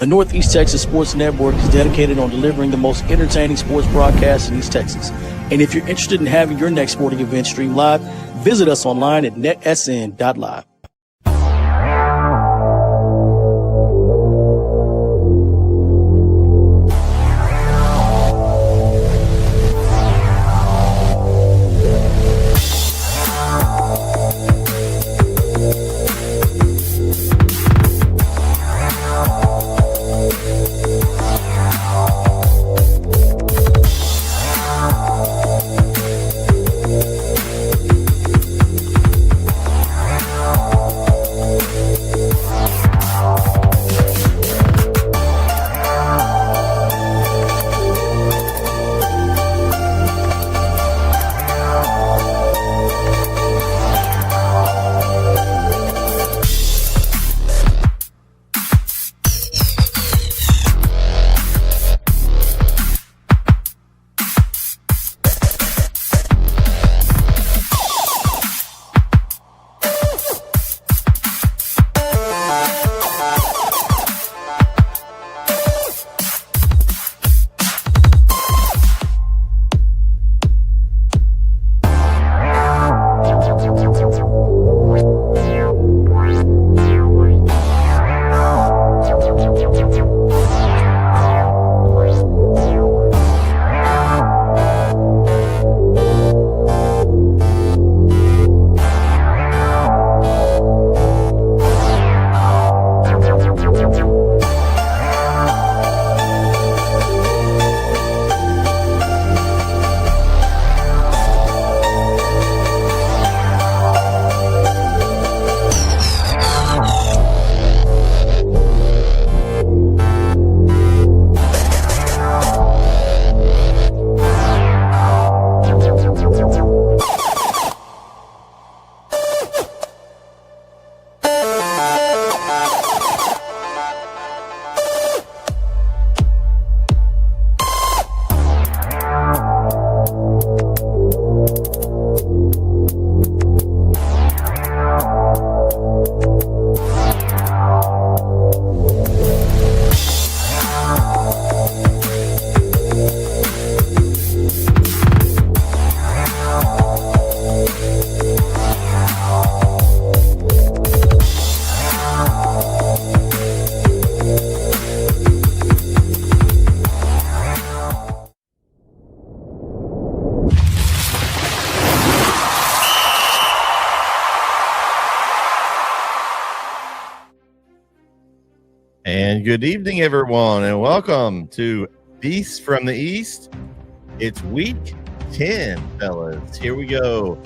Northeast Texas Sports Network is dedicated on delivering the most entertaining sports broadcasts in East Texas. And if you're interested in having your next sporting event streamed live, visit us online at NETSN.live. And good evening, everyone, and welcome to bEast from the East. It's week 10, fellas. Here we go.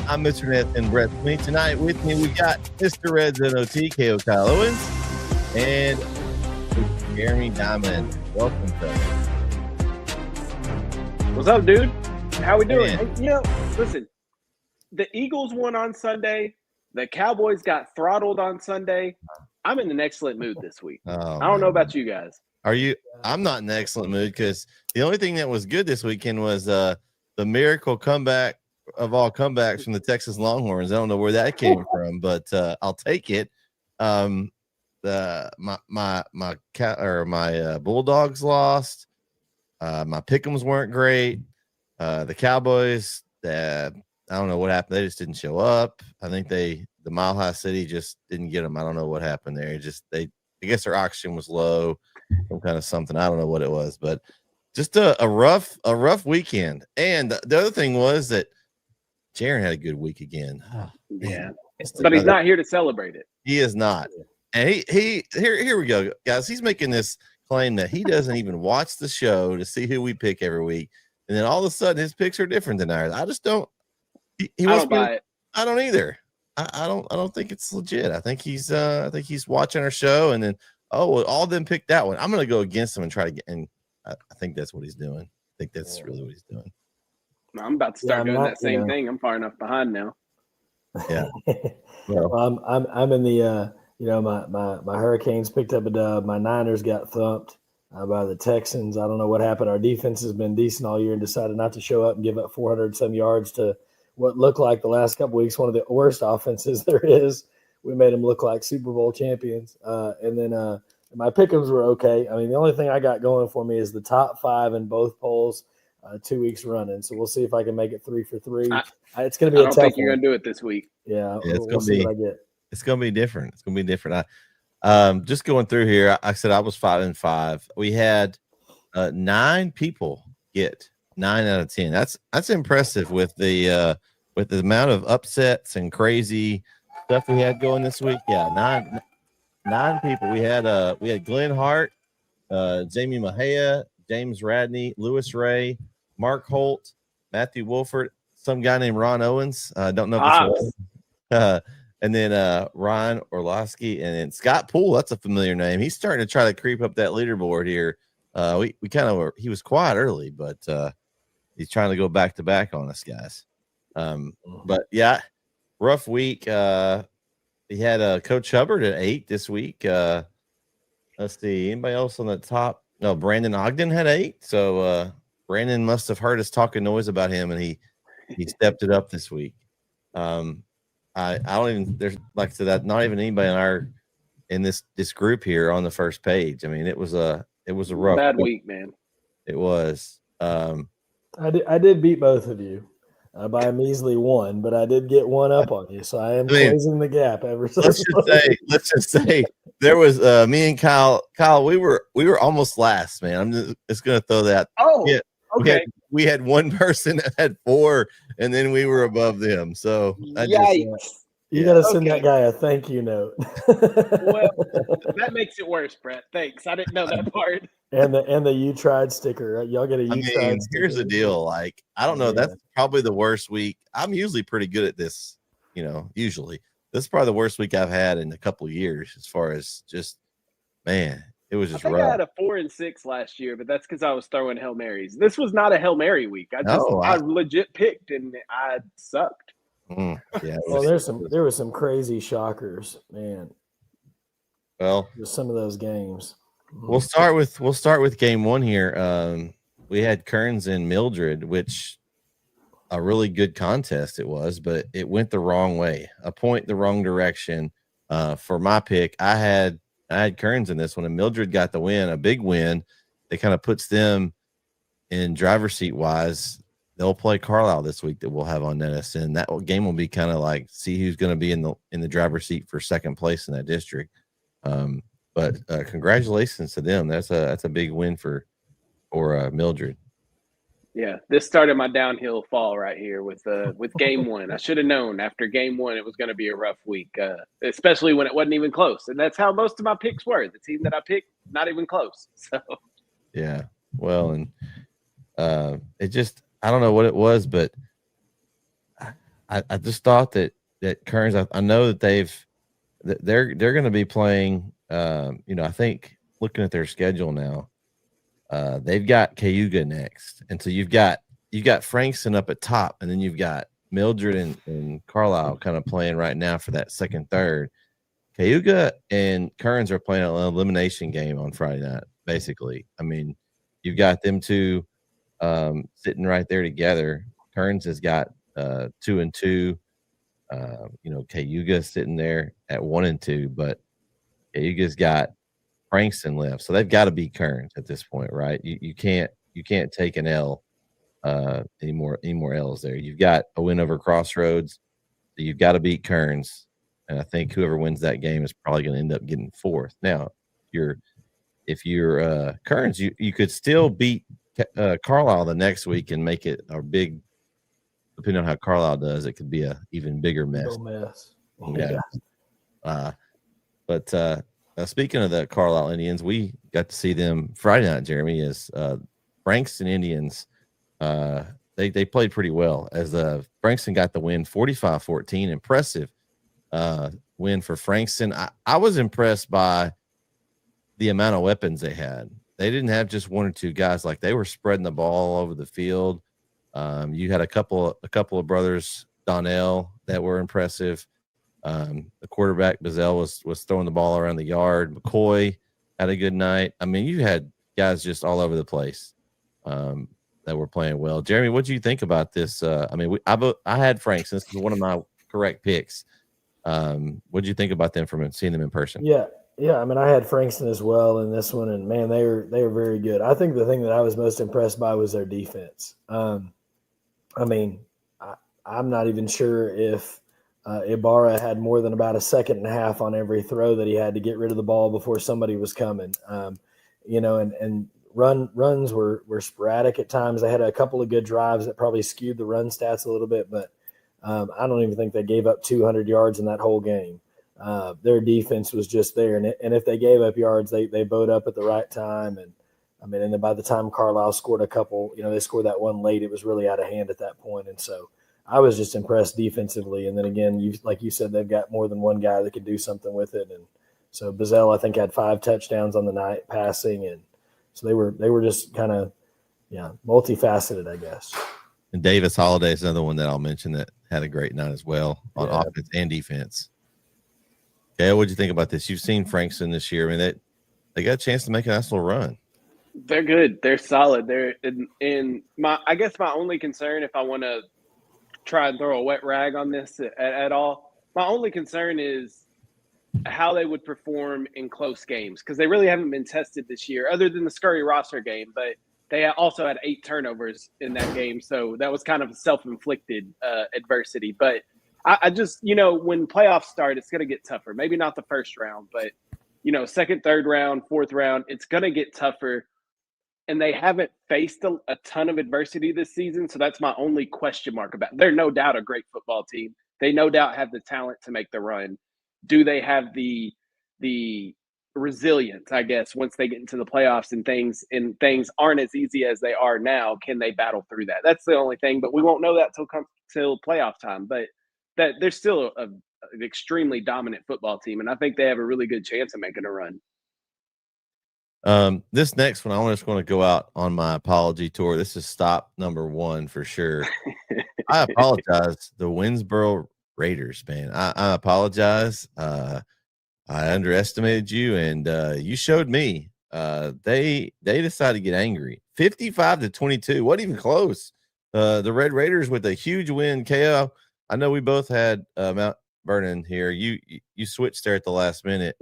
I'm Mr. NETSN Brett Sweeney. Tonight with me, we got Mr. Red ZOT, KO Kyle Owens, and Jeremy Diamond. Welcome, fellas. What's up, dude? How we doing? Man. Hey, listen, the Eagles won on Sunday. The Cowboys got throttled on Sunday. I'm in an excellent mood this week. I don't know about you guys. Are you? I'm not in an excellent mood because the only thing that was good this weekend was the miracle comeback of all comebacks from the Texas Longhorns. I don't know where that came from, but I'll take it. My Bulldogs lost. My Pick'ems weren't great. The Cowboys, I don't know what happened. They just didn't show up. I think the Mile High City just didn't get them. I don't know what happened there. I guess their oxygen was low, some kind of something. I don't know what it was, but just a rough weekend. And the other thing was that Jaron had a good week again. Oh, yeah, but he's not here to celebrate it. He is not. And here we go, guys. He's making this claim that he doesn't even watch the show to see who we pick every week, and then all of a sudden his picks are different than ours. I just don't. I don't buy it. I don't either. I don't think it's legit. I think he's watching our show and then all of them picked that one. I'm gonna go against him and try to get. And I think that's what he's doing. I think that's really what he's doing. I'm about to start doing that same thing. I'm far enough behind now. Yeah. Well, I'm in the my Hurricanes picked up a dub. My Niners got thumped by the Texans. I don't know what happened. Our defense has been decent all year and decided not to show up and give up 400 some yards to what looked like the last couple weeks one of the worst offenses there is. We made them look like Super Bowl champions. And then My pick'ems were okay. I mean, the only thing I got going for me is the top 5 in both polls, 2 weeks running. So we'll see if I can make it 3 for 3. It's going to be a tough one. I don't think you're going to do it this week. Yeah, we'll see what I get. It's going to be different. It's going to be different. Just going through here, I said I was 5 and 5. We had 9 people get 9 out of 10. That's impressive with the amount of upsets and crazy stuff we had going this week. Yeah, nine people. We had Glenn Hart, Jamie Mahia, James Radney, Lewis Ray, Mark Holt, Matthew Wolford, some guy named Ron Owens. I don't know if it's and then Ryan Orlowski, and then Scott Poole. That's a familiar name. He's starting to try to creep up that leaderboard here. We kind of he was quiet early, but he's trying to go back to back on us, guys. But yeah, rough week. He had Coach Hubbard at 8 this week. Let's see, anybody else on the top? No, Brandon Ogden had 8. So Brandon must have heard us talking noise about him, and he stepped it up this week. I don't even, there's like I said, that not even anybody in this group here on the first page. I mean, it was a rough bad week, man. It was. I did beat both of you by a measly 1, but I did get 1 up on you, so I am closing the gap ever so. Let's just say there was me and Kyle. Kyle, we were almost last, man. I'm just gonna throw that. Oh, yeah. Okay. We had one person that had 4, and then we were above them. So you got to send that guy a thank you note. Well, that makes it worse, Brett. Thanks. I didn't know that part. And the you tried sticker. Y'all get a you tried sticker. Here's the deal. Like, I don't know. That's probably the worst week. I'm usually pretty good at this. Usually this is probably the worst week I've had in a couple of years. As far as just, man, it was just rough. I had a 4 and 6 last year, but that's because I was throwing Hail Marys. This was not a Hail Mary week. I legit picked and I sucked. Yeah. Well, there were some crazy shockers, man. Well, just some of those games. We'll start with game 1 here. We had Kearns and Mildred, which a really good contest it was, but it went the wrong way. A point the wrong direction. For my pick, I had Kearns in this one, and Mildred got the win, a big win. That kind of puts them in driver's seat wise. They'll play Carlisle this week that we'll have on NETSN. That game will be kind of like see who's going to be in the driver's seat for second place in that district. But congratulations to them. That's a big win for Mildred. Yeah, this started my downhill fall right here with game 1. I should have known after game 1 it was going to be a rough week, especially when it wasn't even close. And that's how most of my picks were. The team that I picked, not even close. So yeah, well, and it just I don't know what it was, but I just thought that Kearns. I know that they're going to be playing. I think looking at their schedule now, they've got Cayuga next, and so you've got Frankston up at top, and then you've got Mildred and Carlisle kind of playing right now for that second, third. Cayuga and Kearns are playing an elimination game on Friday night. Basically, I mean, you've got them two sitting right there together. Kearns has got 2 and 2. Cayuga sitting there at 1 and 2, but Cayuga's got Frankston left, so they've got to beat Kearns at this point, right? You can't take an L any more L's there. You've got a win over Crossroads, so you've got to beat Kearns, and I think whoever wins that game is probably going to end up getting 4th. Now, if you're Kearns, you could still beat Carlisle the next week and make it a big. Depending on how Carlisle does, it could be a even bigger mess. Yeah. But speaking of the Carlisle Indians, we got to see them Friday night, Jeremy, as Frankston Indians. They played pretty well as Frankston got the win 45-14. Impressive win for Frankston. I was impressed by the amount of weapons they had. They didn't have just 1 or 2 guys. Like, they were spreading the ball all over the field. You had a couple of brothers, Donnell, that were impressive. The quarterback, Bazell, was throwing the ball around the yard. McCoy had a good night. I mean, you had guys just all over the place that were playing well. Jeremy, what do you think about this? I had Franks. This is one of my correct picks. What did you think about them from seeing them in person? Yeah, Yeah, I mean, I had Frankston as well in this one, and man, they were very good. I think the thing that I was most impressed by was their defense. I mean, I'm not even sure if Ibarra had more than about a second and a half on every throw that he had to get rid of the ball before somebody was coming. And runs were sporadic at times. They had a couple of good drives that probably skewed the run stats a little bit, but I don't even think they gave up 200 yards in that whole game. Their defense was just there, and if they gave up yards, they bowed up at the right time. And I mean, and then by the time Carlisle scored a couple, they scored that one late. It was really out of hand at that point, and so I was just impressed defensively. And then again, like you said, they've got more than one guy that can do something with it. And so Bazell, I think, had 5 touchdowns on the night passing, and so they were just kind of multifaceted, I guess. And Davis Holiday is another one that I'll mention that had a great night as well on offense and defense. Yeah, what'd you think about this? You've seen Frankston this year. I mean, they got a chance to make a nice little run. They're good. They're solid. They're in my. I guess my only concern, if I want to try and throw a wet rag on this at all, my only concern is how they would perform in close games, because they really haven't been tested this year, other than the Scurry Rosser game. But they also had 8 turnovers in that game, so that was kind of self-inflicted adversity. But I just, when playoffs start, it's going to get tougher. Maybe not the first round, but, second, third round, fourth round, it's going to get tougher. And they haven't faced a ton of adversity this season, so that's my only question mark about it. They're no doubt a great football team. They no doubt have the talent to make the run. Do they have the resilience, I guess, once they get into the playoffs and things aren't as easy as they are now? Can they battle through that? That's the only thing, but we won't know that till playoff time. But that they're still an extremely dominant football team, and I think they have a really good chance of making a run. This next one, I just want to go out on my apology tour. This is stop number 1 for sure. I apologize. The Winsboro Raiders, man. I apologize. I underestimated you, and you showed me. They decided to get angry. 55-22. What even close? The Red Raiders with a huge win. KO. I know we both had Mount Vernon here. You switched there at the last minute.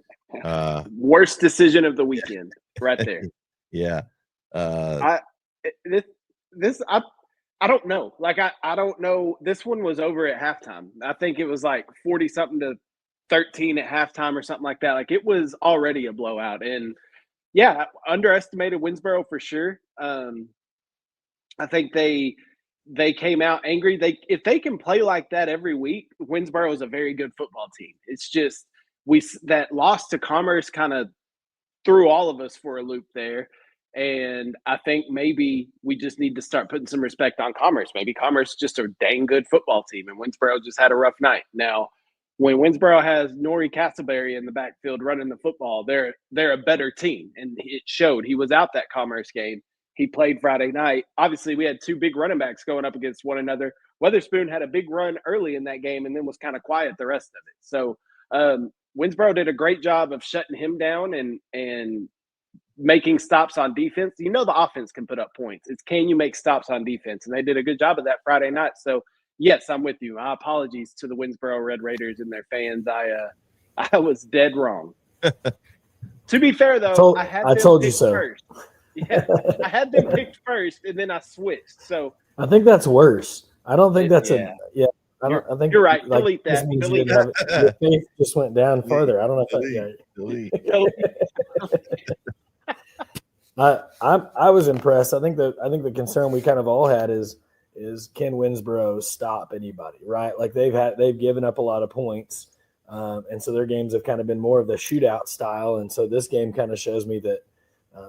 Worst decision of the weekend, right there. Yeah. I don't know. Like I don't know. This one was over at halftime. I think it was like 40-something to 13 at halftime or something like that. Like, it was already a blowout. And yeah, underestimated Winsboro for sure. I think they came out angry. If they can play like that every week, Winsboro is a very good football team. It's just that loss to Commerce kind of threw all of us for a loop there. And I think maybe we just need to start putting some respect on Commerce. Maybe Commerce is just a dang good football team, and Winsboro just had a rough night. Now, when Winsboro has Nori Castleberry in the backfield running the football, they're a better team, and it showed. He was out that Commerce game. He played Friday night. Obviously, we had 2 big running backs going up against one another. Weatherspoon had a big run early in that game and then was kind of quiet the rest of it. So Winsboro did a great job of shutting him down and making stops on defense. The offense can put up points. It's, can you make stops on defense? And they did a good job of that Friday night. So yes, I'm with you. My apologies to the Winsboro Red Raiders and their fans. I was dead wrong. To be fair, though, I told you so. First. Yeah, I had them picked first, and then I switched. So I think that's worse. I don't think that's I think you're right. Like, delete that. Delete that. Your faith just went down further. I don't know if I was impressed. I think the concern we kind of all had is can Winsboro stop anybody, right? Like they've given up a lot of points, and so their games have kind of been more of the shootout style. And so this game kind of shows me that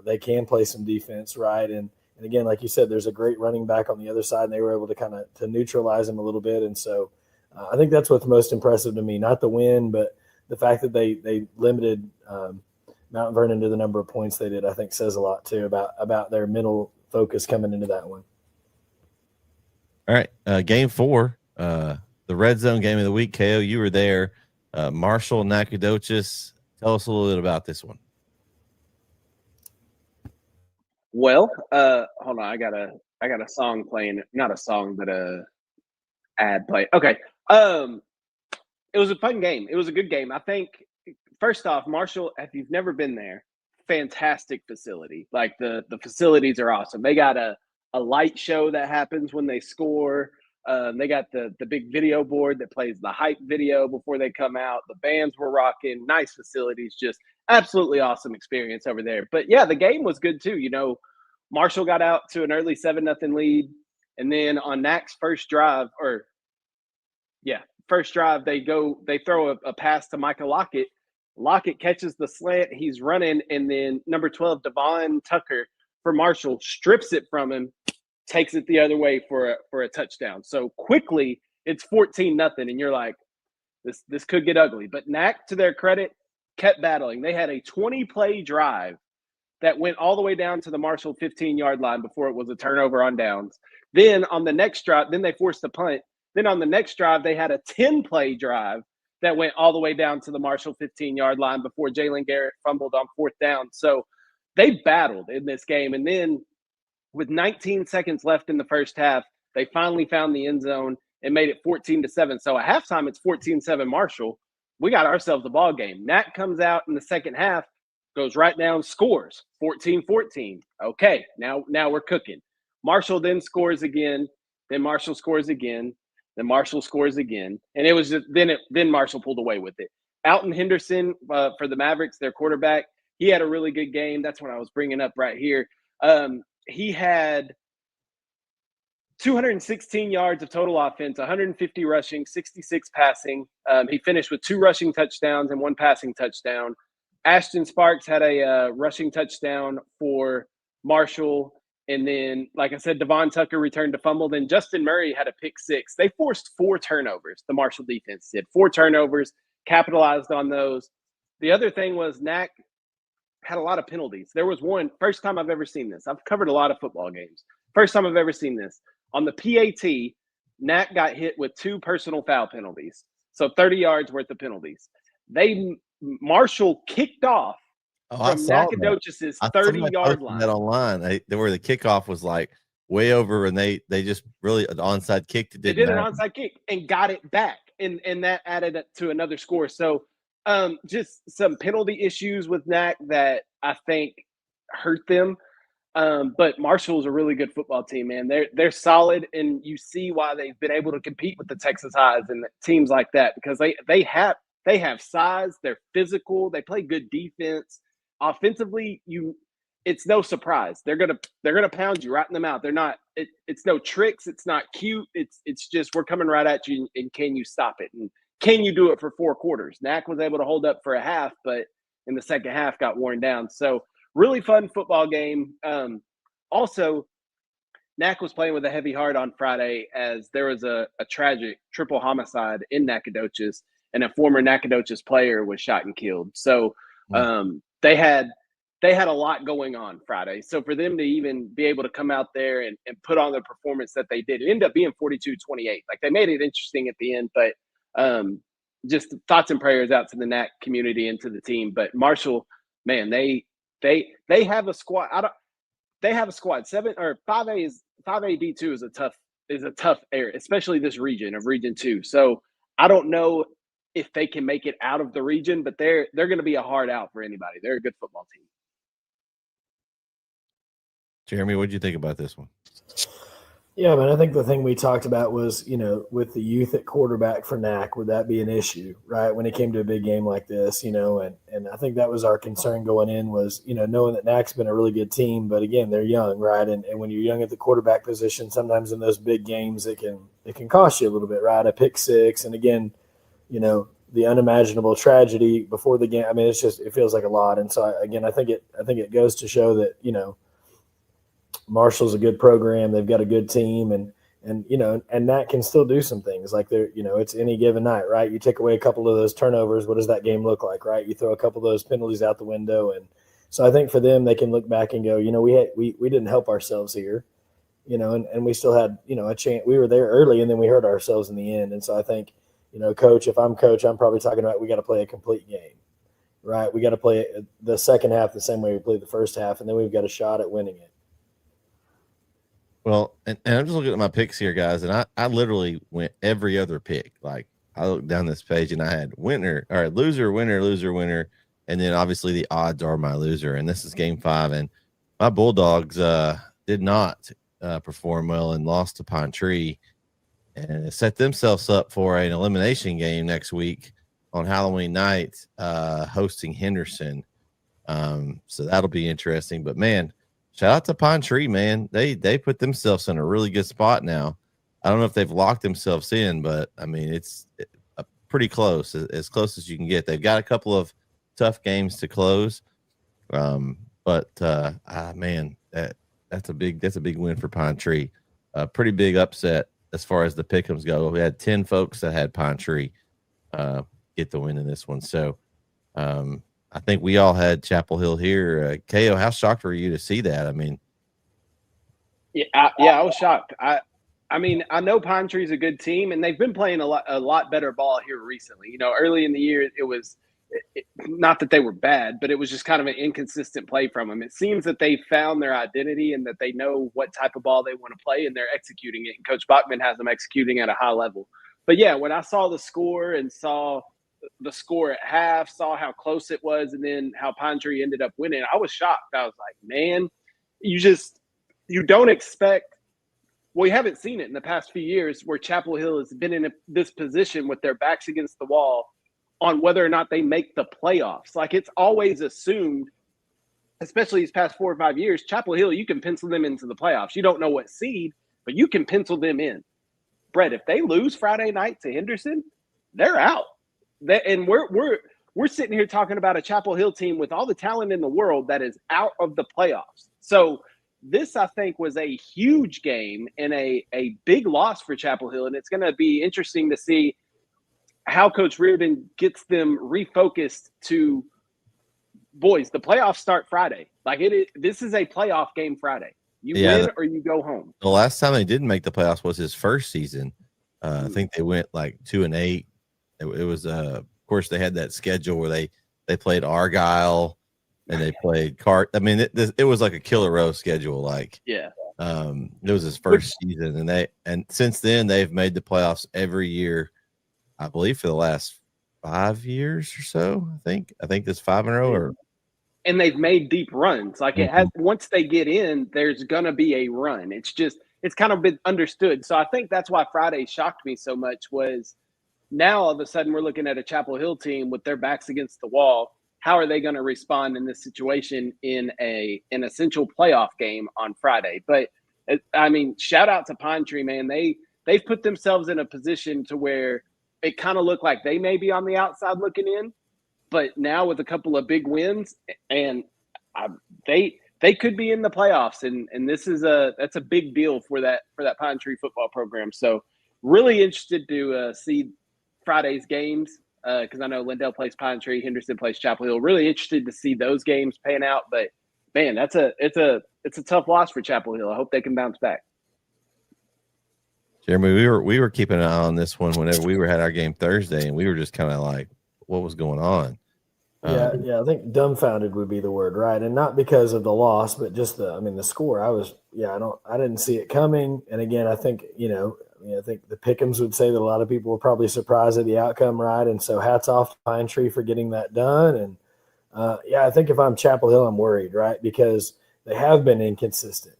they can play some defense, right? And again, like you said, there's a great running back on the other side, and they were able to kind of to neutralize him a little bit. And so I think that's what's most impressive to me, not the win, but the fact that they limited Mount Vernon to the number of points they did, I think says a lot too about their mental focus coming into that one. All right. Game 4, the red zone game of the week. KO, you were there. Marshall Nacogdoches. Tell us a little bit about this one. Well, hold on. I got a song playing. Not a song, but a ad play. Okay. It was a fun game. It was a good game. I think first off, Marshall, if you've never been there, fantastic facility. Like the facilities are awesome. They got a light show that happens when they score. They got the big video board that plays the hype video before they come out. The bands were rocking. Nice facilities. Just absolutely awesome experience over there. But yeah, the game was good too. You know, Marshall got out to an early 7-0 lead, and then on NAC's first drive, they throw a pass to Micah Lockett. Lockett catches the slant. He's running, and then number 12, Devon Tucker for Marshall, strips it from him, takes it the other way for a touchdown. So quickly, it's 14-0, and you're like, this could get ugly. But NAC, to their credit, kept battling. They had a 20-play drive that went all the way down to the Marshall 15-yard line before it was a turnover on downs. Then on the next drive, then they forced a punt. Then on the next drive, they had a 10-play drive that went all the way down to the Marshall 15-yard line before Jalen Garrett fumbled on 4th down. So they battled in this game. And then with 19 seconds left in the first half, they finally found the end zone and made it 14-7. So at halftime, it's 14-7 Marshall. We got ourselves a ball game. Nat comes out in the second half, goes right down, scores 14-14. Okay, now we're cooking. Marshall then scores again. Then Marshall scores again. Then Marshall scores again. And it was just, then Marshall pulled away with it. Alton Henderson for the Mavericks, their quarterback, he had a really good game. That's what I was bringing up right here. He had 216 yards of total offense, 150 rushing, 66 passing. He finished with 2 rushing touchdowns and 1 passing touchdown. Ashton Sparks had a rushing touchdown for Marshall. And then, like I said, Devon Tucker returned to fumble. Then Justin Murray had a pick 6. They forced 4 turnovers. The Marshall defense did 4 turnovers, capitalized on those. The other thing was NAC had a lot of penalties. There was one, first time I've ever seen this. I've covered a lot of football games. First time I've ever seen this. On the PAT, NAC got hit with 2 personal foul penalties. So 30 yards worth of penalties. Marshall kicked off from Nacogdoches' 30-yard line. That online, where the kickoff was like way over, and they just really an onside kick. They did an onside kick and got it back, and that added to another score. So just some penalty issues with NAC that I think hurt them. But Marshall's a really good football team, man. They're solid, and you see why they've been able to compete with the Texas Highs and teams like that, because they have size, they're physical, they play good defense. Offensively, it's no surprise. They're gonna pound you right in the mouth. They're not. It's no tricks. It's not cute. It's just we're coming right at you, and can you stop it? And can you do it for 4 quarters? NAC was able to hold up for a half, but in the second half got worn down. So really fun football game. Also, NAC was playing with a heavy heart on Friday as there was a tragic triple homicide in Nacogdoches, and a former Nacogdoches player was shot and killed. So they had a lot going on Friday. So for them to even be able to come out there and put on the performance that they did, it ended up being 42-28. Like, they made it interesting at the end, but just thoughts and prayers out to the NAC community and to the team. But Marshall, man, they have a squad. They have a squad. 5A D2 is a tough area, especially this region of Region 2. So I don't know if they can make it out of the region, but they're going to be a hard out for anybody. They're a good football team. Jeremy, what did you think about this one? Yeah, man, I think the thing we talked about was, with the youth at quarterback for NAC, would that be an issue, right, when it came to a big game like this, and I think that was our concern going in was, knowing that NAC's been a really good team, but again, they're young, right, and when you're young at the quarterback position, sometimes in those big games, it can cost you a little bit, right, a pick 6, and again, the unimaginable tragedy before the game. I mean, it feels like a lot. And so I think it goes to show that, Marshall's a good program. They've got a good team, and Nat can still do some things like it's any given night, right? You take away a couple of those turnovers. What does that game look like, right? You throw a couple of those penalties out the window. And so I think for them, they can look back and go, we didn't help ourselves here, and we still had, a chance. We were there early and then we hurt ourselves in the end. And so I think, coach, if I'm coach, I'm probably talking about we got to play a complete game, right? We got to play the second half the same way we played the first half, and then we've got a shot at winning it. Well, and I'm just looking at my picks here, guys, and I literally went every other pick. Like, I looked down this page and I had loser, winner, and then obviously the odds are my loser. And this is game 5, and my Bulldogs did not perform well and lost to Pine Tree, and set themselves up for an elimination game next week on Halloween night, hosting Henderson. So that'll be interesting. But man, shout out to Pine Tree, man. They put themselves in a really good spot now. I don't know if they've locked themselves in, but I mean it's pretty close, as close as you can get. They've got a couple of tough games to close, man, that's a big win for Pine Tree. A pretty big upset as far as the pick'ems go. We had 10 folks that had Pine Tree get the win in this one. So I think we all had Chapel Hill here. KO, how shocked were you to see that? I mean, I was shocked. I mean, I know Pine Tree's a good team, and they've been playing a lot better ball here recently. You know, early in the year, it was not that they were bad, but it was just kind of an inconsistent play from them. It seems that they found their identity and that they know what type of ball they want to play, and they're executing it. And Coach Bachman has them executing at a high level. But yeah, when I saw the score and saw the score at half, saw how close it was, and then how Pine Tree ended up winning, I was shocked. I was like, man, you don't expect. We haven't seen it in the past few years where Chapel Hill has been in this position with their backs against the wall on whether or not they make the playoffs. Like, it's always assumed, especially these past 4 or 5 years, Chapel Hill, you can pencil them into the playoffs. You don't know what seed, but you can pencil them in. Brett, if they lose Friday night to Henderson, they're out. And we're sitting here talking about a Chapel Hill team with all the talent in the world that is out of the playoffs. So this, I think, was a huge game and a big loss for Chapel Hill, and it's going to be interesting to see how Coach Reardon gets them refocused to, boys, the playoffs start Friday. Like, this is a playoff game Friday. You win or you go home. The last time they didn't make the playoffs was his first season. I think they went like 2-8. It was, of course, they had that schedule where they played Argyle and they played Cart. I mean, it was like a killer row schedule. Like, yeah, it was his first season, and since then they've made the playoffs every year. I believe for the last 5 years or so. I think this 5 in a row. And they've made deep runs. Like, it has. Once they get in, there's gonna be a run. It's kind of been understood. So I think that's why Friday shocked me so much. Was now all of a sudden we're looking at a Chapel Hill team with their backs against the wall. How are they going to respond in this situation in an essential playoff game on Friday? But I mean, shout out to Pine Tree, man. They've put themselves in a position to where it kind of looked like they may be on the outside looking in, but now with a couple of big wins, and they could be in the playoffs, and that's a big deal for that Pine Tree football program. So really interested to see Friday's games. Because I know Lindell plays Pine Tree, Henderson plays Chapel Hill. Really interested to see those games pan out. But man, it's a tough loss for Chapel Hill. I hope they can bounce back. Jeremy, we were keeping an eye on this one whenever we had our game Thursday, and we were just kind of like, what was going on? Yeah, I think dumbfounded would be the word, right? And not because of the loss, but just the score. I didn't see it coming. And again, I think, I think the Pick'ems would say that a lot of people were probably surprised at the outcome, right? And so hats off to Pine Tree for getting that done. And I think if I'm Chapel Hill, I'm worried, right? Because they have been inconsistent.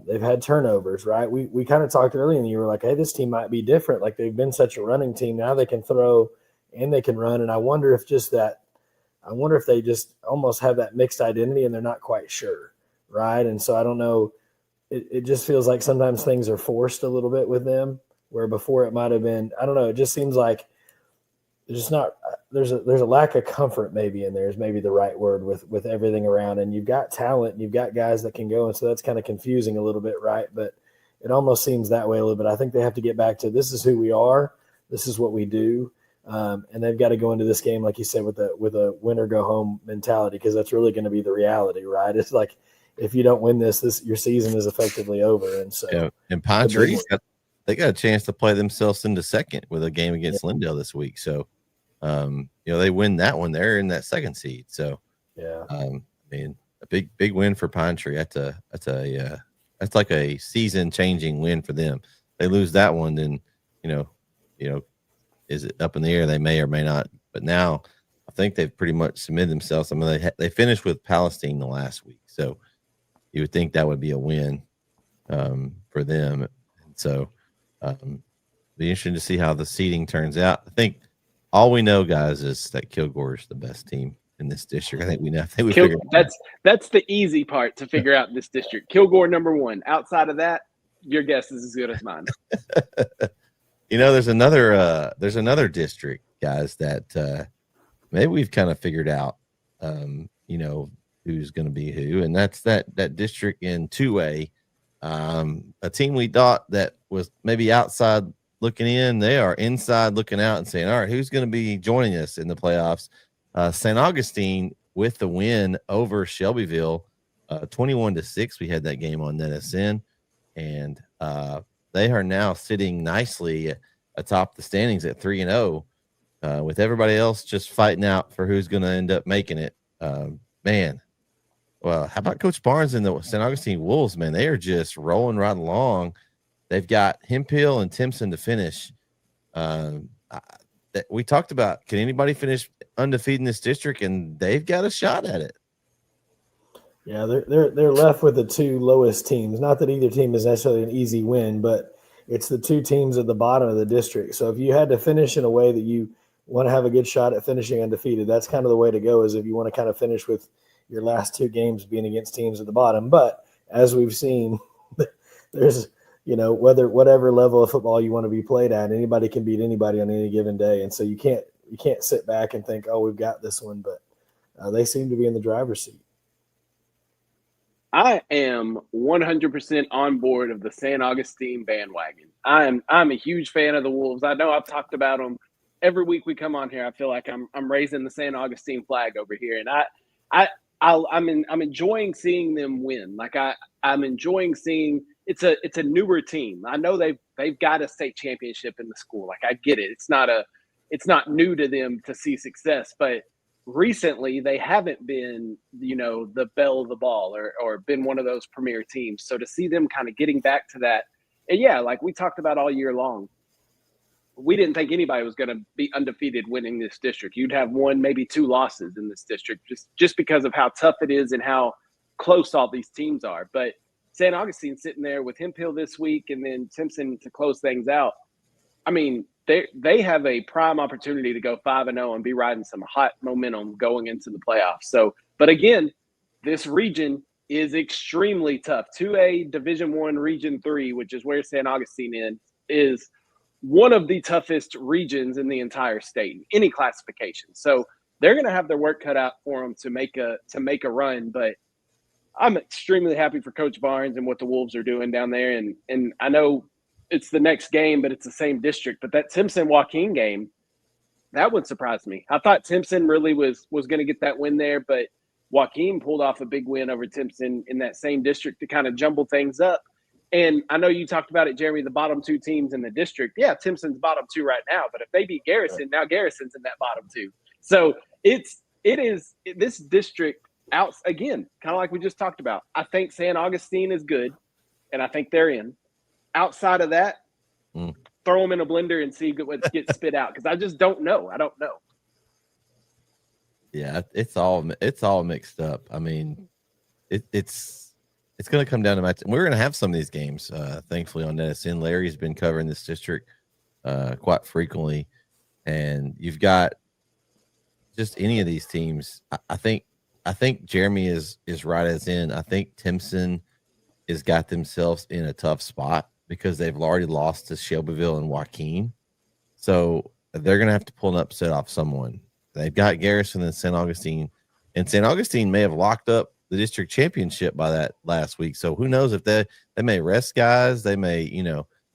They've had turnovers, right? We kind of talked earlier and you were like, hey, this team might be different. Like, they've been such a running team. Now they can throw and they can run. And I wonder if they just almost have that mixed identity and they're not quite sure, right? And so I don't know. It just feels like sometimes things are forced a little bit with them, where before it might have been, I don't know. It just seems like there's a lack of comfort maybe in there is maybe the right word with everything around. And you've got talent and you've got guys that can go. And so that's kind of confusing a little bit, right? But it almost seems that way a little bit. I think they have to get back to, this is who we are. This is what we do. And they've got to go into this game, like you said, with a win or go home mentality, because that's really going to be the reality, right? It's like, if you don't win this your season is effectively over. And so, and Pine Tree, they got a chance to play themselves into second with a game against Lindell this week. So, they win that one. They're in that second seed. So, I mean, a big win for Pine Tree. That's like a season changing win for them. They lose that one, then, is it up in the air? They may or may not. But now I think they've pretty much submitted themselves. I mean, they finished with Palestine the last week, so you would think that would be a win for them. And so be interesting to see how the seeding turns out. I think all we know, guys, is that Kilgore is the best team in this district. I think we know. I think we figured that's the easy part to figure out in this district. Kilgore #1. Outside of that, your guess is as good as mine. There's another district, guys, that maybe we've kind of figured out. Who's going to be who, and that's that district in 2A. A team we thought that was maybe outside looking in, they are inside looking out and saying, all right, who's going to be joining us in the playoffs? St. Augustine with the win over Shelbyville, 21-6. We had that game on NETSN, and they are now sitting nicely atop the standings at 3-0, with everybody else just fighting out for who's going to end up making it. Man, well, how about Coach Barnes and the St. Augustine Wolves, man? They are just rolling right along. They've got Hemphill and Timpson to finish. We talked about, can anybody finish undefeated in this district? And they've got a shot at it. Yeah, they're left with the two lowest teams. Not that either team is necessarily an easy win, but it's the two teams at the bottom of the district. So if you had to finish in a way that you want to have a good shot at finishing undefeated, that's kind of the way to go, is if you want to kind of finish with your last two games being against teams at the bottom. But as we've seen, there's, whatever level of football you want to be played at, anybody can beat anybody on any given day. And so you can't sit back and think, oh, we've got this one, but they seem to be in the driver's seat. I am 100% on board of the St. Augustine bandwagon. I'm a huge fan of the Wolves. I know I've talked about them every week we come on here. I feel like I'm raising the St. Augustine flag over here, and I'm enjoying seeing them win. Like I'm enjoying seeing it's a newer team. I know they've got a state championship in the school. Like, I get it. It's not new to them to see success, but recently they haven't been, the belle of the ball or been one of those premier teams. So to see them kind of getting back to that, and yeah, like we talked about all year long, we didn't think anybody was going to be undefeated winning this district. You'd have one, maybe two losses in this district just because of how tough it is and how close all these teams are. But St. Augustine sitting there with Hemphill this week and then Timpson to close things out. I mean, they have a prime opportunity to go 5-0 and be riding some hot momentum going into the playoffs. So, but again, this region is extremely tough. 2A Division I Region 3, which is where St. Augustine is one of the toughest regions in the entire state, in any classification. So they're going to have their work cut out for them to make a run. But I'm extremely happy for Coach Barnes and what the Wolves are doing down there. And I know it's the next game, but it's the same district. But that Timpson-Joaquin game, that would surprise me. I thought Timpson really was going to get that win there, but Joaquin pulled off a big win over Timpson in that same district to kind of jumble things up. And I know you talked about it, Jeremy, the bottom two teams in the district. Yeah, Timpson's bottom two right now, but if they beat Garrison, now Garrison's in that bottom two. So it is this district out again, kind of like we just talked about. I think St. Augustine is good, and I think they're in. Outside of that, throw them in a blender and see what gets spit out, because I just don't know. I don't know. Yeah, it's all mixed up. I mean, it's going to come down to match. We're going to have some of these games, thankfully, on NETSN. Larry's been covering this district quite frequently, and you've got just any of these teams. I think Jeremy is right as in. I think Timpson has got themselves in a tough spot because they've already lost to Shelbyville and Joaquin, so they're going to have to pull an upset off someone. They've got Garrison and St. Augustine, and St. Augustine may have locked up the district championship by that last week. So who knows if they may rest guys, they may,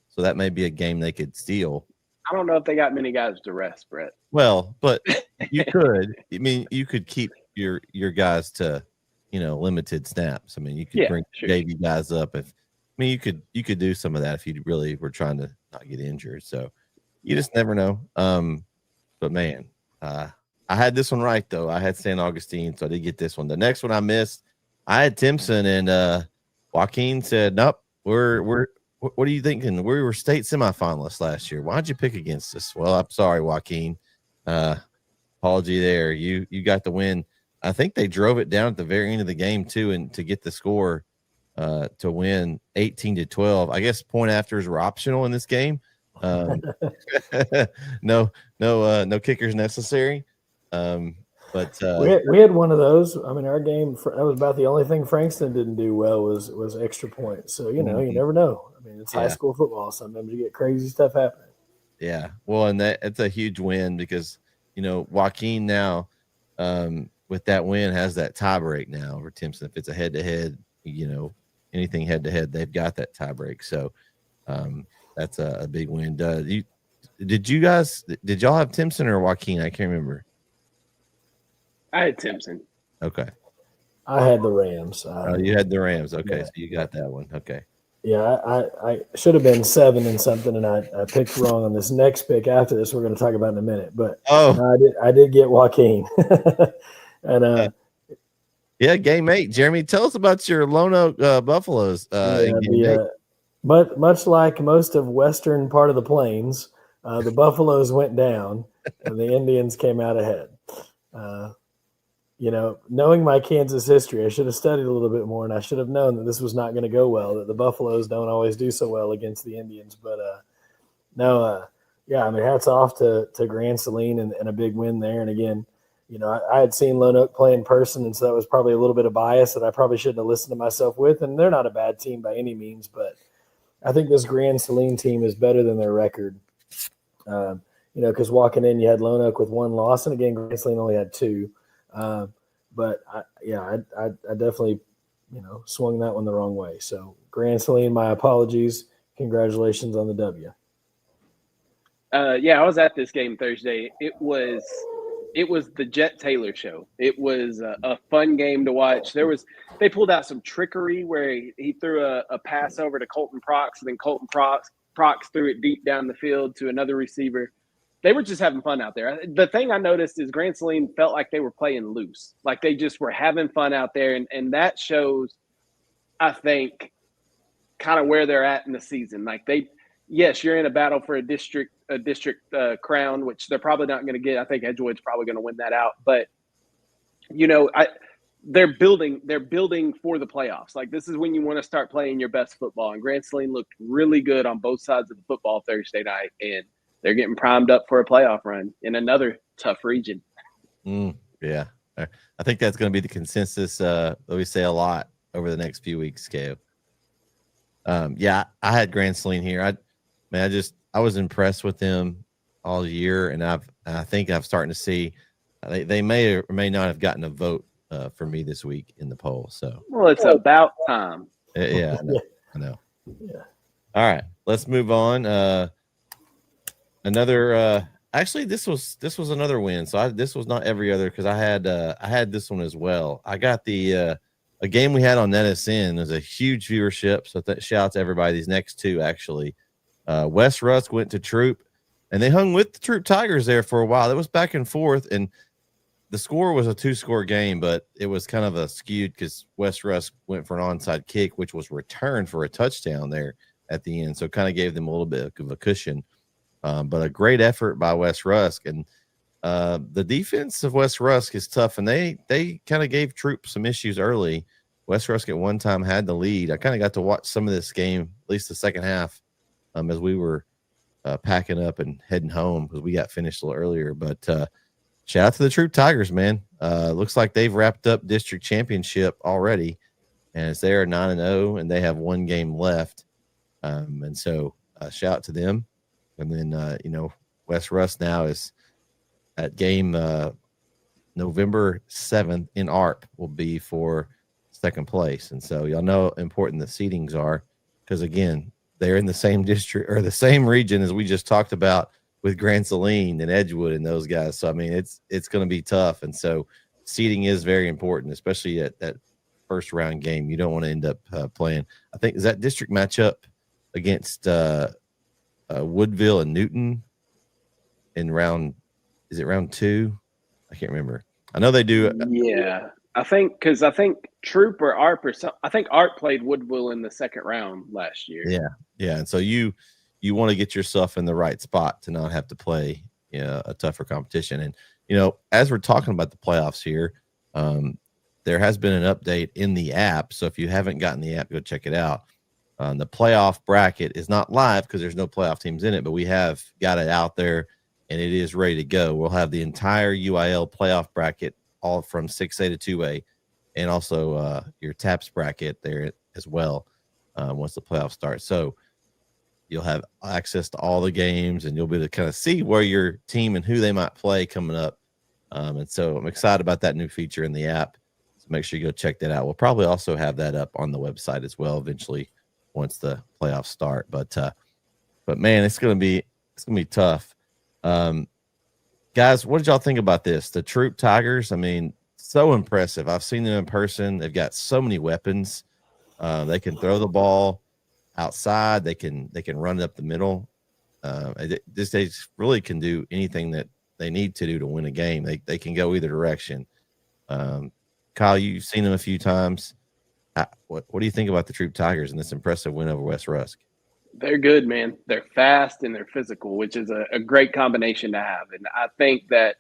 so that may be a game they could steal. I don't know if they got many guys to rest, Brett. Well, but you could, you could keep your guys to, limited snaps. I mean, you could bring JV guys up you could do some of that if you really were trying to not get injured. So you just never know. But man, I had this one right though. I had St. Augustine, so I did get this one. The next one I missed, I had Timpson, and Joaquin said, "Nope, we're What are you thinking? We were state semifinalists last year. Why'd you pick against us? Well, I'm sorry, Joaquin. Apology there. You got the win. I think they drove it down at the very end of the game too, and to get the score to win 18-12. I guess point afters were optional in this game. No kickers necessary. But we had one of those. I mean, our game that was about the only thing Frankston didn't do well was extra points. So you never know. I mean, it's high school football. Sometimes you get crazy stuff happening. Yeah, well, and it's a huge win because Joaquin now with that win has that tie break now over Timpson. If it's a head to head, anything head to head, they've got that tie break. So that's a big win. Did y'all have Timpson or Joaquin? I can't remember. I had Timpson. Okay. I had the Rams. You had the Rams. Okay, yeah. So you got that one. Okay. Yeah, I should have been 7 and something, and I picked wrong on this next pick after this. We're going to talk about in a minute, but I did get Joaquin, and yeah, game 8. Jeremy, tell us about your Lone Oak Buffaloes. But much like most of western part of the plains, the Buffaloes went down, and the Indians came out ahead. Knowing my Kansas history, I should have studied a little bit more, and I should have known that this was not going to go well, that the Buffaloes don't always do so well against the Indians. But hats off to Grand Saline and a big win there. And again, I had seen Lone Oak play in person, and so that was probably a little bit of bias that I probably shouldn't have listened to myself with. And they're not a bad team by any means, but I think this Grand Saline team is better than their record. Because walking in, you had Lone Oak with 1 loss, and again, Grand Saline only had 2. But I definitely, swung that one the wrong way. So Grand Saline, my apologies. Congratulations on the W. I was at this game Thursday. It was the Jet Taylor show. It was a fun game to watch. They pulled out some trickery where he threw a pass over to Colton Prox, and then Colton Prox threw it deep down the field to another receiver. They were just having fun out there. The thing I noticed is Grand Saline felt like they were playing loose, like they just were having fun out there, and that shows, I think, kind of where they're at in the season. Like yes, you're in a battle for a district crown, which they're probably not going to get. I think Edgewood's probably going to win that out, but they're building for the playoffs. Like this is when you want to start playing your best football, and Grand Saline looked really good on both sides of the football Thursday night, and they're getting primed up for a playoff run in another tough region. Yeah. I think that's going to be the consensus that we say a lot over the next few weeks, Kev. I had Grand Saline here. I was impressed with them all year, and I think I'm starting to see they may or may not have gotten a vote for me this week in the poll. So it's about time. Yeah, I know. Yeah. All right, let's move on. Another actually this was another win. So this was not every other, because I had this one as well. I got a game we had on NETSN. There's a huge viewership, so shout out to everybody. These next 2 actually, West Rusk went to Troop, and they hung with the Troop Tigers there for a while. It was back and forth, and the score was a 2-score game, but it was kind of a skewed because West Rusk went for an onside kick, which was returned for a touchdown there at the end, so it kind of gave them a little bit of a cushion. But a great effort by West Rusk, and the defense of West Rusk is tough, and they kind of gave Troop some issues early. West Rusk at one time had the lead. I kind of got to watch some of this game, at least the second half, as we were packing up and heading home because we got finished a little earlier. But shout out to the Troop Tigers, man. Looks like they've wrapped up district championship already, and they are 9-0, and they have 1 game left. And so shout out to them. And then, West Rusk now is at game November 7th in ARP will be for second place. And so y'all know how important the seedings are because, again, they're in the same district or the same region as we just talked about with Grand Saline and Edgewood and those guys. So, I mean, it's going to be tough. And so seeding is very important, especially at that first round game. You don't want to end up playing. I think is that district matchup against Woodville and Newton in round 2? I can't remember. I know they do. Yeah, I think Troop or Arp I think Art played Woodville in the second round last year. Yeah. And so you want to get yourself in the right spot to not have to play a tougher competition. And as we're talking about the playoffs here, there has been an update in the app. So if you haven't gotten the app, go check it out. The playoff bracket is not live because there's no playoff teams in it, but we have got it out there and it is ready to go. We'll have the entire UIL playoff bracket all from 6A to 2A, and also your TAPS bracket there as well once the playoffs start. So you'll have access to all the games, and you'll be able to kind of see where your team and who they might play coming up. And so I'm excited about that new feature in the app. So make sure you go check that out. We'll probably also have that up on the website as well eventually once the playoffs start. But man, it's gonna be tough. Guys, what did y'all think about this? The Troop Tigers, I mean, so impressive. I've seen them in person. They've got so many weapons. They can throw the ball outside. They can run it up the middle. They just really can do anything that they need to do to win a game. They can go either direction. Kyle, you've seen them a few times. What do you think about the Troop Tigers and this impressive win over West Rusk? They're good, man. They're fast and they're physical, which is a great combination to have. And I think that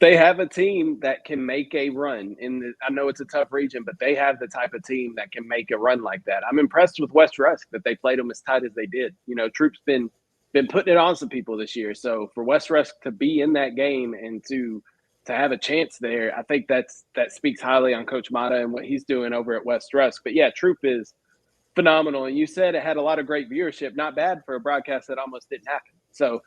they have a team that can make a run. I know it's a tough region, but they have the type of team that can make a run like that. I'm impressed with West Rusk that they played them as tight as they did. Troop's been putting it on some people this year. So for West Rusk to be in that game and to have a chance there, I think that speaks highly on Coach Mata and what he's doing over at West Rusk. But yeah, Troop is phenomenal. And you said it had a lot of great viewership. Not bad for a broadcast that almost didn't happen. So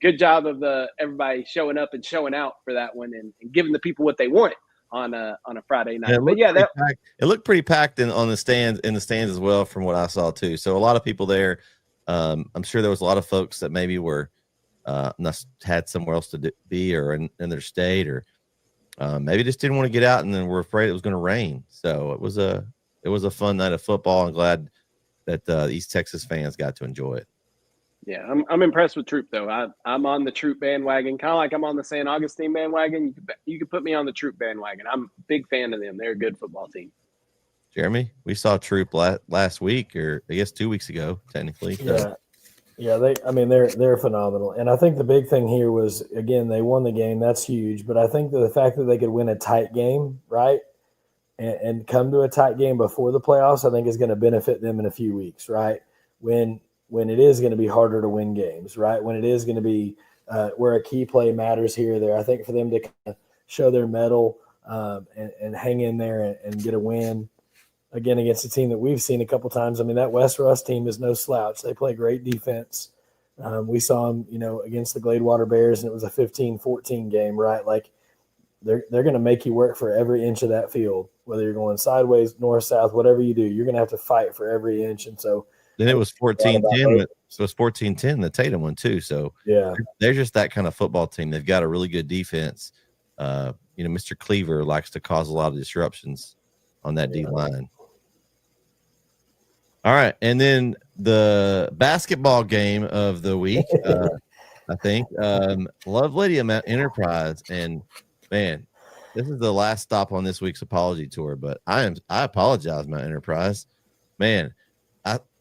good job of everybody showing up and showing out for that one and giving the people what they want on a Friday night. It looked pretty packed on the stands as well from what I saw too. So a lot of people there. I'm sure there was a lot of folks that maybe were had somewhere else to be or in their state or maybe just didn't want to get out and then were afraid it was going to rain. So it was a fun night of football. I'm glad that East Texas fans got to enjoy it. Yeah, I'm impressed with Troop though. I'm on the Troop bandwagon, kind of like I'm on the St. Augustine bandwagon. You could put me on the Troop bandwagon. I'm a big fan of them. They're a good football team. Jeremy, we saw Troop last week, or I guess 2 weeks ago, technically. So. Yeah. They're phenomenal, and I think the big thing here was again they won the game. That's huge, but I think that the fact that they could win a tight game, right, and come to a tight game before the playoffs, I think is going to benefit them in a few weeks, right? When it is going to be harder to win games, right? When it is going to be where a key play matters here or there. I think for them to kind of show their mettle and hang in there and get a win again against a team that we've seen a couple times. I mean, that West Rusk team is no slouch. They play great defense. We saw them, against the Gladewater Bears, and it was a 15-14 game, right? Like they're going to make you work for every inch of that field, whether you're going sideways, north, south, whatever you do, you're going to have to fight for every inch. And so then it was 14-10. So it's 14-10, the Tatum one too. So yeah, they're just that kind of football team. They've got a really good defense. Mr. Cleaver likes to cause a lot of disruptions on that D line. All right, and then the basketball game of the week, I think, Love Lady Mount Enterprise, and man, this is the last stop on this week's apology tour. But I apologize, Mount Enterprise, man.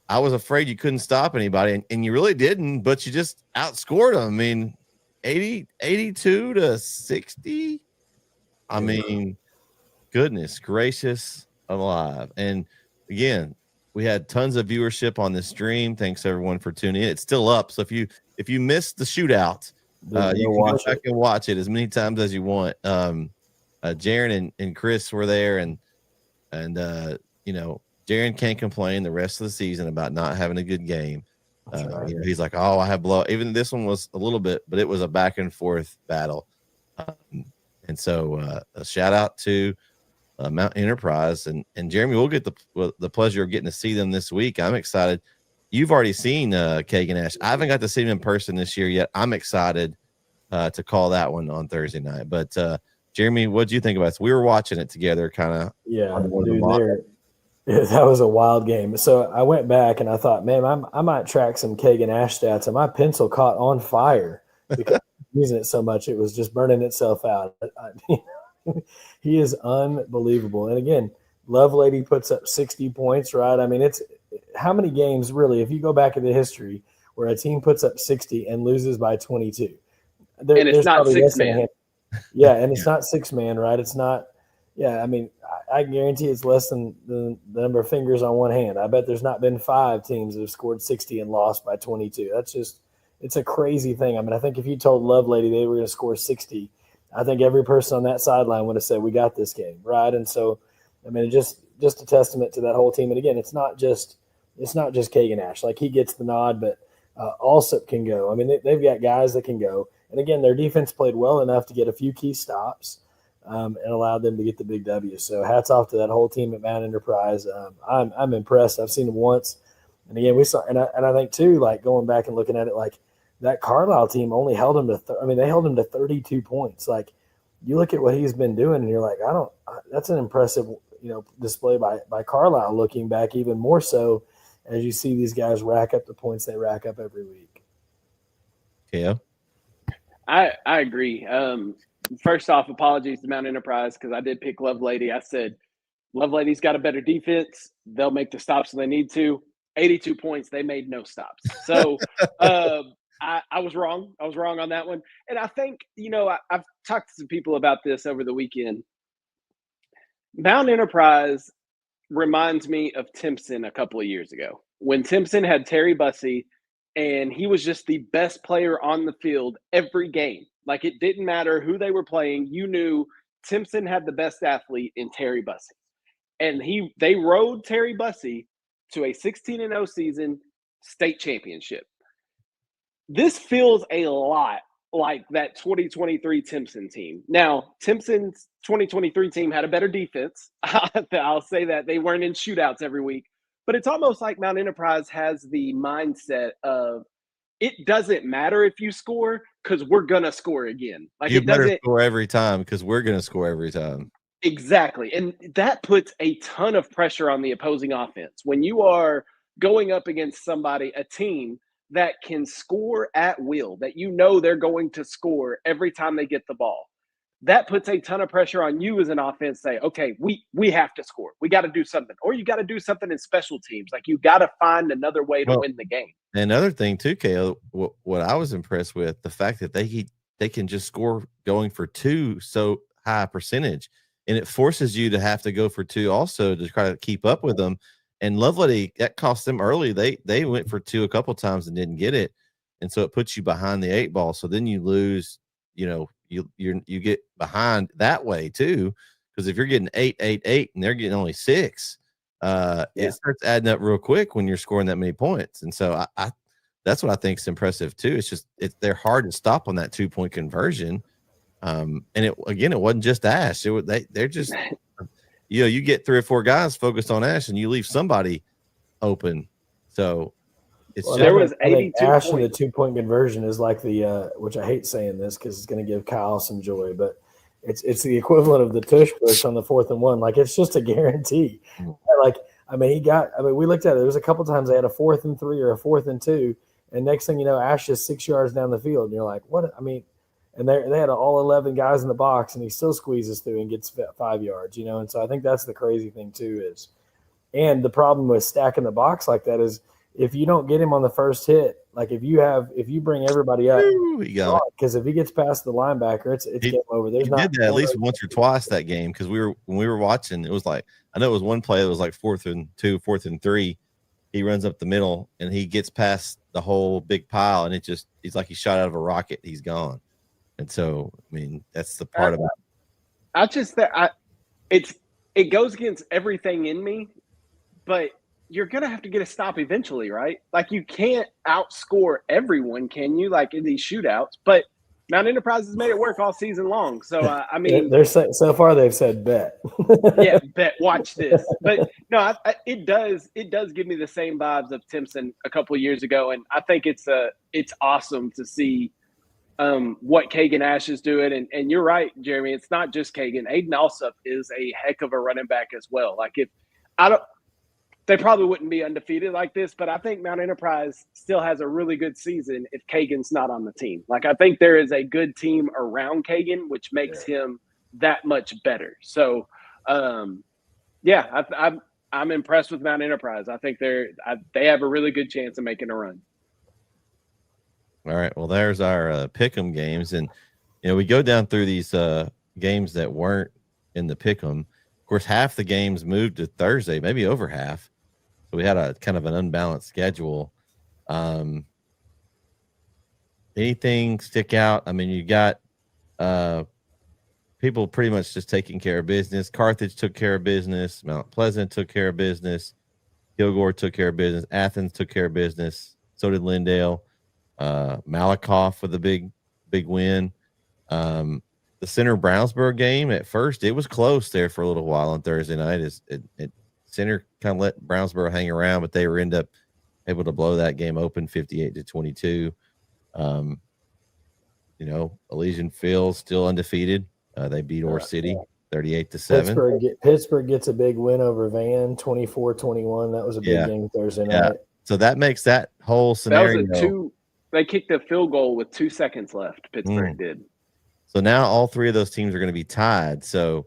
I was afraid you couldn't stop anybody, and you really didn't, but you just outscored them. I mean, 82 to 60. I mean, goodness gracious alive. And again, we had tons of viewership on this stream. Thanks everyone for tuning in. It's still up. So if you missed the shootout, you can go back and watch it as many times as you want. Jaron and Chris were there, and Jaron can't complain the rest of the season about not having a good game. He's like, oh, I have blow. Even this one was a little bit, but it was a back and forth battle. And so a shout out to Mount Enterprise and Jeremy. We'll get the pleasure of getting to see them this week. I'm excited. You've already seen Kagan Ash. I haven't got to see him in person this year yet. I'm excited to call that one on Thursday night. But Jeremy, what do you think about this? We were watching it together, kind of. Yeah, that was a wild game. So I went back and I thought, man, I might track some Kagan Ash stats, and my pencil caught on fire because using it so much, it was just burning itself out. He is unbelievable. And again, Lovelady puts up 60 points, right? I mean, it's how many games really, if you go back into history, where a team puts up 60 and loses by 22. And it's there's not probably less than a 6-man. Yeah, and it's not 6-man, right? It's not. Yeah, I mean, I guarantee it's less than the number of fingers on one hand. I bet there's not been 5 teams that have scored 60 and lost by 22. That's just, it's a crazy thing. I mean, I think if you told Lovelady they were going to score 60, I think every person on that sideline would have said, "We got this game," right? And so, I mean, just a testament to that whole team. And again, it's not just Kagan Ash. Like, he gets the nod, but Alsop can go. I mean, they've got guys that can go. And again, their defense played well enough to get a few key stops and allowed them to get the big W. So hats off to that whole team at Mount Enterprise. I'm impressed. I've seen them once, and again we saw. And I think too, like going back and looking at it, like that Carlisle team only held him to. They held him to 32 points. Like, you look at what he's been doing, and you're like, that's an impressive display by Carlisle. Looking back, even more so as you see these guys rack up the points they rack up every week. Yeah. I agree. First off, apologies to Mount Enterprise because I did pick Lovelady. I said Lovelady's got a better defense. They'll make the stops when they need to. 82 points. They made no stops. So I was wrong. I was wrong on that one. And I think, I've talked to some people about this over the weekend. Mount Enterprise reminds me of Timpson a couple of years ago when Timpson had Terry Bussey. And he was just the best player on the field every game. Like, it didn't matter who they were playing. You knew Timpson had the best athlete in Terry Bussey. And they rode Terry Bussey to a 16-0 season, state championship. This feels a lot like that 2023 Timpson team. Now, Timpson's 2023 team had a better defense. I'll say that. They weren't in shootouts every week. But it's almost like Mount Enterprise has the mindset of, it doesn't matter if you score because we're going to score again. Like, you better score every time because we're going to score every time. Exactly. And that puts a ton of pressure on the opposing offense. When you are going up against a team that can score at will, that they're going to score every time they get the ball, that puts a ton of pressure on you as an offense. Say, okay, we have to score. We got to do something. Or you got to do something in special teams. Like, you got to find another way to win the game. Another thing too, Kale, what I was impressed with, the fact that they can just score going for 2 so high a percentage. And it forces you to have to go for 2 also to try to keep up with them. And Lovelady, that cost them early. They went for 2 a couple times and didn't get it. And so it puts you behind the 8 ball. So then you lose, you get behind that way too, because if you're getting 8, 8, 8 and they're getting only 6, it starts adding up real quick when you're scoring that many points. And so I that's what I think is impressive too. It's just they're hard to stop on that 2-point conversion. And it wasn't just Ash. They're just you get 3 or 4 guys focused on Ash and you leave somebody open. So there was 82 Ash points. And the 2-point conversion is like the which I hate saying this because it's going to give Kyle some joy, but it's the equivalent of the tush push on the 4th and 1. Like, it's just a guarantee. Like, we looked at it. There was a couple times they had a 4th and 3 or a 4th and 2, and next thing you know, Ash is 6 yards down the field, and you're like, what? And they had all 11 guys in the box, and he still squeezes through and gets 5 yards, And so I think that's the crazy thing too and the problem with stacking the box like that is, if you don't get him on the first hit, like if you bring everybody up, because if he gets past the linebacker, it's game over. He did that at least once or twice that game, because when we were watching, it was like, I know it was one play that was like 4th and 2, 4th and 3. He runs up the middle and he gets past the whole big pile, and he's like he shot out of a rocket. He's gone. And so, that's the part about it. It goes against everything in me, but you're going to have to get a stop eventually, right? Like, you can't outscore everyone, can you? Like, in these shootouts, but Mount Enterprise has made it work all season long. So, they're so far they've said bet. Yeah, bet. Watch this. But no, it does give me the same vibes of Timpson a couple of years ago, and I think it's awesome to see what Kagan Ash is doing. And you're right, Jeremy. It's not just Kagan. Aiden Alsop is a heck of a running back as well. Like, they probably wouldn't be undefeated like this, but I think Mount Enterprise still has a really good season if Kagan's not on the team. Like, I think there is a good team around Kagan, which makes him that much better. So, yeah, I'm impressed with Mount Enterprise. I think they have a really good chance of making a run. All right. Well, there's our pick'em games, and we go down through these games that weren't in the pick'em. Of course, half the games moved to Thursday, maybe over half. So we had a kind of an unbalanced schedule. Anything stick out? I mean, you got people pretty much just taking care of business. Carthage took care of business. Mount Pleasant took care of business. Kilgore took care of business. Athens took care of business. So did Lindale. Malakoff with a big win. The Center Brownsburg game, at first it was close there for a little while on Thursday night. Center kind of let Brownsburg hang around, but they were end up able to blow that game open 58-22. Elysian Field still undefeated. They beat Ore City 38-7. Pittsburgh gets a big win over Van 24-21. That was a big game Thursday night. So that makes that whole scenario. They kicked a field goal with 2 seconds left. Pittsburgh did. So now all three of those teams are going to be tied. So,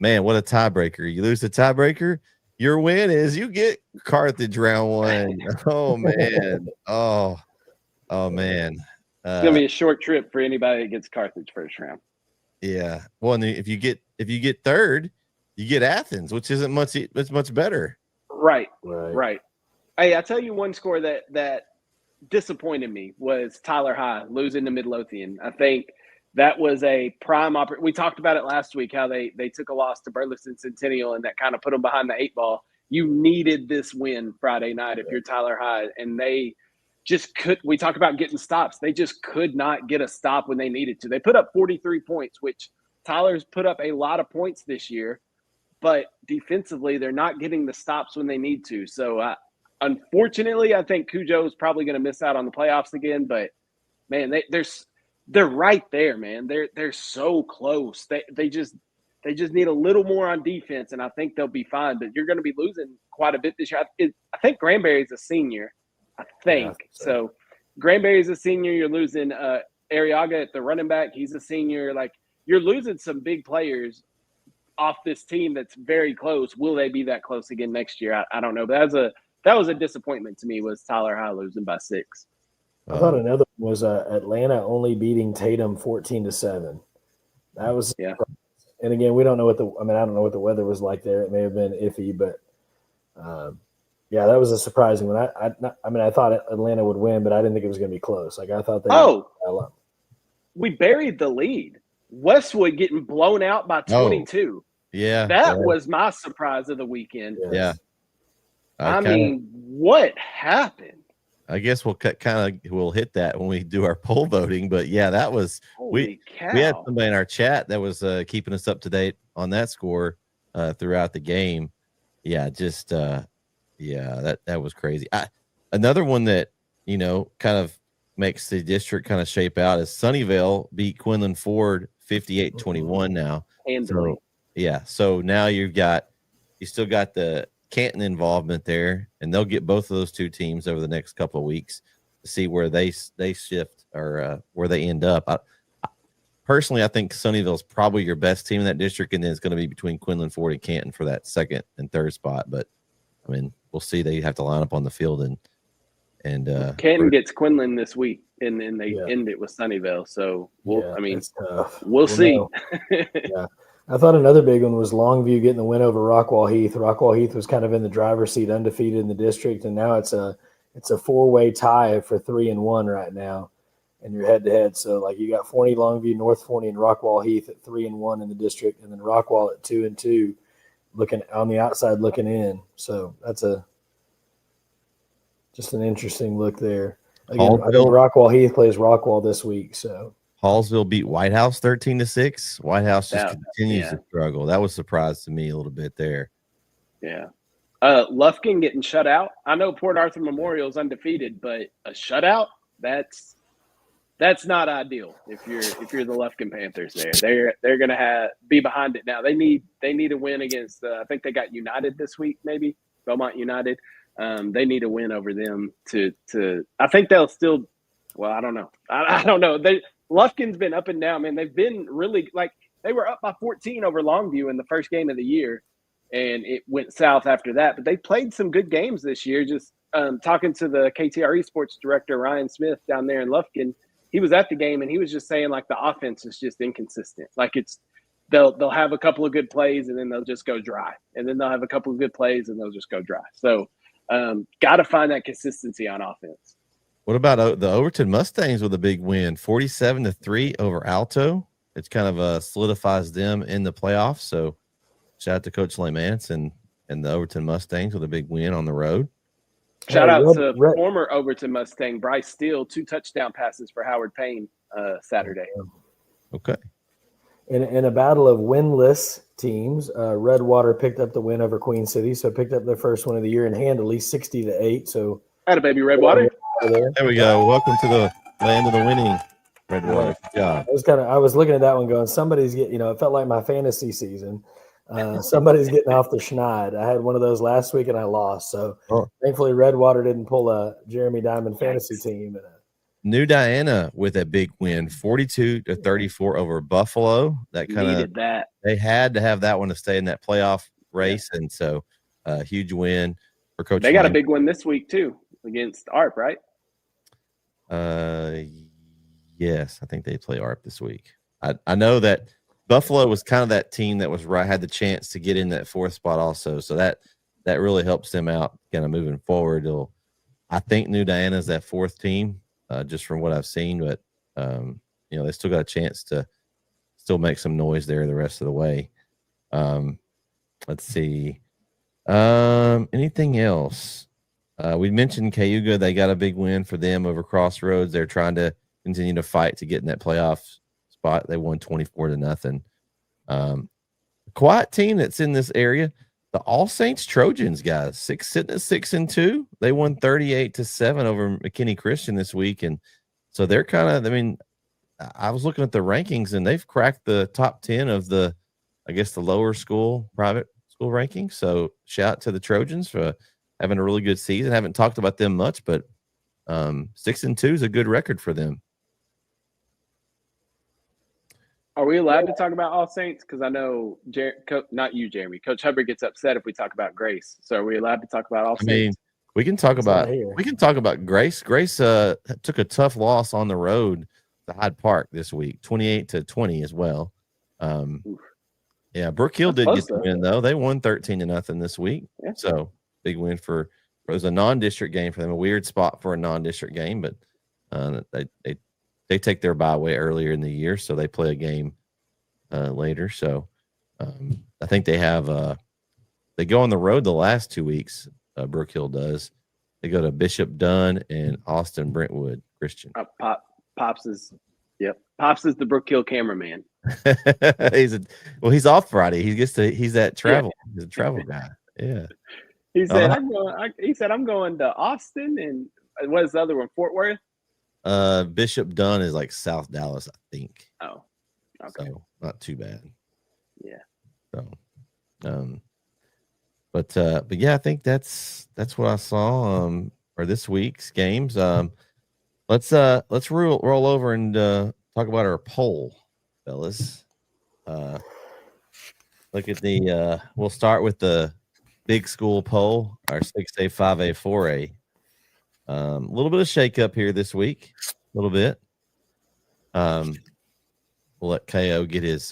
man, what a tiebreaker. You lose the tiebreaker, your win is you get Carthage round 1. Oh, man. Oh, man. It's going to be a short trip for anybody that gets Carthage first round. Yeah. Well, and if you get third, you get Athens, which isn't much. It's much better. Right. Hey, I tell you one score that disappointed me was Tyler High losing to Midlothian. I think that was a prime opportunity. We talked about it last week, how they took a loss to Burleson Centennial and that kind of put them behind the 8 ball. You needed this win Friday night if you're Tyler High, and they just we talk about getting stops. They just could not get a stop when they needed to. They put up 43 points, which Tyler's put up a lot of points this year, but defensively they're not getting the stops when they need to. So unfortunately, I think Cujo's probably going to miss out on the playoffs again, but man, they're right there, man. They're so close. They just need a little more on defense, and I think they'll be fine. But you're going to be losing quite a bit this year. I think Granbury's a senior. I think. Yeah, so Granbury's a senior. You're losing Arriaga at the running back. He's a senior. Like, you're losing some big players off this team that's very close. Will they be that close again next year? I don't know. But that was a disappointment to me, was Tyler High losing by 6. I thought another one was Atlanta only beating Tatum 14-7. That was And again, we don't know I don't know what the weather was like there. It may have been iffy, but yeah, that was a surprising one. I thought Atlanta would win, but I didn't think it was going to be close. Like, I thought we buried the lead. Westwood getting blown out by 22. Yeah, that was my surprise of the weekend. Yeah, what happened? I guess we'll hit that when we do our poll voting. But yeah, that was we had somebody in our chat that was keeping us up to date on that score throughout the game. Yeah, just that was crazy. Another one that kind of makes the district kind of shape out is Sunnyvale beat Quinlan Ford 58-21 now. So now you still got the Canton involvement there, and they'll get both of those two teams over the next couple of weeks to see where they shift or where they end up. Personally, I think Sunnyvale's probably your best team in that district, and then it's going to be between Quinlan Ford and Canton for that second and third spot. But I mean, we'll see. They have to line up on the field, and Canton gets Quinlan this week, and then they end it with Sunnyvale. So we'll see. Yeah. I thought another big one was Longview getting the win over Rockwall Heath. Rockwall Heath was kind of in the driver's seat, undefeated in the district, and now it's a 4-way tie for 3-1 right now, and you're head to head. So like, you got Forney, Longview, North Forney, and Rockwall Heath at 3-1 in the district, and then Rockwall at 2-2, looking on the outside, looking in. So that's just an interesting look there. Again, I think Rockwall Heath plays Rockwall this week, so. Hallsville beat White House 13-6. White House just continues to struggle. That was a surprise to me a little bit there. Yeah. Lufkin getting shut out. I know Port Arthur Memorial is undefeated, but a shutout, that's not ideal if you're the Lufkin Panthers there. They're going to be behind it now. They need a win against I think they got United this week, maybe Belmont United. They need a win over them to I think they'll still, well, I don't know. I don't know. Lufkin's been up and down, man. They've been really, like, They were up by 14 over Longview in the first game of the year, and it went south after that. But they played some good games this year. Just talking to the KTRE sports director, Ryan Smith, down there in Lufkin, he was at the game, and he was just saying, like, the offense is just inconsistent. Like, they'll have a couple of good plays, and then they'll just go dry. And then they'll have a couple of good plays, and they'll just go dry. So got to find that consistency on offense. What about the Overton Mustangs with a big win, 47-3 over Alto? It kind of solidifies them in the playoffs. So shout out to Coach Lemance and the Overton Mustangs with a big win on the road. Shout out to former Overton Mustang Bryce Steele, 2 touchdown passes for Howard Payne Saturday. Okay. In a battle of winless teams, Redwater picked up the win over Queen City, so picked up their first win of the year and handily 60-8. So, atta baby Redwater. There we go. Welcome to the land of the winning, Redwater. Yeah. I was looking at that one going, somebody's getting, it felt like my fantasy season. Somebody's getting off the schneid. I had one of those last week and I lost. So thankfully Redwater didn't pull a Jeremy Diamond fantasy team. New Diana with a big win, 42-34 over Buffalo. That kind of they had to have that one to stay in that playoff race, and so huge win for Coach. They got a big one this week too against ARP, right? Yes, I think they play ARP this week. I know that Buffalo was kind of that team that was had the chance to get in that 4th spot also, so that really helps them out kind of moving forward. I think New Diana is that 4th team. Just from what I've seen, but they still got a chance to still make some noise there the rest of the way. Let's see. Anything else? We mentioned Cayuga. They got a big win for them over Crossroads. They're trying to continue to fight to get in that playoff spot. They won 24-0. Quiet team that's in this area. The All Saints Trojans, guys, sitting at 6-2. They won 38-7 over McKinney Christian this week, and so they're kind of. I mean, I was looking at the rankings, and they've cracked the top 10 of the lower school private school rankings. So shout out to the Trojans for having a really good season. I haven't talked about them much, but 6-2 is a good record for them. Are we allowed to talk about All Saints? Because I know, not you, Jeremy. Coach Hubbard gets upset if we talk about Grace. So are we allowed to talk about All Saints? I mean, we can talk about Grace. Grace took a tough loss on the road to Hyde Park this week, 28-20 as well. Brook Hill did get the win though. They won 13-0 this week. Yeah. So big win it was a non-district game for them. A weird spot for a non-district game, but they take their bye way earlier in the year, so they play a game later. So I think they have they go on the road the last 2 weeks. Brook Hill does. They go to Bishop Dunn and Austin Brentwood Christian. Pops is the Brook Hill cameraman. He's off Friday. He's at travel. Yeah. He's a travel guy. Yeah. He said I'm going to Austin, and what is the other one? Fort Worth. Bishop Dunn is like South Dallas, I think. Oh, okay. So not too bad. Yeah. So, but yeah, I think that's what I saw for this week's games. Let's roll over and talk about our poll, fellas. Look at we'll start with the big school poll, our 6A, 5A, 4A. A little bit of shakeup here this week, a little bit. We'll let KO get his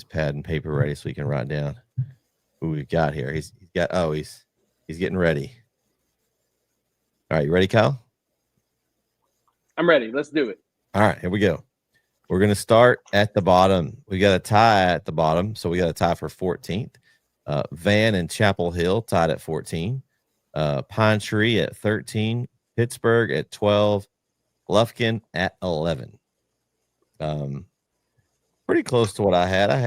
pad and paper ready so we can write down who we've got here. He's getting ready. All right, you ready, Kyle? I'm ready. Let's do it. All right, here we go. We're going to start at the bottom. We got a tie at the bottom, so we got a tie for 14th. Van and Chapel Hill tied at 14. Pine Tree at 13. Pittsburgh at 12. Lufkin at 11. Pretty close to what I had. I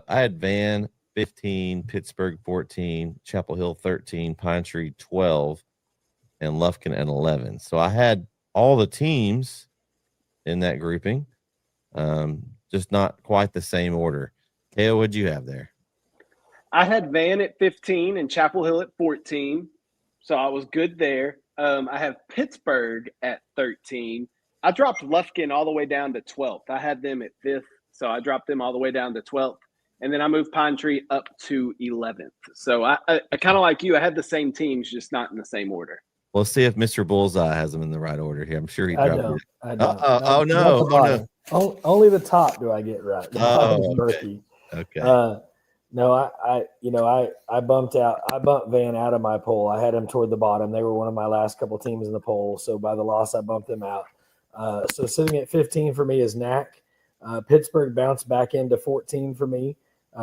had Van 15, Pittsburgh 14, Chapel Hill 13, Pine Tree 12, and Lufkin at 11. So I had all the teams in that grouping, just not quite the same order. KO, what'd you have there? I had Van at 15 and Chapel Hill at 14, so I was good there. I have Pittsburgh at 13. I dropped Lufkin all the way down to 12th. I had them at 5th So I dropped them all the way down to 12th. And then I moved Pine Tree up to 11th. So I kind of like you. I had the same teams, just not in the same order. Let's see if Mr. Bullseye has them in the right order here. I'm sure he I dropped don't. it. I don't. Oh, no. Oh, no. Only the top do I get right. The bottom's okay. murky. Okay. No, I bumped Van out of my poll. I had him toward the bottom. They were one of my last couple teams in the poll. So by the loss, I bumped them out. So sitting at 15 for me is Knack. Pittsburgh bounced back into 14 for me.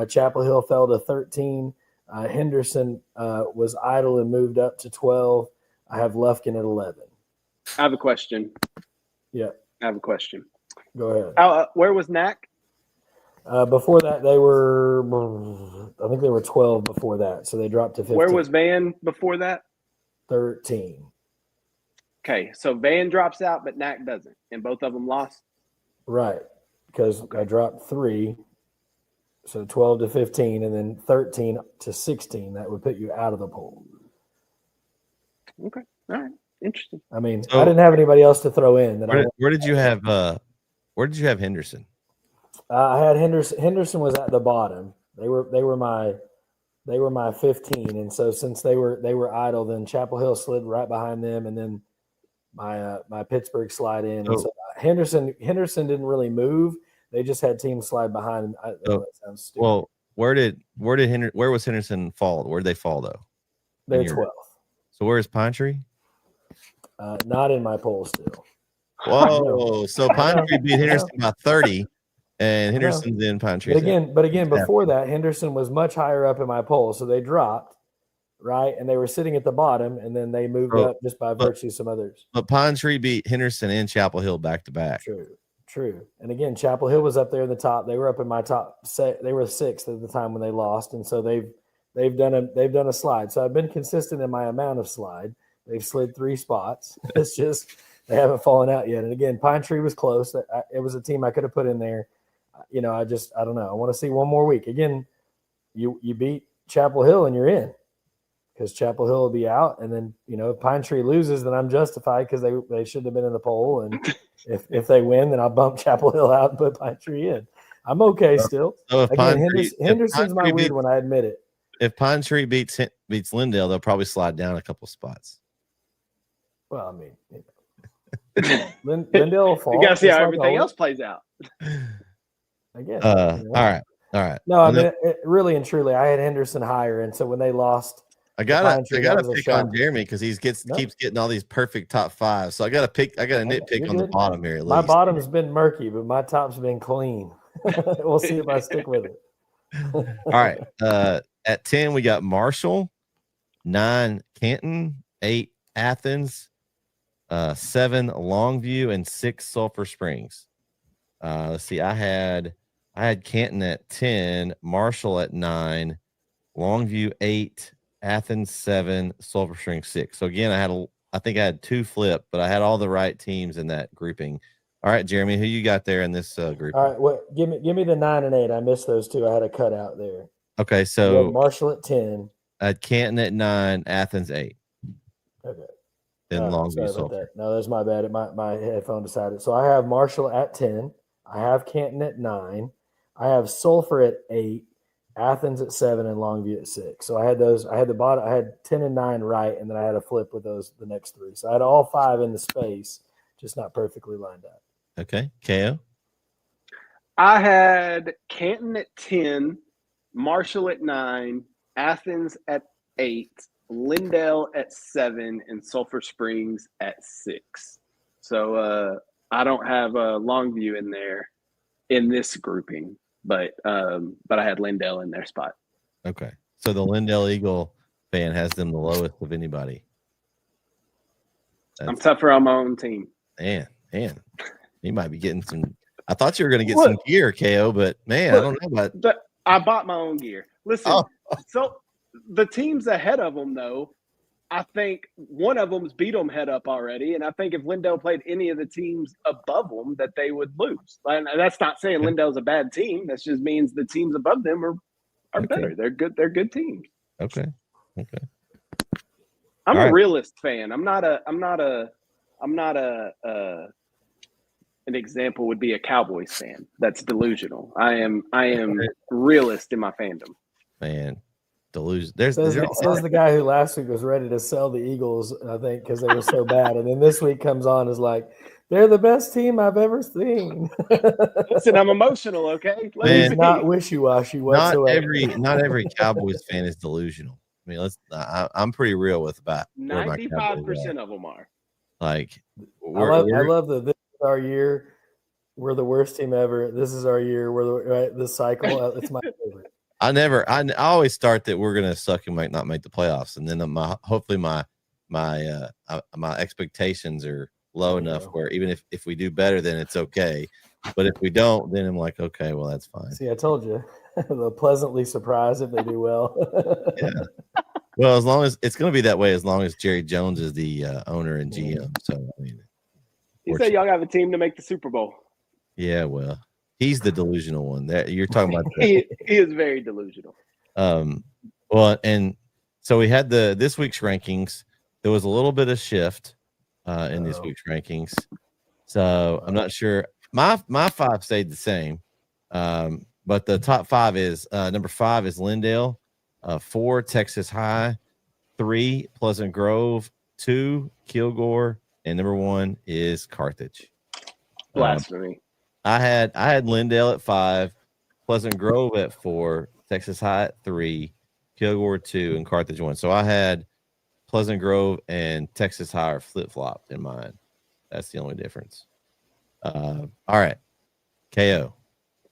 Chapel Hill fell to 13. Henderson was idle and moved up to 12. I have Lufkin at 11. I have a question. Yeah. I have a question. Go ahead. Where was Knack? Before that, they were, I think they were 12 before that. So they dropped to 15. Where was Van before that? 13. Okay. So Van drops out, but Knack doesn't. And both of them lost? Right. Because I dropped 3. So 12 to 15 and then 13 to 16. That would put you out of the poll. Okay. All right. Interesting. I mean, I didn't have anybody else to throw in. Where did you have Henderson? I had Henderson. Henderson was at the bottom. They were my 15, and so since they were idle, then Chapel Hill slid right behind them, and then my Pittsburgh slide in. And so Henderson didn't really move. They just had teams slide behind. That sounds stupid. Well, where was Henderson fall? Where did they fall though? They're 12th. So where's Pine Tree? Not in my poll still. Whoa! So Pine Tree beat Henderson by 30, and Henderson's in Pine Tree. But again, before that, Henderson was much higher up in my poll, so they dropped, right? And they were sitting at the bottom, and then they moved up just by virtue of some others. But Pine Tree beat Henderson and Chapel Hill back to back. True. And again, Chapel Hill was up there in the top. They were up in my top. They were 6th at the time when they lost, and so they've done a slide. So I've been consistent in my amount of slide. They've slid 3 spots. It's just they haven't fallen out yet. And again, Pine Tree was close. It was a team I could have put in there. I don't know. I want to see one more week. Again, you beat Chapel Hill and you're in, because Chapel Hill will be out. And then, if Pine Tree loses, then I'm justified because they should have been in the poll. And if they win, then I'll bump Chapel Hill out and put Pine Tree in. I'm okay still. So Henderson's my weird one. I admit it. If Pine Tree beats Lindale, they'll probably slide down a couple spots. Well, I mean, Lindale will fall. You got to see how everything else plays out. I guess. All right. No, I mean, really and truly, I had Henderson higher, and so when they lost, I gotta pick on Jeremy because he keeps getting all these perfect top 5. So I gotta nitpick on the bottom here. At least my bottom's been murky, but my top's been clean. We'll see if I stick with it. All right. At 10, we got Marshall, 9 Canton, 8 Athens, 7 Longview, and 6 Sulphur Springs. Let's see. I had Canton at 10, Marshall at 9, Longview 8, Athens 7, Sulphur Springs 6. So again, I think I had 2 flip, but I had all the right teams in that grouping. All right, Jeremy, who you got there in this group? All right, give me the 9 and 8. I missed those 2. I had a cutout there. Okay, so Marshall at 10. I had Canton at 9, Athens 8. Okay. Then Longview, Sulphur. No, that's my bad. My headphone decided. So I have Marshall at 10. I have Canton at 9. I have Sulphur at 8, Athens at 7, and Longview at 6. So I had those. I had the bottom. I had 10 and 9 right, and then I had a flip with the next 3. So I had all 5 in the space, just not perfectly lined up. Okay, KO. I had Canton at 10, Marshall at 9, Athens at 8, Lindale at 7, and Sulphur Springs at 6. So I don't have Longview in there in this grouping, but I had Lindale in their spot. Okay, so the Lindale Eagle fan has them the lowest of anybody. I'm tougher on my own team. Man, you might be getting some. I thought you were going to get some gear, KO, but man, I don't know about. I bought my own gear. Listen, so the teams ahead of them, though, I think one of them's beat them head up already, and I think if Lindale played any of the teams above them, that they would lose. And that's not saying Lindale's a bad team. That just means the teams above them are better. They're good. They're good teams. Okay. I'm a realist fan. I'm not a an example would be a Cowboys fan. That's delusional. I am realist in my fandom. Man, delusion. Says the guy who last week was ready to sell the Eagles, I think, because they were so bad, and then this week comes on is like, they're the best team I've ever seen. Listen, I'm emotional, okay? He's not wishy-washy whatsoever. Not every Cowboys fan is delusional. I mean, I'm pretty real with about 95% of them are. Like, I love that this is our year. We're the worst team ever. This is our year. We're this cycle. It's my favorite. I always start that we're gonna suck and might not make the playoffs, and then hopefully my expectations are low enough where even if we do better, then it's okay. But if we don't, then I'm like, okay, well, that's fine. See, I told you, they'll pleasantly surprised if they do well. Yeah. Well, as long as it's going to be that way, as long as Jerry Jones is the owner and GM. So, I mean, he said y'all have a team to make the Super Bowl. Yeah, well, he's the delusional one. That you're talking about. He is very delusional. Well, and so we had this week's rankings. There was a little bit of shift in this week's rankings. So I'm not sure. My 5 stayed the same, but the top 5 is number 5 is Lindale, 4 Texas High, 3 Pleasant Grove, 2 Kilgore, and number 1 is Carthage. Blasphemy. I had Lindale at 5, Pleasant Grove at 4, Texas High at 3, Kilgore 2, and Carthage 1. So I had Pleasant Grove and Texas High are flip-flopped in mine. That's the only difference. All right. KO.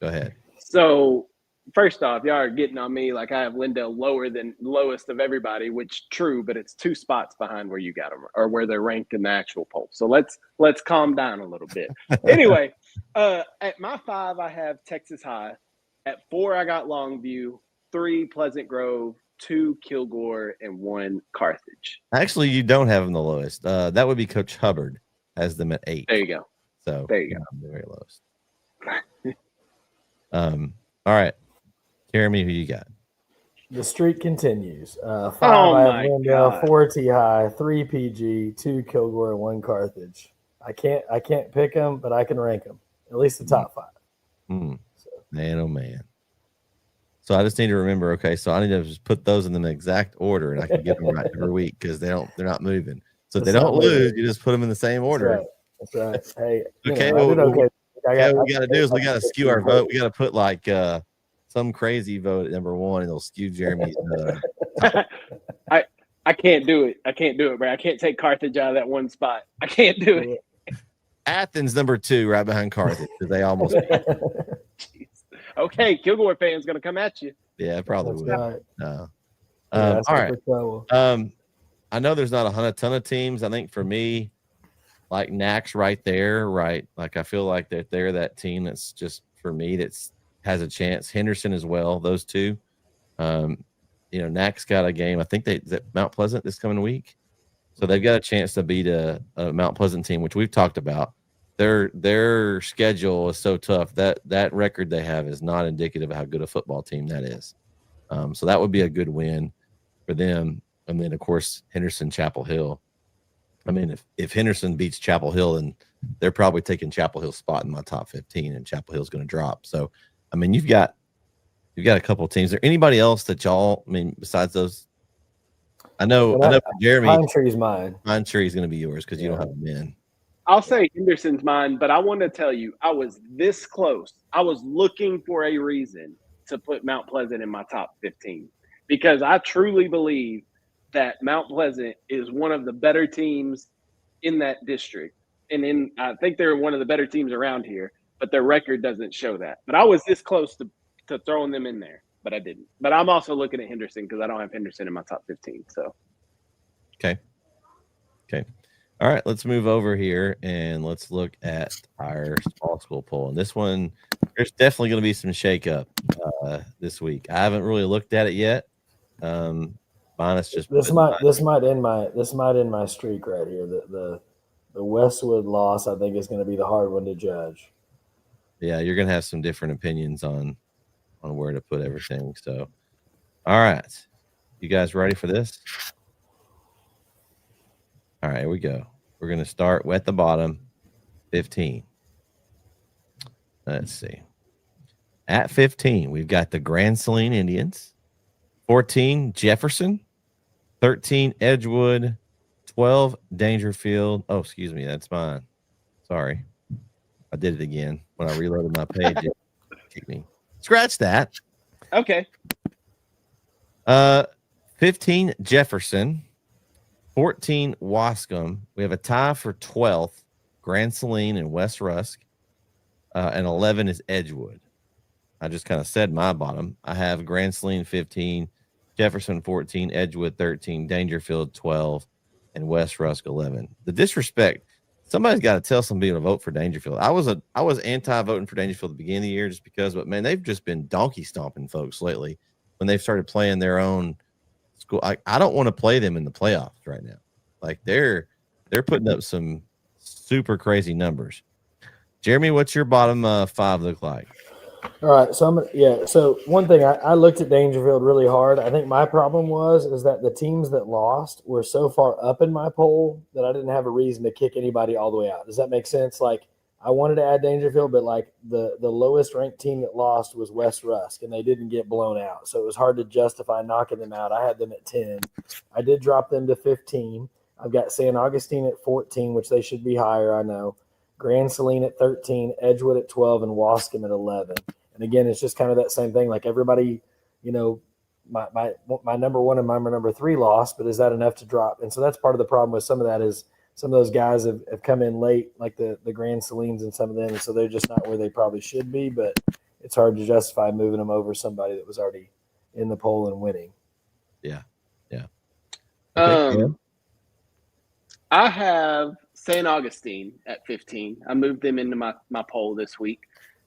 Go ahead. So first off, y'all are getting on me like I have Lindale lower than lowest of everybody, which true, but it's 2 spots behind where you got them or where they're ranked in the actual poll. So let's calm down a little bit. Anyway, at my 5, I have Texas High. At 4, I got Longview, 3 Pleasant Grove, 2 Kilgore, and 1 Carthage. Actually, you don't have them the lowest. That would be Coach Hubbard has them at 8. There you go. So there you go. The very lowest. All right. Jeremy, who you got? The streak continues. 5 I have Lindale, 4 T High, 3 PG, 2 Kilgore, and 1 Carthage. I can't pick them, but I can rank them. At least the top 5. So. Man, oh man. So I just need to remember. Okay, so I need to just put those in the exact order, and I can get them right every week because they're not moving. So if they don't lose, you just put them in the same order. That's right. Hey, okay. What we got to do is we got to skew our vote. We got to put like some crazy vote at number 1, and it'll skew Jeremy's. I can't do it. I can't do it, bro. I can't take Carthage out of that 1 spot. I can't do it. Athens number 2, right behind Carthage, because they almost. Okay, Kilgore fans gonna come at you. Yeah, probably will. Right. No. All right. I know there's not a ton of teams. I think for me, like NAC's right there, right? Like I feel like they're that team that's just for me that's has a chance. Henderson as well. Those two. NAC's got a game. I think is at Mount Pleasant this coming week, so they've got a chance to beat a Mount Pleasant team, which we've talked about. Their schedule is so tough that record they have is not indicative of how good a football team that is. So that would be a good win for them. And then of course Henderson, Chapel Hill. I mean, if Henderson beats Chapel Hill, then they're probably taking Chapel Hill's spot in my top 15, and Chapel Hill's going to drop. So, I mean, you've got a couple of teams. Is there anybody else that y'all? I mean, besides those, I know for Jeremy, Pine Tree's mine. Pine Tree's going to be yours because you don't have them in. I'll say Henderson's mine, but I want to tell you, I was this close. I was looking for a reason to put Mount Pleasant in my top 15 because I truly believe that Mount Pleasant is one of the better teams in that district. And I think they're one of the better teams around here, but their record doesn't show that. But I was this close to throwing them in there, but I didn't. But I'm also looking at Henderson because I don't have Henderson in my top 15. So, okay. All right, let's move over here and let's look at our small school poll. And this one, there's definitely going to be some shakeup this week. I haven't really looked at it yet. Minus just this might end my streak right here. The Westwood loss, I think, is going to be the hard one to judge. Yeah, you're going to have some different opinions on where to put everything. So, all right, you guys ready for this? All right, here we go. We're going to start at the bottom, 15. Let's see. At 15, we've got the Grand Saline Indians. 14, Jefferson. 13, Edgewood. 12, Dangerfield. Oh, excuse me. That's mine. Sorry. I did it again. When I reloaded my page, it kicked me. Scratch that. Okay. 15, Jefferson. 14, Wascom. We have a tie for 12th, Grand Saline and West Rusk. And 11 is Edgewood. I just kind of said my bottom. I have Grand Saline 15, Jefferson 14, Edgewood 13, Dangerfield 12, and West Rusk 11. The disrespect. Somebody's got to tell some people to vote for Dangerfield. I was anti-voting for Dangerfield at the beginning of the year just because, but man, they've just been donkey stomping folks lately when they've started playing their own school. I don't want to play them in the playoffs right now. Like they're putting up some super crazy numbers. Jeremy, what's your bottom 5 look like? All right, so one thing I looked at Dangerfield really hard. I think my problem is that the teams that lost were so far up in my poll that I didn't have a reason to kick anybody all the way out. Does that make sense? Like I wanted to add Dangerfield, but like the lowest ranked team that lost was West Rusk, and they didn't get blown out, so it was hard to justify knocking them out. I had them at 10. I did drop them to 15. I've got San Augustine at 14, which they should be higher, I know. Grand Saline at 13, Edgewood at 12, and Wascom at 11. And again, it's just kind of that same thing. Like everybody, my number 1 and my number 3 lost, but is that enough to drop? And so that's part of the problem with some of that is some of those guys have come in late, like the Grand Salines and some of them, and so they're just not where they probably should be. But it's hard to justify moving them over somebody that was already in the poll and winning. Yeah. Okay, I have St. Augustine at 15. I moved them into my poll this week.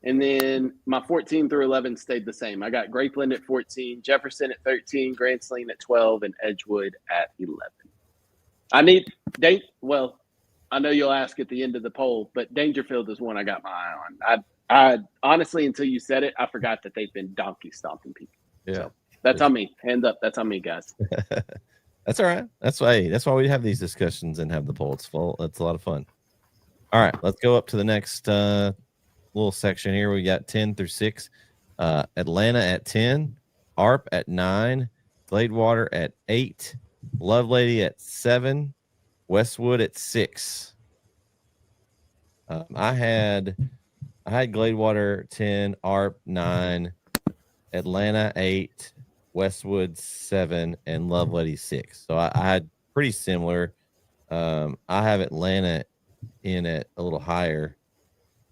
And then my 14 through 11 stayed the same. I got Grapeland at 14, Jefferson at 13, Grand Saline at 12, and Edgewood at 11. I know you'll ask at the end of the poll, but Dangerfield is one I got my eye on. I honestly, until you said it, I forgot that they've been donkey stomping people. Yeah. So that's on me. Hand up. That's on me, guys. That's all right. That's why we have these discussions and have the polls full. That's a lot of fun. All right, let's go up to the next little section here. We got 10 through 6. Atlanta at 10, ARP at 9, Gladewater at 8, Lovelady at 7, Westwood at 6. I had Gladewater 10, ARP 9, Atlanta 8, Westwood 7, and Lovelady 6. So I had pretty similar. I have Atlanta in at a little higher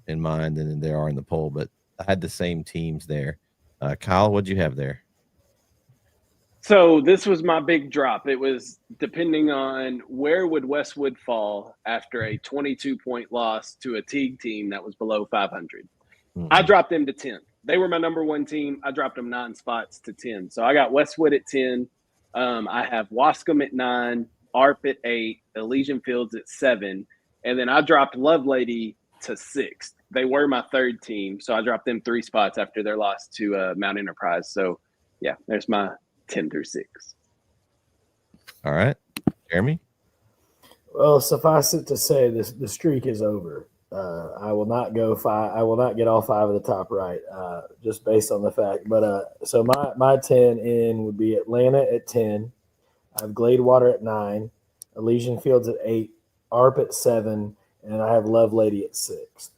in mind than they are in the poll, but I had the same teams there. Kyle, what'd you have there? So this was my big drop. It was depending on where would Westwood fall after a 22-point loss to a Teague team that was below 500. Mm-hmm. I dropped them to 10. They were my number 1 team. I dropped them 9 spots to 10. So I got Westwood at 10. I have Wascom at 9, ARP at 8, Elysian Fields at 7, and then I dropped Lovelady to 6th. They were my 3rd team, so I dropped them 3 spots after their loss to Mount Enterprise. So, yeah, there's my 10 through 6. All right. Jeremy? Well, suffice it to say, the streak is over. I will not go 5. I will not get all 5 of the top right, just based on the fact. But so my 10 in would be Atlanta at 10. I have Gladewater at 9, Elysian Fields at 8, ARP at 7, and I have Lovelady at 6.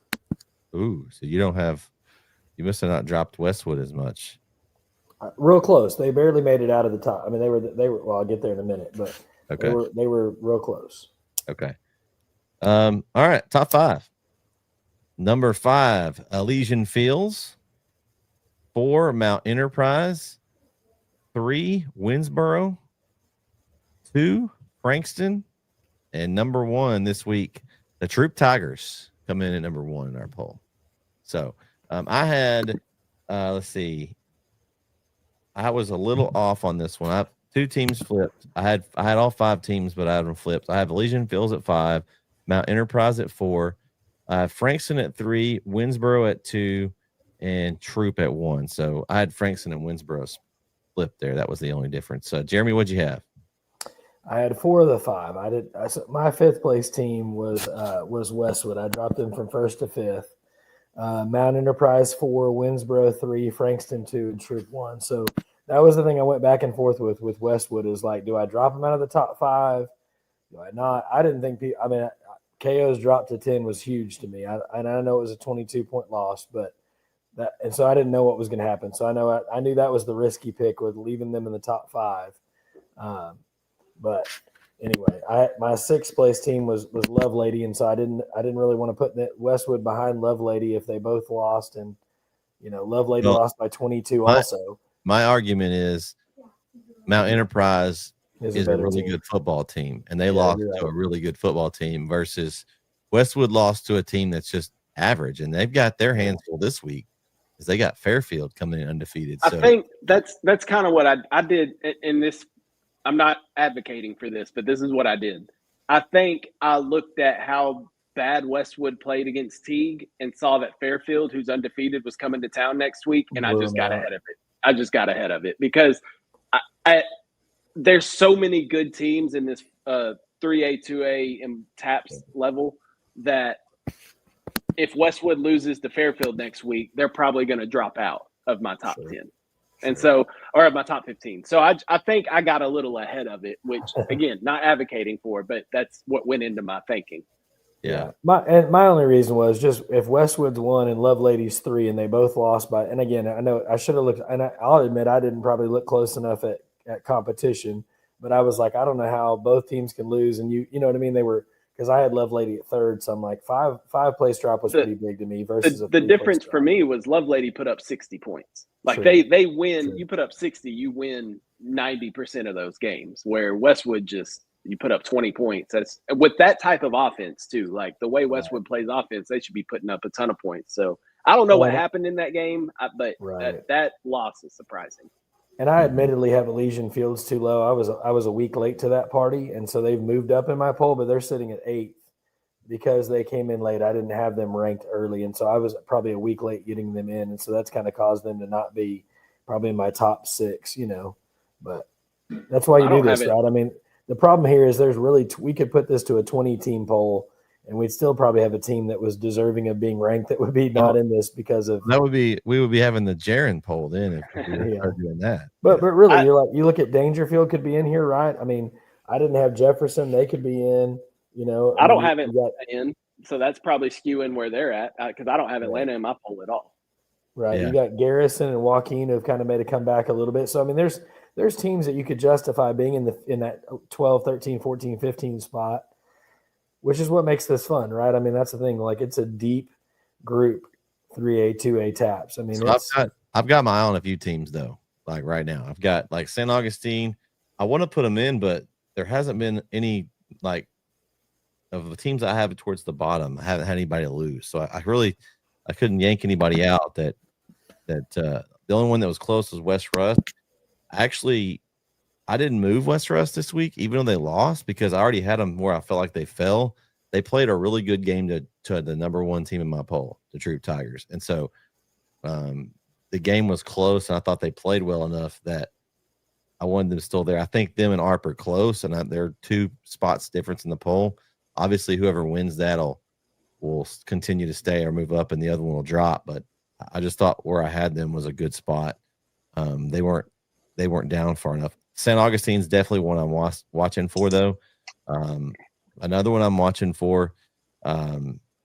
Ooh, so you must have not dropped Westwood as much. Real close. They barely made it out of the top. I mean, they were. Well, I'll get there in a minute, but okay. They were real close. Okay. All right. Top 5. Number 5, Elysian Fields. 4, Mount Enterprise. 3, Winsboro. 2, Frankston. And number 1 this week, the Troop Tigers come in at number 1 in our poll. So I had, let's see, I was a little off on this one. 2 teams flipped. I had all 5 teams, but I had them flipped. I have Elysian Fields at 5, Mount Enterprise at 4, Frankston at 3, Winsboro at 2, and Troop at 1. So I had Frankston and Winsboro flipped there. That was the only difference. Jeremy, what'd you have? I had 4 of the 5. My 5th place team was Westwood. I dropped them from 1st to 5th. Mount Enterprise 4, Winsboro 3, Frankston 2, and Troop 1. So that was the thing I went back and forth with Westwood is like, do I drop them out of the top 5? Do I not? I didn't think KO's drop to 10 was huge to me. I know it was a 22-point loss, but and so I didn't know what was going to happen. So I knew that was the risky pick with leaving them in the top 5. But anyway, my 6th place team was Love Lady, and so I didn't really want to put Westwood behind Love Lady if they both lost, and Love Lady lost by 22 also. My argument is Mount Enterprise is a really team. good football team, and they lost to a really good football team versus Westwood lost to a team that's just average, and they've got their hands full this week because they got Fairfield coming in undefeated. I think that's kind of what I did in this. I'm not advocating for this, but this is what I did. I think I looked at how bad Westwood played against Teague and saw that Fairfield, who's undefeated, was coming to town next week, and I just got ahead of it. I just got ahead of it because there's so many good teams in this 3A, 2A, and TAPS level that if Westwood loses to Fairfield next week, they're probably going to drop out of my top 10. And so, or of my top 15. So I think I got a little ahead of it, which again, not advocating for, but that's what went into my thinking. Yeah. My only reason was just if Westwood's 1 and Love Lady's 3 and they both lost by, and again, I know I should have looked, and I'll admit I didn't probably look close enough at competition, but I was like, I don't know how both teams can lose. And you know what I mean? They were, because I had Love Lady at 3rd. So I'm like, five place drop was pretty big to me versus the difference for me was Love Lady put up 60 points. Like they win, you put up 60, you win 90% of those games, where Westwood just, you put up 20 points. That's with that type of offense too. Like the way Westwood plays offense, they should be putting up a ton of points. So I don't know what happened in that game, but that loss is surprising. And I admittedly have Elysian Fields too low. I was a week late to that party, and so they've moved up in my poll, but they're sitting at 8th because they came in late. I didn't have them ranked early, and so I was probably a week late getting them in, and so that's kind of caused them to not be probably in my top 6, But that's why you do this, right? I mean, the problem here is there's really we could put this to a 20-team poll, and we'd still probably have a team that was deserving of being ranked that would be not in this because of we would be having the Jaron poll then if we were doing that. But really, you look at Dangerfield could be in here, right? I mean, I didn't have Jefferson; they could be in. I don't have Atlanta in, so that's probably skewing where they're at because I don't have Atlanta in my poll at all. Right, you got Garrison and Joaquin who've kind of made a comeback a little bit. So I mean, there's teams that you could justify being in that 12, 13, 14, 15 spot, which is what makes this fun, right? I mean, that's the thing. Like, it's a deep group, 3A, 2A TAPS. I mean, so I've got my eye on a few teams though. Like right now, I've got like St. Augustine. I want to put them in, but there hasn't been any like of the teams I have towards the bottom. I haven't had anybody lose, so I couldn't yank anybody out. That the only one that was close was West Rust. Actually, I didn't move West Rust this week, even though they lost, because I already had them where I felt like they fell. They played a really good game to the number 1 team in my poll, the Troop Tigers. And so the game was close, and I thought they played well enough that I wanted them still there. I think them and ARP are close, and they're 2 spots difference in the poll. Obviously, whoever wins that will continue to stay or move up, and the other one will drop. But I just thought where I had them was a good spot. They weren't down far enough. St. Augustine's definitely one I'm watching for, though. Another one I'm watching for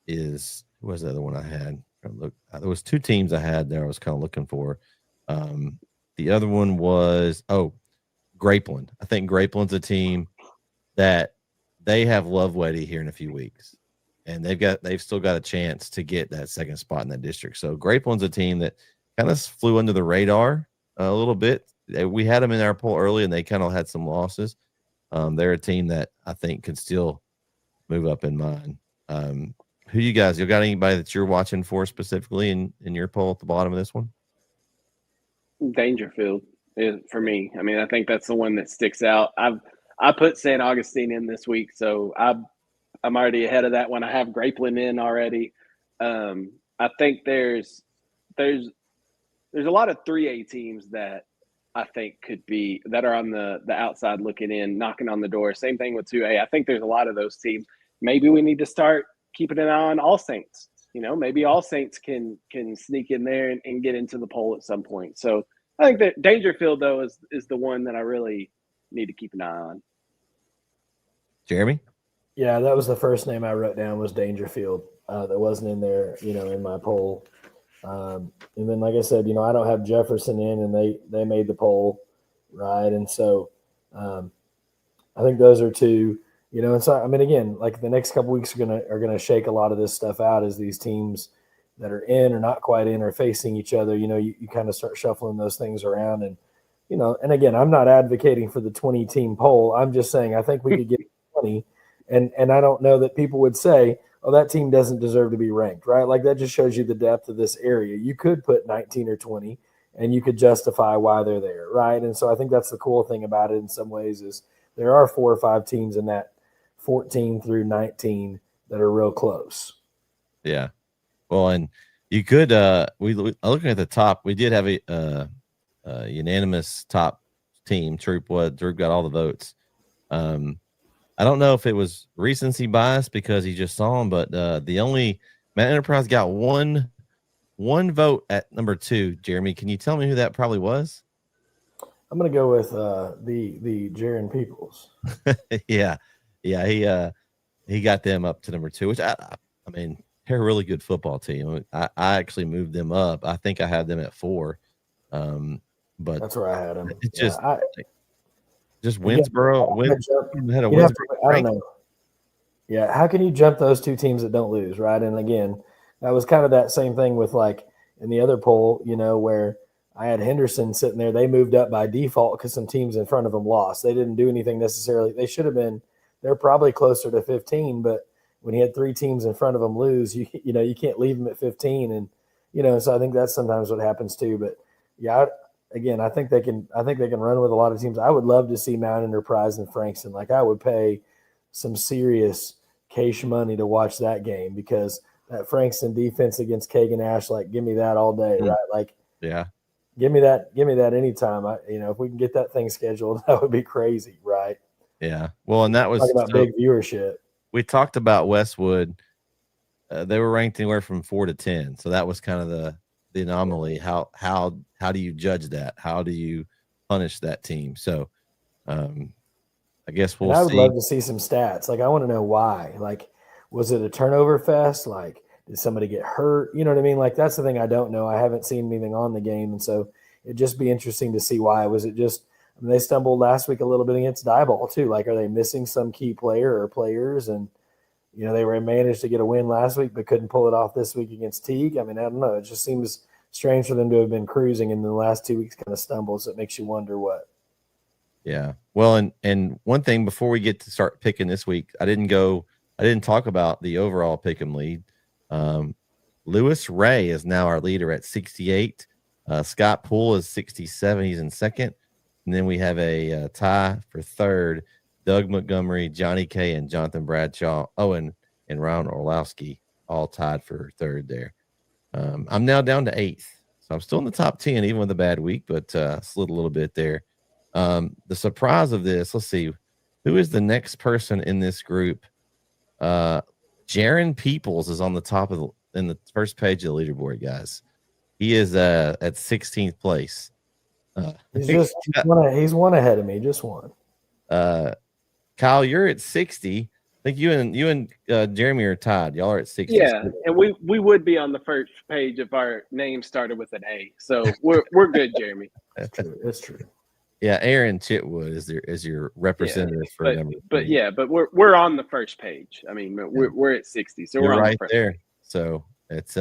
is who was the other one I had? Look, there was 2 teams I had there I was kind of looking for. The other one was Grapeland. I think Grapeland's a team that they have Lovelady here in a few weeks, and they've still got a chance to get that 2nd spot in that district. So Grapeland's a team that kind of flew under the radar a little bit. We had them in our poll early, and they kind of had some losses. They're a team that I think could still move up in mine. Who you got anybody that you're watching for specifically in your poll at the bottom of this one? Dangerfield is for me. I mean, I think that's the one that sticks out. I put St. Augustine in this week, so I'm already ahead of that one. I have Grapeland in already. I think there's a lot of 3A teams that I think could be that are on the outside looking in, knocking on the door. Same thing with 2A. I think there's a lot of those teams. Maybe we need to start keeping an eye on All Saints. maybe All Saints can sneak in there and get into the poll at some point. So I think that Dangerfield, though, is the one that I really need to keep an eye on. Jeremy? Yeah, that was the first name I wrote down was Dangerfield. That wasn't in there, in my poll. And then, like I said, I don't have Jefferson in, and they made the poll, right? And so I think those are two. And so I mean, again, like the next couple weeks are gonna shake a lot of this stuff out as these teams that are in or not quite in are facing each other. You kind of start shuffling those things around, and and again, I'm not advocating for the 20 team poll. I'm just saying I think we could get 20, and I don't know that people would say, oh, that team doesn't deserve to be ranked, right? Like that just shows you the depth of this area. You could put 19 or 20, and you could justify why they're there, right? And so I think that's the cool thing about it in some ways is there are 4 or 5 teams in that 14 through 19 that are real close. Yeah. Well, and you could looking at the top, we did have a unanimous top team. Troop got all the votes. I don't know if it was recency bias because he just saw him, but the only Matt Enterprise got one vote at number 2. Jeremy, can you tell me who that probably was? I'm gonna go with the Jaron Peoples. Yeah, he got them up to number 2, which I mean they're a really good football team. I actually moved them up. I think I had them at 4, but that's where I had them. It's just Winsboro. I don't know. Yeah, how can you jump those 2 teams that don't lose, right? And again, that was kind of that same thing with like in the other poll, where I had Henderson sitting there. They moved up by default because some teams in front of them lost. They didn't do anything necessarily. They should have been. They're probably closer to 15, but when you had 3 teams in front of them lose, you can't leave them at 15, and so I think that's sometimes what happens too. But yeah, I think they can run with a lot of teams. I would love to see Mount Enterprise and Frankston. Like I would pay some serious cash money to watch that game because that Frankston defense against Kagan Ash, like give me that all day, right? Like yeah. Give me that anytime. If we can get that thing scheduled, that would be crazy, right? Yeah. Well, and that was talking about big viewership. We talked about Westwood. They were ranked anywhere from 4 to 10. So that was kind of the anomaly. How do you judge that? How do you punish that team? So I guess we'll see. I would love to see some stats. Like I want to know why. Like, was it a turnover fest? Like, did somebody get hurt? You know what I mean? Like that's the thing I don't know. I haven't seen anything on the game, and so it'd just be interesting to see why. Was it just they stumbled last week a little bit against Diebold too? Like, are they missing some key player or players? And they were managed to get a win last week, but couldn't pull it off this week against Teague. I mean, I don't know. It just seems strange for them to have been cruising, and the last 2 weeks kind of stumbled. So it makes you wonder what. Yeah. Well, and one thing before we get to start picking this week, I didn't talk about the overall pick'em lead. Lewis Ray is now our leader at 68. Scott Poole is 67. He's in second. And then we have a tie for third. Doug Montgomery, Johnny K, and Jonathan Bradshaw. Oh, and Ron Orlowski all tied for third there. I'm now down to 8th. So I'm still in the top 10, even with a bad week, but slid a little bit there. The surprise of this, let's see. Who is the next person in this group? Jaron Peoples is on the top in the first page of the leaderboard, guys. He is at 16th place. He's one ahead of me, just one. Kyle, you're at 60. I think you and Jeremy are tied. Y'all are at 60. Yeah, and we would be on the first page if our name started with an A. So we're good, Jeremy. That's true. Yeah, Aaron Chitwood is your representative for number. But we're on the first page. I mean, we're at 60, so you're we're on right the there. Page. So it's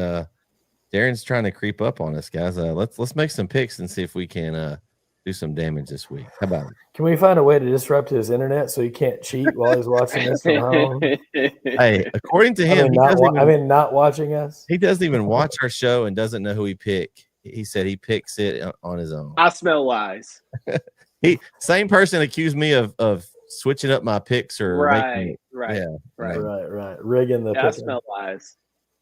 Darren's trying to creep up on us, guys. Let's make some picks and see if we can do some damage this week. How about it? Can we find a way to disrupt his internet so he can't cheat while he's watching us from home? Hey, according to him, not watching us. He doesn't even watch our show and doesn't know who he picked. He said he picks it on his own. I smell lies. Same person accused me of switching up my picks or right. Rigging the. I smell lies.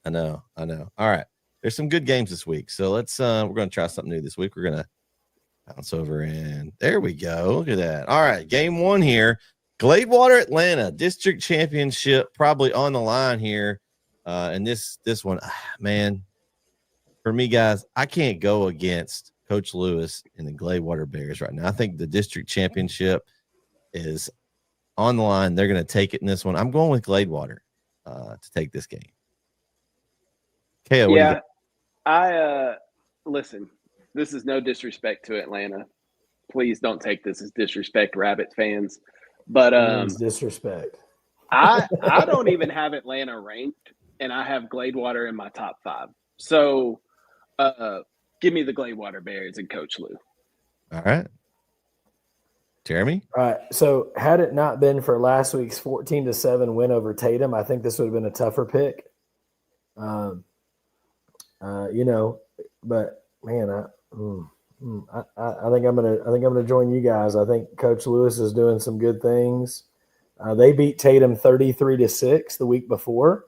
I know. All right, there's some good games this week, so let's. We're going to try something new this week. We're going to bounce over and there we go. Look at that. All right, game 1 here. Gladewater, Atlanta District Championship probably on the line here. And this one, man, for me, guys, I can't go against Coach Lewis and the Gladewater Bears right now. I think the district championship is on the line. They're going to take it in this one. I'm going with Gladewater to take this game. KO, what do you got? I listen, this is no disrespect to Atlanta. Please don't take this as disrespect, Rabbit fans. But disrespect. I don't even have Atlanta ranked, and I have Gladewater in my top 5. So give me the Gladewater Bears and Coach Lou. All right. Jeremy? All right. So had it not been for last week's 14-7 win over Tatum, I think this would have been a tougher pick. But man, I think I'm gonna join you guys. I think Coach Lewis is doing some good things. They beat Tatum 33-6 the week before,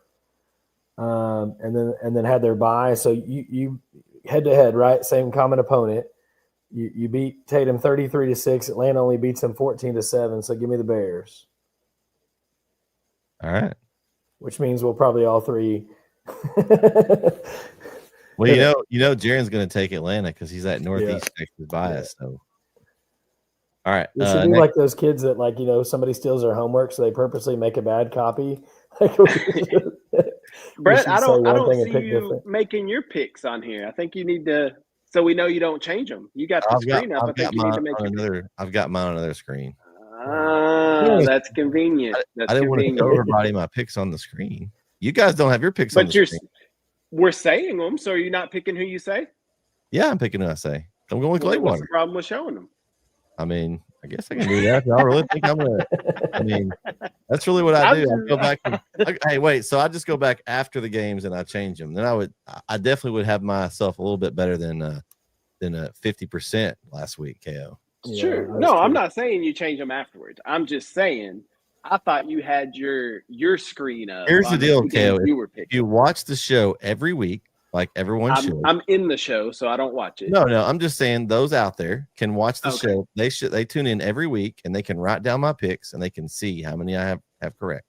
and then had their bye. So you head to head, right? Same common opponent. You beat Tatum 33-6. Atlanta only beats them 14-7. So give me the Bears. All right. Which means we'll probably all three. Well, Jaron's going to take Atlanta because he's at Northeast Texas bias. So, all right. We should be like those kids that, somebody steals their homework, so they purposely make a bad copy. Brett, I don't see you making your picks on here. I think you need to, so we know you don't change them. You got the screen up. I think you need to make I've got mine on another screen. That's convenient. I didn't want to show everybody my picks on the screen. You guys don't have your picks on the screen. We're saying them, so are you not picking who you say? Yeah, I'm picking who I say. I'm going with Gladewater. What's the problem with showing them? I mean, I guess I can do that. I really think I'm going to. I mean, that's really what I do. I go back. Hey, wait. So I just go back after the games and I change them. Then I definitely would have myself a little bit better than a 50% last week, KO. Sure. No, true. I'm not saying you change them afterwards. I'm just saying I thought you had your screen up. Here's the deal, KO. If you watch the show every week, like everyone should. I'm in the show, so I don't watch it. No, I'm just saying those out there can watch the show. They tune in every week and they can write down my picks and they can see how many I have correct.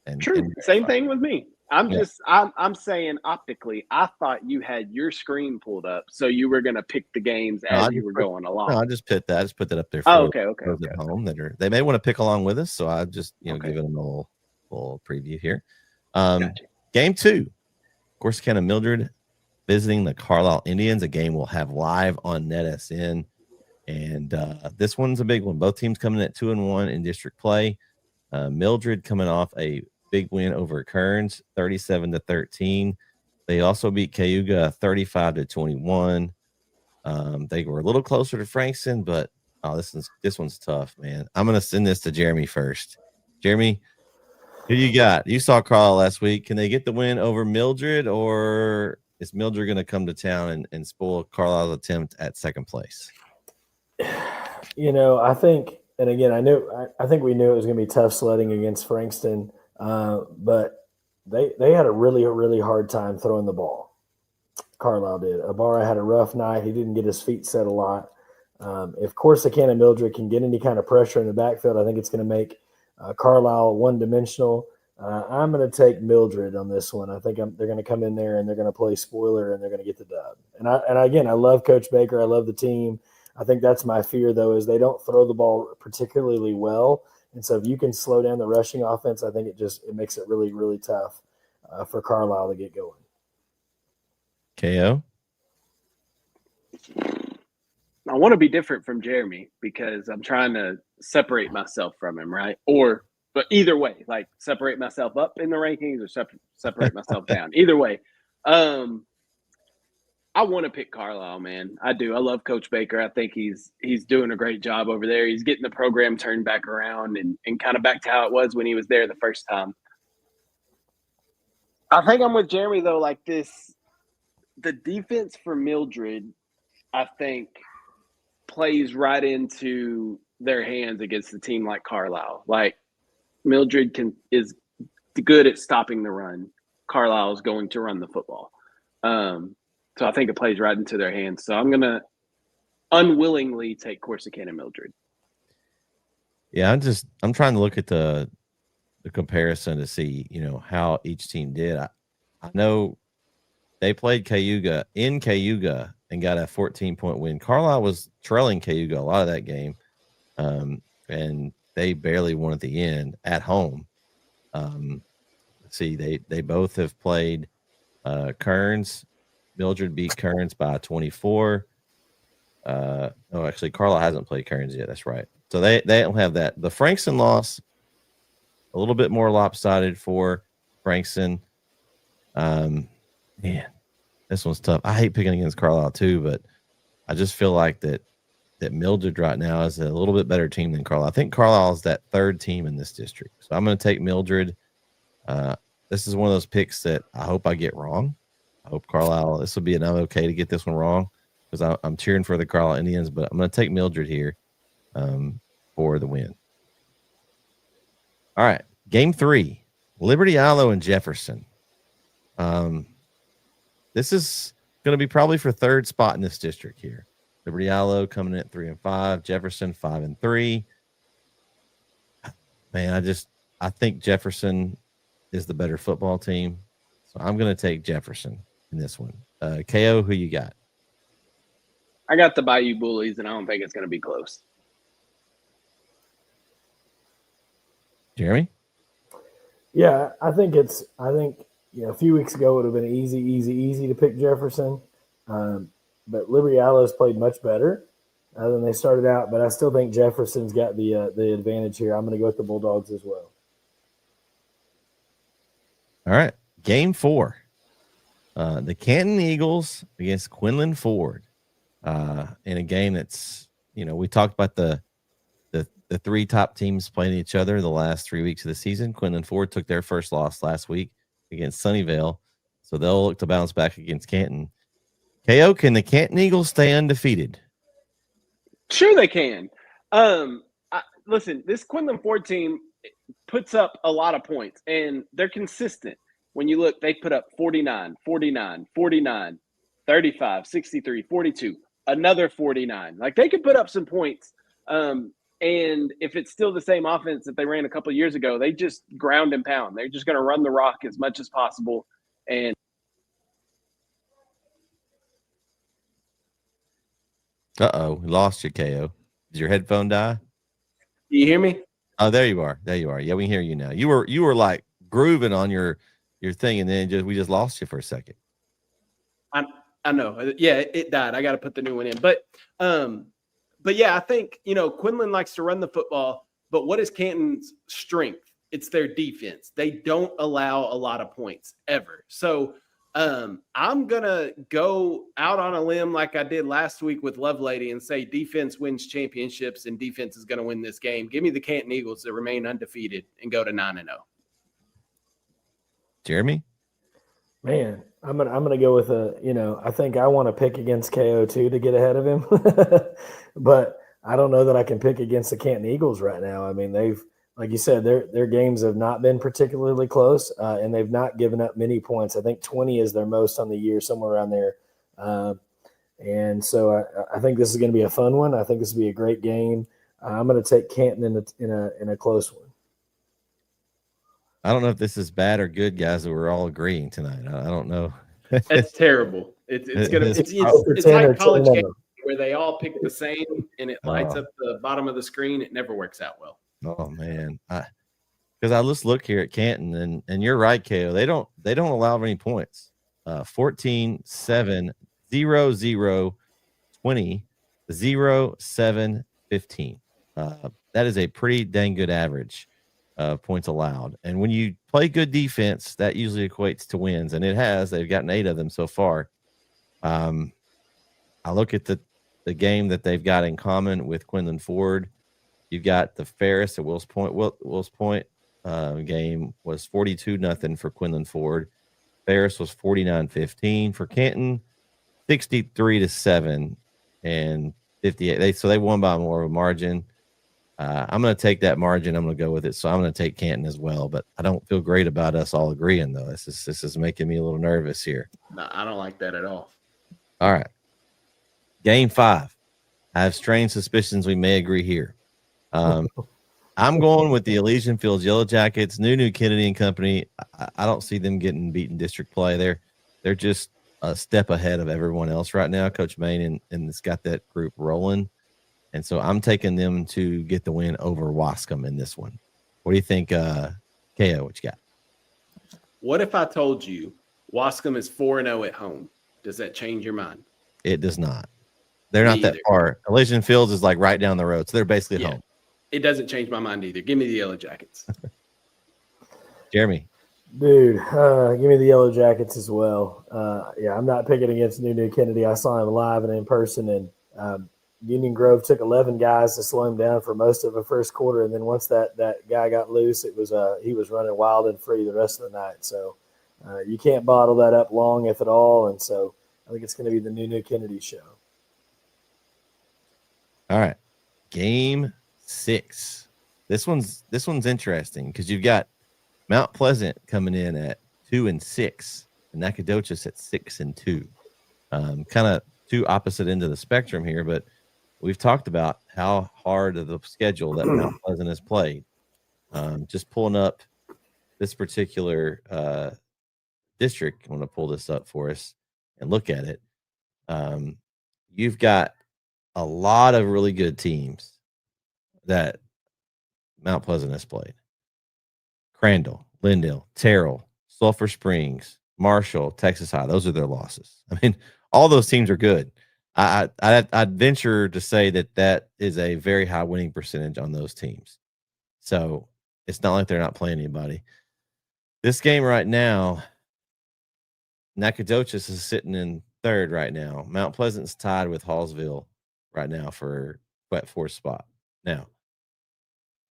And true. Same thing with me. I'm saying optically, I thought you had your screen pulled up, so you were gonna pick the games as you were going along. No, I just put that up there for okay. those at home they may want to pick along with us. So I just give them a little preview here. Gotcha. Game 2, Corsicana Mildred visiting the Carlisle Indians. A game we'll have live on NETSN, and this one's a big one. Both teams coming at 2-1 in district play. Mildred coming off a big win over Kearns, 37-13. They also beat Cayuga 35-21. They were a little closer to Frankston, but this one's tough, man. I'm gonna send this to Jeremy first. Jeremy, who you got? You saw Carlisle last week. Can they get the win over Mildred, or is Mildred gonna come to town and spoil Carlisle's attempt at second place? I think, and again, I think we knew it was gonna be tough sledding against Frankston. But they had a really, really hard time throwing the ball. Carlisle did. Ibarra had a rough night. He didn't get his feet set a lot. If Corsicana Mildred can get any kind of pressure in the backfield, I think it's going to make Carlisle one-dimensional. I'm going to take Mildred on this one. I think they're going to come in there and they're going to play spoiler and they're going to get the dub. And again, I love Coach Baker. I love the team. I think that's my fear, though, is they don't throw the ball particularly well. And so if you can slow down the rushing offense, I think it makes it really, really tough for Carlisle to get going. KO? I want to be different from Jeremy because I'm trying to separate myself from him, right? But either way, like separate myself up in the rankings or separate myself down. Either way. I want to pick Carlisle, man. I do. I love Coach Baker. I think he's doing a great job over there. He's getting the program turned back around and kind of back to how it was when he was there the first time. I think I'm with Jeremy, though, like this. The defense for Mildred, I think, plays right into their hands against a team like Carlisle. Like, Mildred is good at stopping the run. Carlisle is going to run the football. So I think it plays right into their hands. So I'm going to unwillingly take Corsicana Mildred. Yeah, I'm trying to look at the the comparison to see, how each team did. I know they played Cayuga in Cayuga and got a 14-point win. Carlisle was trailing Cayuga a lot of that game, and they barely won at the end at home. See, they both have played Kearns. Mildred beat Kearns by 24. Actually, Carlisle hasn't played Kearns yet. That's right. So they don't have that. The Frankston loss, a little bit more lopsided for Frankston. Man, this one's tough. I hate picking against Carlisle too, but I just feel like that Mildred right now is a little bit better team than Carlisle. I think Carlisle is that third team in this district. So I'm going to take Mildred. This is one of those picks that I hope I get wrong. I hope Carlisle, this will be okay to get this one wrong because I'm cheering for the Carlisle Indians, but I'm going to take Mildred here for the win. All right, game 3, Liberty Ilo and Jefferson. This is going to be probably for third spot in this district here. Liberty Ilo coming in at 3-5, Jefferson 5-3. Man, I think Jefferson is the better football team, so I'm going to take Jefferson in this one. KO, who you got? I got the Bayou Bullies, and I don't think it's going to be close. Jeremy? Yeah, I think a few weeks ago it would have been easy to pick Jefferson, but Liberty Alo's played much better than they started out. But I still think Jefferson's got the advantage here. I'm going to go with the Bulldogs as well. All right, game 4, the Canton Eagles against Quinlan Ford, in a game that's we talked about the 3 top teams playing each other the last 3 weeks of the season. Quinlan Ford took their first loss last week against Sunnyvale, so they'll look to bounce back against Canton. KO, can the Canton Eagles stay undefeated? Sure they can. Listen, this Quinlan Ford team puts up a lot of points, and they're consistent. When you look, they put up 49, 49, 49, 35, 63, 42, another 49. Like, they could put up some points. And if it's still the same offense that they ran a couple of years ago, they just ground and pound. They're just going to run the rock as much as possible. And we lost you, KO. Did your headphone die? Do you hear me? Oh, there you are. Yeah, we can hear you now. You were like grooving on your thing, and then we just lost you for a second. I know. Yeah, it died. I got to put the new one in. But yeah, I think, Quinlan likes to run the football, but what is Canton's strength? It's their defense. They don't allow a lot of points ever. So I'm going to go out on a limb like I did last week with Lovelady and say defense wins championships and defense is going to win this game. Give me the Canton Eagles to remain undefeated and go to 9-0. Jeremy? Man, I'm gonna go with I think I want to pick against KO too to get ahead of him, but I don't know that I can pick against the Canton Eagles right now. I mean, they've, like you said, their games have not been particularly close, and they've not given up many points. I think 20 is their most on the year, somewhere around there. And so I think this is going to be a fun one. I think this will be a great game. I'm going to take Canton in a close one. I don't know if this is bad or good, guys, that we're all agreeing tonight. I don't know. That's terrible. It's like college games where they all pick the same and it lights up the bottom of the screen. It never works out well. Oh man, because I just look here at Canton, and you're right, KO. They don't allow any points. 14, 7, 0, 0, 20, 0, 7, 15. That is a pretty dang good average of points allowed. And when you play good defense, that usually equates to wins, and it has. They've gotten 8 of them so far. I look at the game that they've got in common with Quinlan Ford. You've got the Ferris at Wills Point. Wills Point game was 42-0 for Quinlan Ford. Ferris was 49-15 for Canton, 63-7 and 58. So they won by more of a margin. I'm going to take that margin. I'm going to go with it. So I'm going to take Canton as well. But I don't feel great about us all agreeing, though. This is making me a little nervous here. No, I don't like that at all. All right. Game 5. I have strange suspicions we may agree here. I'm going with the Elysian Fields Yellow Jackets, New Kennedy and company. I don't see them getting beaten district play. They're just a step ahead of everyone else right now. Coach Maine and it's got that group rolling. And so I'm taking them to get the win over Wascom in this one. What do you think, KO? What you got? What if I told you Wascom is 4-0 at home? Does that change your mind? It does not. They're Me not that either. far. Elysian Fields is like right down the road, so they're basically at home. It doesn't change my mind either. Give me the Yellow Jackets. Jeremy. Dude, give me the Yellow Jackets as well. Yeah, I'm not picking against New Kennedy. I saw him live and in person, and Union Grove took 11 guys to slow him down for most of the first quarter, and then once that guy got loose, it was he was running wild and free the rest of the night. So you can't bottle that up long, if at all, and so I think it's going to be the New Kennedy show. All right, Game 6. This one's interesting because you've got Mount Pleasant coming in at 2-6, and Nacogdoches at 6-2. Kind of two opposite ends of the spectrum here, but we've talked about how hard of the schedule that Mount Pleasant has played. Just pulling up this particular district. I'm going to pull this up for us and look at it. You've got a lot of really good teams that Mount Pleasant has played. Crandall, Lindale, Terrell, Sulphur Springs, Marshall, Texas High. Those are their losses. I mean, all those teams are good. I'd venture to say that is a very high winning percentage on those teams. So it's not like they're not playing anybody. This game right now, Nacogdoches is sitting in third right now. Mount Pleasant's tied with Hallsville right now for that fourth spot. Now,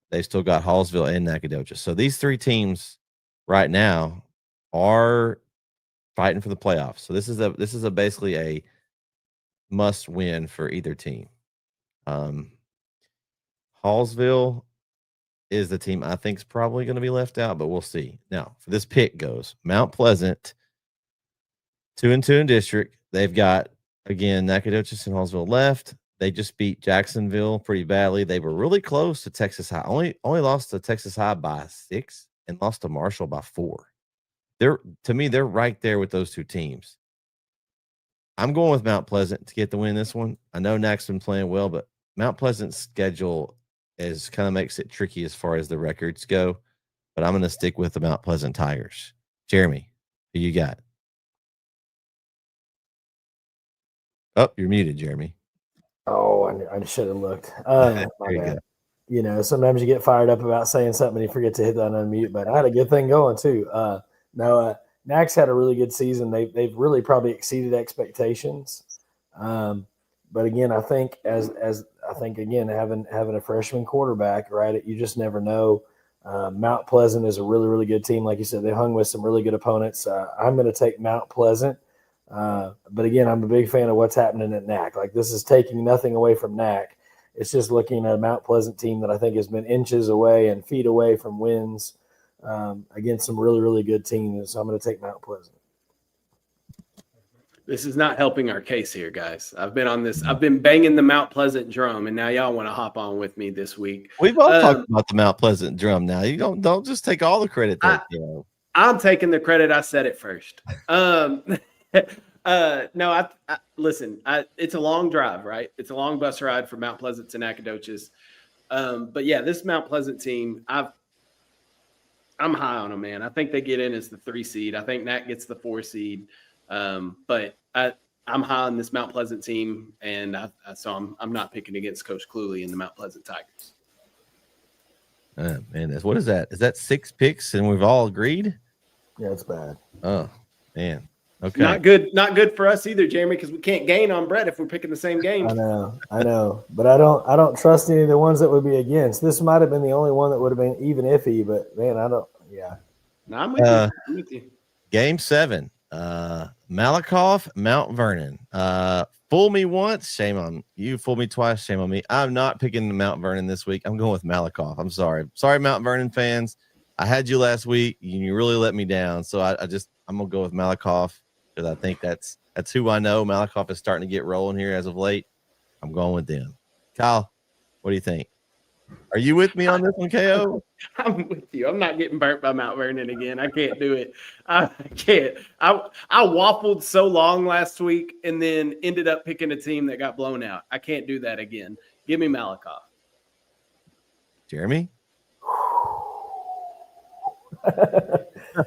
they've still got Hallsville and Nacogdoches. So these three teams right now are fighting for the playoffs. So this is basically a must win for either team. Hallsville is the team I think is probably going to be left out, but we'll see. Now, for this pick goes Mount Pleasant 2-2 in district. They've got, again, Nacogdoches and Hallsville left. They just beat Jacksonville pretty badly. They were really close to Texas High. Only lost to Texas High by 6 and lost to Marshall by 4. To me, they're right there with those two teams. I'm going with Mount Pleasant to get the win in this one. I know Nac's been playing well, but Mount Pleasant's schedule kind of makes it tricky as far as the records go. But I'm going to stick with the Mount Pleasant Tigers. Jeremy, who you got? Oh, you're muted, Jeremy. Oh, I should have looked. My bad. You know, sometimes you get fired up about saying something and you forget to hit that unmute. But I had a good thing going too. Nac's had a really good season. They've really probably exceeded expectations. But again, I think as again having a freshman quarterback, right? You just never know. Mount Pleasant is a really, really good team. Like you said, they hung with some really good opponents. I'm going to take Mount Pleasant. But again, I'm a big fan of what's happening at NAC. Like, this is taking nothing away from NAC. It's just looking at a Mount Pleasant team that I think has been inches away and feet away from wins against some really, really good teams. So I'm going to take Mount Pleasant. This is not helping our case here, guys. I've been banging the Mount Pleasant drum, and now y'all want to hop on with me this week. We've all talked about the Mount Pleasant drum now. You don't just take all the credit. I'm taking the credit. I said it first. No, listen, it's a long drive, right? It's a long bus ride from Mount Pleasant to Nacogdoches. But yeah, this Mount Pleasant team, I'm high on them, man. I think they get in as the 3 seed. I think Nac gets the 4 seed. But I'm high on this Mount Pleasant team, and so I'm not picking against Coach Cluley and the Mount Pleasant Tigers. Man, what is that? Is that 6 picks and we've all agreed? Yeah, it's bad. Oh, man. Okay. Not good for us either, Jeremy, because we can't gain on Brett if we're picking the same game. I know. But I don't trust any of the ones that would be against. This might have been the only one that would have been even iffy, but man, No, I'm with you. Game 7. Malakoff, Mount Vernon. Fool me once, shame on you. Fool me twice, shame on me. I'm not picking the Mount Vernon this week. I'm going with Malakoff. I'm sorry. Sorry, Mount Vernon fans. I had you last week. You really let me down. So I'm gonna go with Malakoff because I think that's who I know. Malakoff is starting to get rolling here as of late. I'm going with them. Kyle, what do you think? Are you with me on this one, KO? I'm with you. I'm not getting burnt by Mount Vernon again. I can't do it. I can't. I waffled so long last week and then ended up picking a team that got blown out. I can't do that again. Give me Malakoff. Jeremy?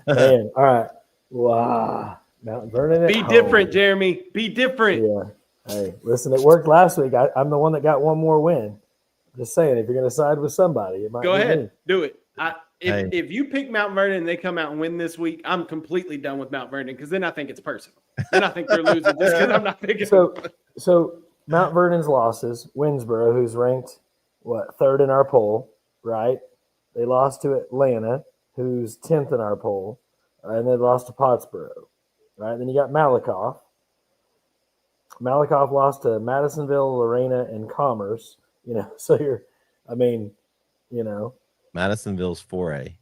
Man, all right. Wow. Mount Vernon. Be different, Jeremy. Be different. Yeah. Hey, listen, it worked last week. I'm the one that got one more win. Just saying, if you're going to side with somebody, it might Go be ahead. me. Do it. If you pick Mount Vernon and they come out and win this week, I'm completely done with Mount Vernon because then I think it's personal. Then I think they're losing just because I'm not picking. So Mount Vernon's losses, Winsboro, who's ranked, third in our poll, right? They lost to Atlanta, who's 10th in our poll, and they lost to Pottsboro, right? Then you got Malakoff. Malakoff lost to Madisonville, Lorena, and Commerce. So Madisonville's 4A.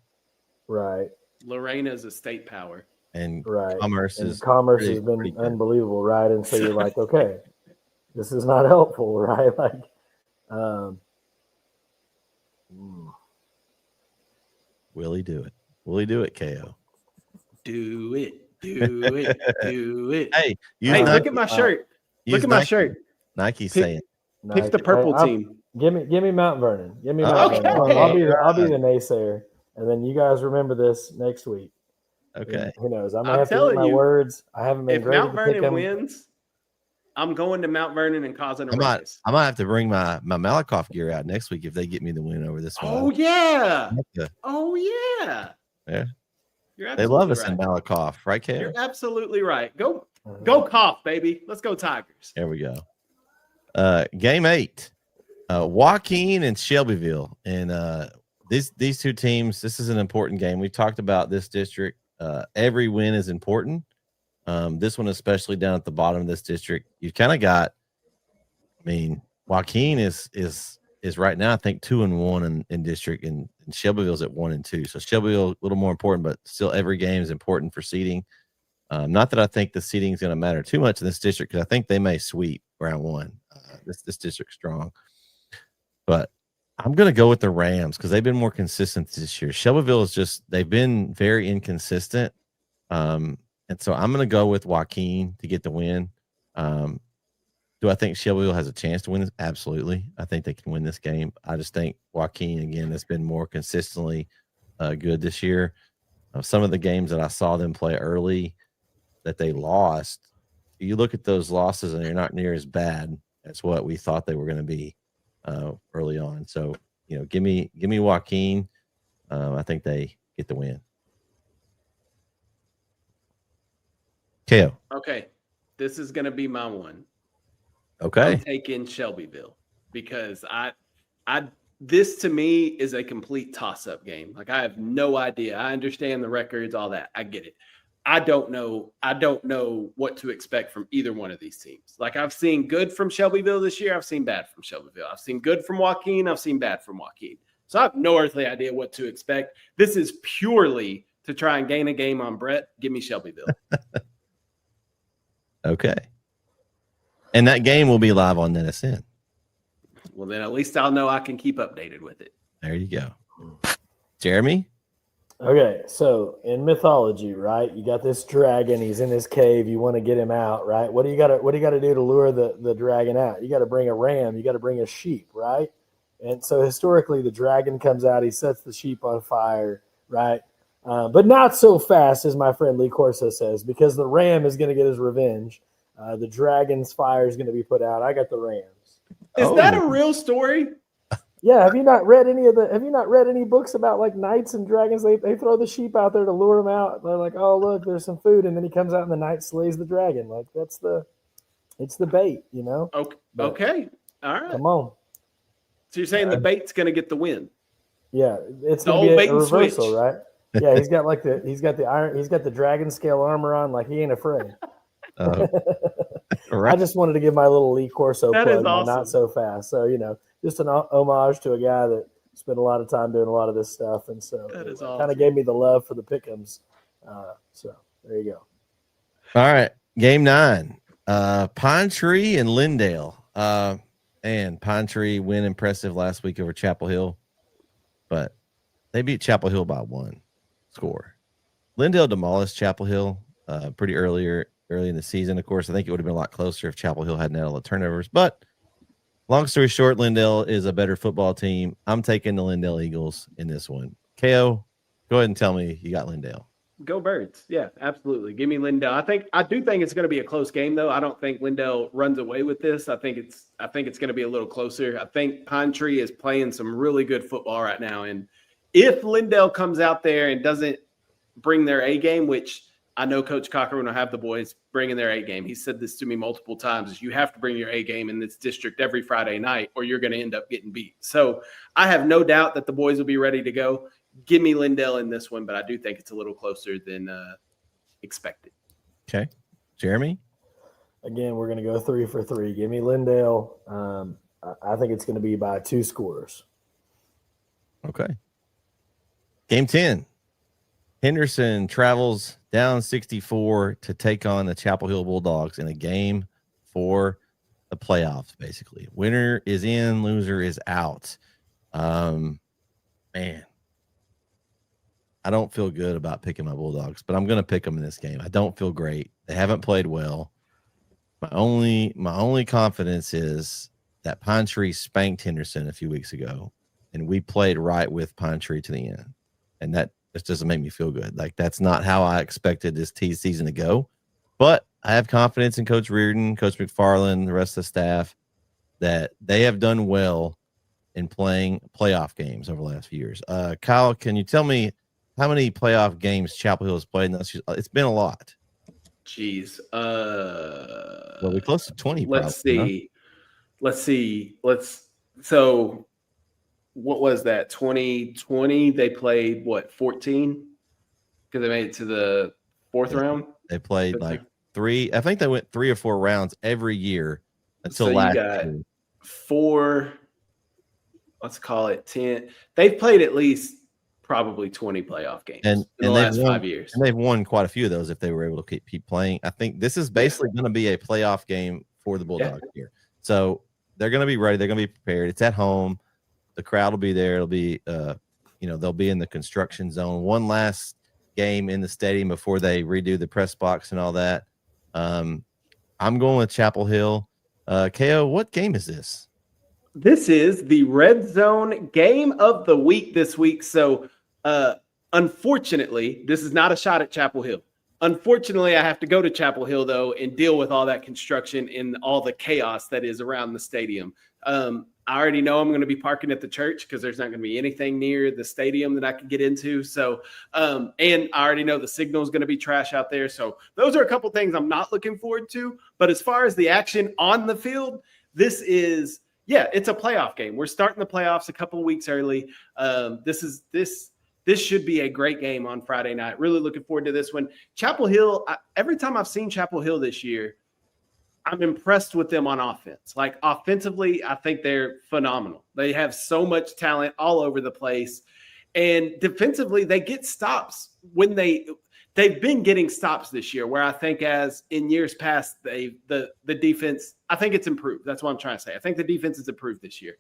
Right. Lorena is a state power. And right. Commerce and is Commerce has been unbelievable, right? And so you're like, okay, this is not helpful, right? Like, will he do it? Will he do it, KO? Do it. Do it. Hey, look at my shirt. Look at my shirt. Nike's saying. Pick the purple team. Give me Mount Vernon. Give me Mount Vernon. I'll be the naysayer, and then you guys remember this next week. Okay. And who knows? I might have to eat my words. I haven't been great. If Mount Vernon wins, I'm going to Mount Vernon and causing a ruckus. I might have to bring my Malakoff gear out next week if they get me the win over this one. Oh yeah. Yeah. Yeah. They love us in Malakoff, right, KO? You're absolutely right. Go cough, baby. Let's go Tigers. There we go. Game 8. Joaquin and Shelbyville. And these two teams, this is an important game. We talked about this district. Every win is important. This one, especially down at the bottom of this district, you've kind of got, Joaquin is right now, I think 2-1 in district, and Shelbyville's at 1-2. So Shelbyville a little more important, but still every game is important for seeding. Not that I think the seeding is going to matter too much in this district, because I think they may sweep round one. This district's strong, but I'm going to go with the Rams because they've been more consistent this year. Shelbyville is they've been very inconsistent. And so I'm going to go with Joaquin to get the win. Do I think Shelbyville has a chance to win this? Absolutely. I think they can win this game. I just think Joaquin, again, has been more consistently good this year. Some of the games that I saw them play early that they lost, you look at those losses and they're not near as bad as what we thought they were going to be early on. So, give me Joaquin. I think they get the win. KO. Okay. This is going to be my one. Okay. I'm taking Shelbyville because this to me is a complete toss-up game. Like, I have no idea. I understand the records, all that. I get it. I don't know what to expect from either one of these teams. Like, I've seen good from Shelbyville this year. I've seen bad from Shelbyville. I've seen good from Joaquin. I've seen bad from Joaquin. So I have no earthly idea what to expect. This is purely to try and gain a game on Brett. Give me Shelbyville. Okay. And that game will be live on NETSN. Well, then at least I'll know I can keep updated with it. There you go. Jeremy? Okay, so in mythology, right, you got this dragon. He's in this cave. You want to get him out, right? What do you got to do to lure the dragon out? You got to bring a ram. You got to bring a sheep, right? And so historically, the dragon comes out. He sets the sheep on fire, right? But not so fast, as my friend Lee Corso says, because the ram is going to get his revenge. The dragon's fire is going to be put out. I got the Rams. Is that a real story? Yeah. Have you not read any books about like knights and dragons? They throw the sheep out there to lure them out. They're like, oh, look, there's some food. And then he comes out and the knight slays the dragon. Like it's the bait, Okay. Okay. All right. Come on. So you're saying the bait's going to get the win? Yeah. It's the going to be bait a and reversal, switch. right? Yeah. He's got the dragon scale armor on. Like he ain't afraid. Right. I just wanted to give my little Lee Corso That plug, is awesome. Not so fast. So, just an homage to a guy that spent a lot of time doing a lot of this stuff. And so That is kind of gave me the love for the pick'ems. So there you go. All right. Game 9. Pine Tree and Lindale. And Pine Tree win impressive last week over Chapel Hill. but they beat Chapel Hill by 1 score. Lindale demolished Chapel Hill pretty early in the season. Of course, I think it would have been a lot closer if Chapel Hill hadn't had all the turnovers. But long story short, Lindale is a better football team. I'm taking the Lindale Eagles in this one. KO, go ahead and tell me you got Lindale. Go Birds. Yeah, absolutely. Give me Lindale. I do think it's going to be a close game, though. I don't think Lindale runs away with this. I think it's going to be a little closer. I think Pine Tree is playing some really good football right now. And if Lindale comes out there and doesn't bring their A game, which I know Coach Cochran will have the boys bringing their A game. He said this to me multiple times, is you have to bring your A game in this district every Friday night or you're going to end up getting beat. So I have no doubt that the boys will be ready to go. Give me Lindale in this one, but I do think it's a little closer than expected. Okay. Jeremy? Again, we're going to go 3 for 3. Give me Lindale. I think it's going to be by 2 scores. Okay. Game 10. Henderson travels down 64 to take on the Chapel Hill Bulldogs in a game for the playoffs, basically. Winner is in, loser is out. Man. I don't feel good about picking my Bulldogs, but I'm going to pick them in this game. I don't feel great. They haven't played well. My only confidence is that Pine Tree spanked Henderson a few weeks ago, and we played right with Pine Tree to the end. And that just doesn't make me feel good. Like, that's not how I expected this season to go. But I have confidence in Coach Reardon, Coach McFarland, the rest of the staff, that they have done well in playing playoff games over the last few years. Kyle, can you tell me how many playoff games Chapel Hill has played? It's been a lot. Jeez. Well, we're close to 20. Let's probably, see. So what was that? 2020, they played 14? Because they made it to the 4th round. They played like 3. I think they went 3 or 4 rounds every year until last year. 4, let's call it 10. They've played at least probably 20 playoff games in the last 5 years. And they've won quite a few of those if they were able to keep playing. I think this is basically going to be a playoff game for the Bulldogs here. So they're going to be ready. They're going to be prepared. It's at home. The crowd will be there. It'll be, they'll be in the construction zone. One last game in the stadium before they redo the press box and all that. I'm going with Chapel Hill. KO, what game is this? This is the Red Zone game of the week this week. So, unfortunately, this is not a shot at Chapel Hill. Unfortunately, I have to go to Chapel Hill, though, and deal with all that construction and all the chaos that is around the stadium. I already know I'm going to be parking at the church because there's not going to be anything near the stadium that I can get into. So, and I already know the signal is going to be trash out there. So those are a couple things I'm not looking forward to. But as far as the action on the field, this is, it's a playoff game. We're starting the playoffs a couple of weeks early. This should be a great game on Friday night. Really looking forward to this one. Chapel Hill, every time I've seen Chapel Hill this year, I'm impressed with them on offense. Like, offensively, I think they're phenomenal. They have so much talent all over the place. And defensively, they get stops when they've been getting stops this year, where I think as in years past, the defense, I think it's improved. That's what I'm trying to say. I think the defense has improved this year.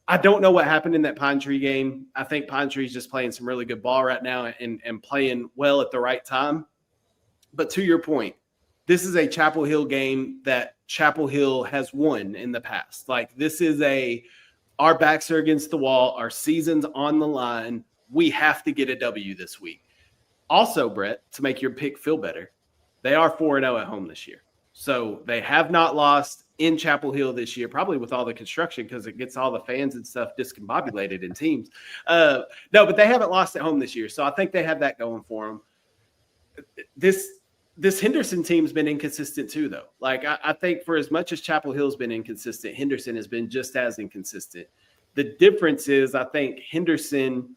I don't know what happened in that Pine Tree game. I think Pine Tree's just playing some really good ball right now and playing well at the right time. But to your point, this is a Chapel Hill game that Chapel Hill has won in the past. Like, this is our backs are against the wall. Our season's on the line. We have to get a W this week. Also, Brett, to make your pick feel better, they are 4-0 at home this year. So they have not lost in Chapel Hill this year, probably with all the construction, because it gets all the fans and stuff discombobulated in teams. No, but they haven't lost at home this year. So I think they have that going for them. This Henderson team's been inconsistent too, though. Like, I think for as much as Chapel Hill's been inconsistent, Henderson has been just as inconsistent. The difference is, I think Henderson,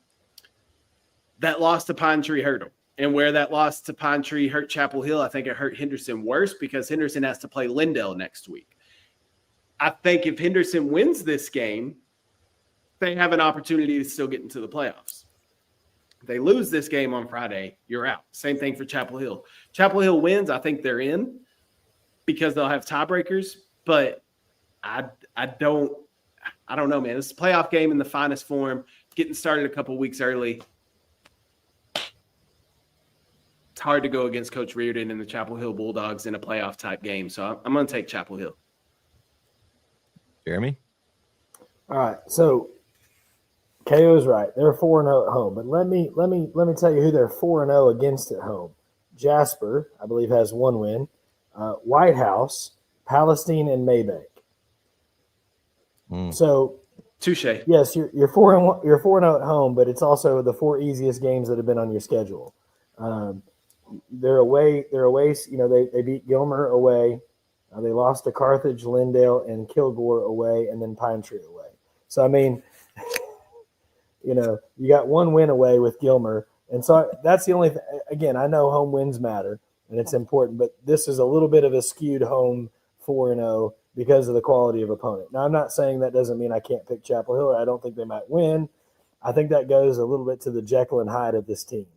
that loss to Pine Tree hurt him. And where that loss to Pine Tree hurt Chapel Hill, I think it hurt Henderson worse because Henderson has to play Lindale next week. I think if Henderson wins this game, they have an opportunity to still get into the playoffs. If they lose this game on Friday, you're out. Same thing for Chapel Hill. Chapel Hill wins, I think they're in because they'll have tiebreakers. But I don't know, man. It's a playoff game in the finest form. getting started a couple weeks early. It's hard to go against Coach Reardon and the Chapel Hill Bulldogs in a playoff type game. So I'm going to take Chapel Hill. Jeremy? All right. So KO's right. They're 4-0 at home. But let me tell you who they're 4-0 against at home. Jasper, I believe, has 1 win. White House, Palestine, and Maybank. So touche. Yes, you're 4-1. You're 4-0 at home, but it's also the 4 easiest games that have been on your schedule. They're away. You know, they beat Gilmer away. They lost to Carthage, Lindale, and Kilgore away, and then Pine Tree away. So I mean, you know, you got 1 win away with Gilmer, and so that's the only. Again, I know home wins matter, and it's important, but this is a little bit of a skewed home 4-0 because of the quality of opponent. Now, I'm not saying that doesn't mean I can't pick Chapel Hill, or I don't think they might win. I think that goes a little bit to the Jekyll and Hyde of this team.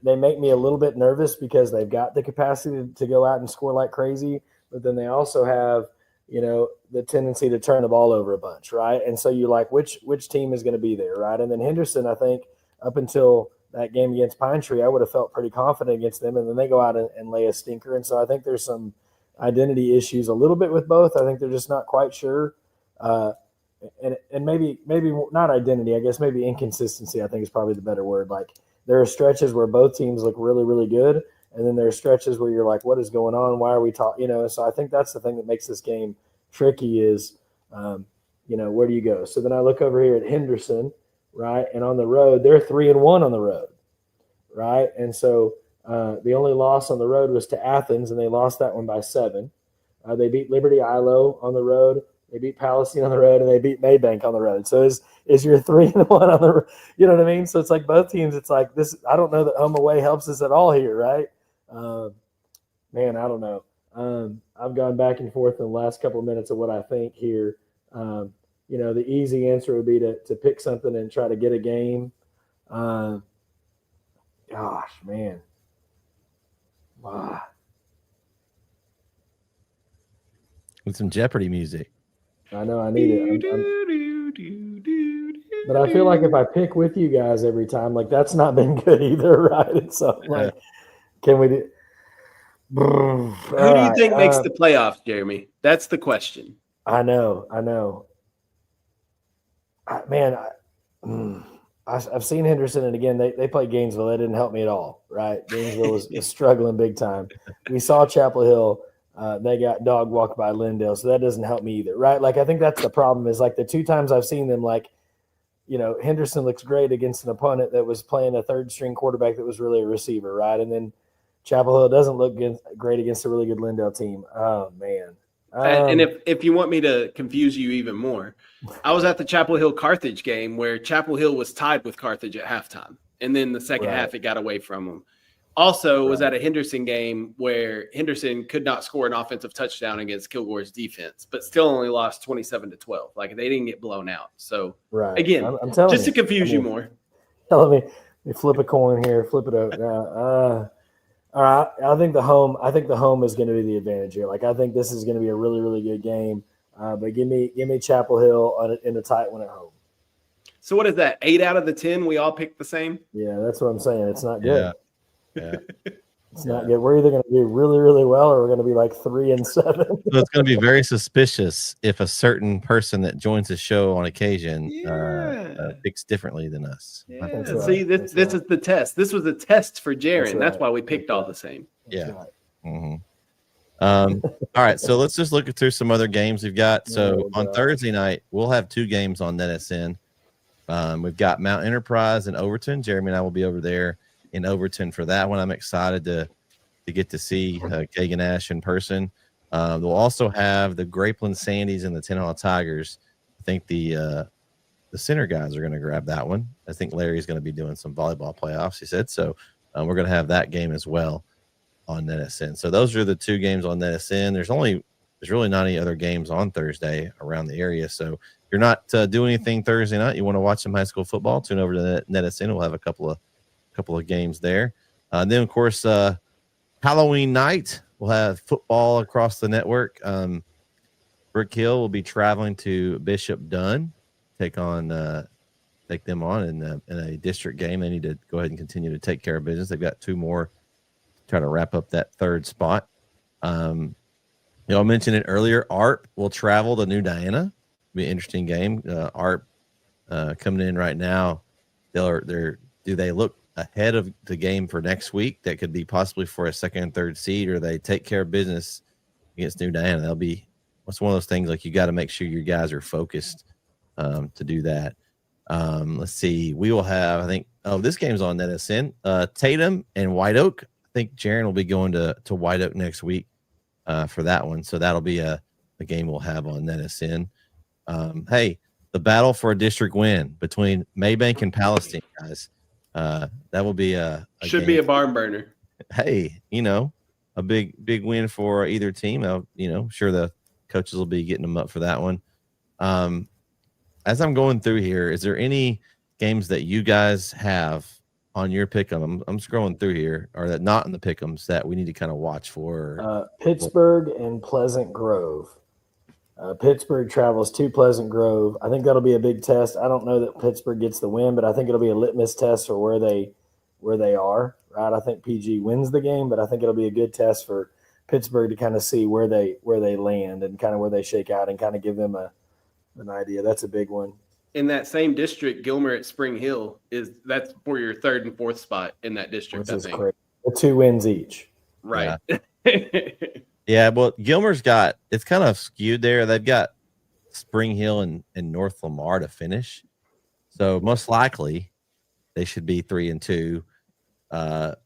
They make me a little bit nervous because they've got the capacity to go out and score like crazy, but then they also have, you know, the tendency to turn the ball over a bunch, right? And so you're like, which team is going to be there, right? And then Henderson, I think, up until that game against Pine Tree, I would have felt pretty confident against them, and then they go out and lay a stinker. And so I think there's some identity issues a little bit with both. I think they're just not quite sure. And maybe not identity, I guess maybe inconsistency, I think is probably the better word. Like, there are stretches where both teams look really, really good, and then there are stretches where you're like, what is going on? Why are we talking? You know, so I think that's the thing that makes this game tricky is, you know, where do you go? So then I look over here at Henderson, right? And on the road, they're 3-1 on the road, right? And so the only loss on the road was to Athens, and they lost that one by 7. They beat Liberty Ilo on the road. They beat Palestine on the road, and they beat Maybank on the road. So is your 3-1 on the, you know what I mean? So it's like both teams. It's like this. I don't know that home away helps us at all here, right? Man, I don't know. I've gone back and forth in the last couple of minutes of what I think here. You know, the easy answer would be to pick something and try to get a game. Gosh, man. Wow. With some Jeopardy music. I know I need it. But I feel like if I pick with you guys every time, like that's not been good either, right? And so like, can we do? Who do you think makes the playoffs, Jeremy? That's the question. I know. I've seen Henderson, and again, they played Gainesville. That didn't help me at all, right? Gainesville was struggling big time. We saw Chapel Hill. They got dog walked by Lindale, so that doesn't help me either, right? Like, I think that's the problem is, like, the 2 times I've seen them, like, you know, Henderson looks great against an opponent that was playing a third-string quarterback that was really a receiver, right? And then Chapel Hill doesn't look great against a really good Lindale team. Oh, man. And if you want me to confuse you even more, I was at the Chapel Hill Carthage game where Chapel Hill was tied with Carthage at halftime, and then the second half it got away from them. Also, was at a Henderson game where Henderson could not score an offensive touchdown against Kilgore's defense, but still only lost 27-12. Like, they didn't get blown out. So again, I'm telling just to confuse you more. Let me flip a coin here, flip it over. All right, I think the home is going to be the advantage here. Like, I think this is going to be a really, really good game. But give me Chapel Hill in a tight one at home. So what is that? 8 out of the 10 we all picked the same? Yeah, that's what I'm saying. It's not good. Yeah. It's not good. We're either going to do really, really well, or we're going to be like 3-7. So it's going to be very suspicious if a certain person that joins the show on occasion picks differently than us. Yeah. Right. See, this is the test. This was a test for Jaron. That's why we picked all the same. Yeah. Right. Mm-hmm. All right, so let's just look through some other games we've got. So on Thursday night, we'll have 2 games on NETSN. We've got Mount Enterprise and Overton. Jeremy and I will be over there in Overton for that one. I'm excited to get to see Kagan Ash in person. We'll also have the Grapeland Sandies and the Tenhall Tigers. I think the center guys are going to grab that one. I think Larry's going to be doing some volleyball playoffs, he said. So we're going to have that game as well on NETSN. So those are the 2 games on NETSN. There's really not any other games on Thursday around the area. So if you're not doing anything Thursday night, you want to watch some high school football, tune over to NETSN. We'll have a couple of games there. Then, of course, Halloween night, we'll have football across the network. Brick Hill will be traveling to Bishop Dunn take them on in a district game. They need to go ahead and continue to take care of business. They've got 2 more to try to wrap up that 3rd spot. Y'all mentioned it earlier. ARP will travel to New Diana. Be an interesting game. ARP coming in right now. Do they look ahead of the game for next week that could be possibly for a 2nd and 3rd seed, or they take care of business against New Diana? It's one of those things like you got to make sure your guys are focused to do that. Let's see. We will have, I think, this game's on NETSN. Tatum and White Oak. I think Jaron will be going to White Oak next week for that one. So that'll be a game we'll have on NETSN. Hey, the battle for a district win between Maybank and Palestine, guys. That will be should be a barn burner. Hey, a big win for either team. Sure the coaches will be getting them up for that one. As I'm going through here, is there any games that you guys have on your pick'em? I'm scrolling through here, or that not in the pick'ems that we need to kind of watch for? Pittsburgh and Pleasant Grove. Pittsburgh travels to Pleasant Grove. I think that'll be a big test. I don't know that Pittsburgh gets the win, but I think it'll be a litmus test for where they are. Right? I think PG wins the game, but I think it'll be a good test for Pittsburgh to kind of see where they land and kind of where they shake out and kind of give them an idea. That's a big one. In that same district, Gilmer at Spring Hill that's for your 3rd and 4th spot in that district. Which is crazy. 2 wins each. Right. Yeah. Yeah, well, Gilmer's it's kind of skewed there. They've got Spring Hill and North Lamar to finish. So most likely they should be 3 and 2.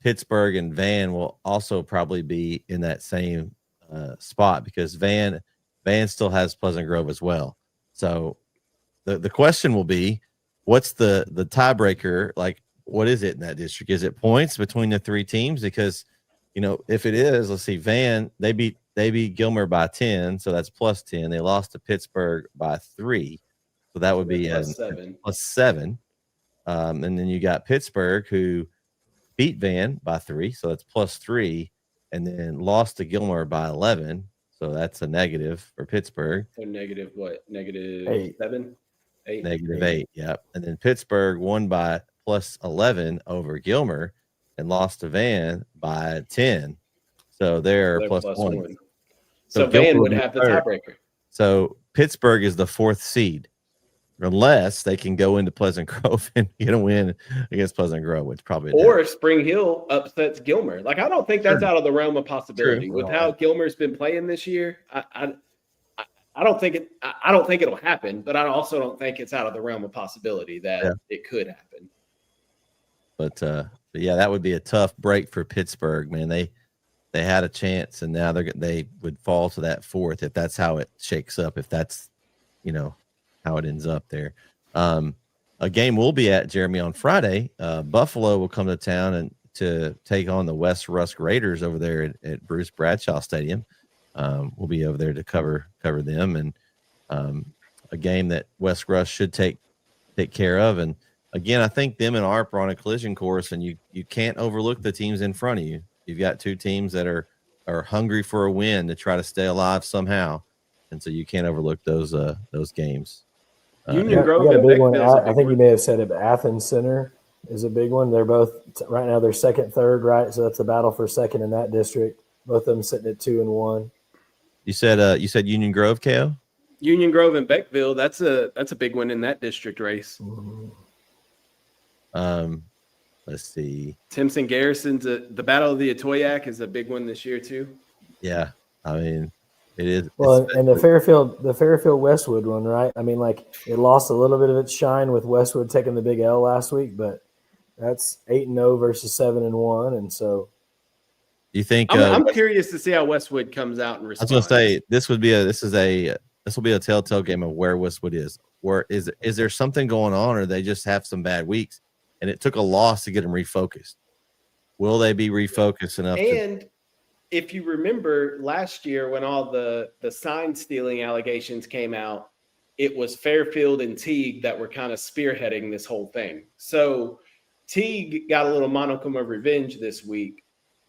Pittsburgh and Van will also probably be in that same spot because Van still has Pleasant Grove as well. So the question will be, what's the tiebreaker? Like, what is it in that district? Is it points between the 3 teams? Because if it is, let's see, Van, they beat Gilmer by 10, so that's plus 10. They lost to Pittsburgh by 3, so that would be plus 7. And then you got Pittsburgh, who beat Van by 3, so that's plus 3, and then lost to Gilmer by 11, so that's a negative for Pittsburgh. So negative what? Negative 8. 7? 8. Negative 8, yeah. And then Pittsburgh won by plus 11 over Gilmer and lost to Van by 10. So they're plus 1. So Van would have the tiebreaker. So Pittsburgh is the 4th seed, unless they can go into Pleasant Grove and get a win against Pleasant Grove, which probably or Spring Hill upsets Gilmer. Like, I don't think that's out of the realm of possibility. With how Gilmer's been playing this year. I don't think it'll happen, but I also don't think it's out of the realm of possibility that it could happen. But yeah, that would be a tough break for Pittsburgh, man. They had a chance, and now they would fall to that 4th if that's how it shakes up. If that's how it ends up there. A game we'll be at, Jeremy, on Friday. Buffalo will come to town and to take on the West Rusk Raiders over there at Bruce Bradshaw Stadium. We'll be over there to cover them, and a game that West Rusk should take care of. And again, I think them and ARP are on a collision course, and you can't overlook the teams in front of you. You've got 2 teams that are hungry for a win to try to stay alive somehow, and so you can't overlook those games. Union Grove got a and big one. Beckville's I think you may have said it, but Athens Center is a big one. They're both right now. They're 2nd, 3rd, right? So that's a battle for 2nd in that district. Both of them sitting at 2 and 1. You said Union Grove, KO? Union Grove and Beckville. That's a big one in that district race. Let's see. Timpson Garrison's the Battle of the Atoyac is a big one this year too. Yeah, I mean, it is. Well, and the Fairfield Westwood one, right? I mean, like, it lost a little bit of its shine with Westwood taking the big L last week, but that's 8-0 versus 7-1, and so. You think? I'm curious to see how Westwood comes out and responds. I was going to say this will be a telltale game of where Westwood is. Where is there something going on, or they just have some bad weeks, and it took a loss to get them refocused? Will they be refocused enough? And if you remember last year when all the sign stealing allegations came out, it was Fairfield and Teague that were kind of spearheading this whole thing. So Teague got a little monicum of revenge this week.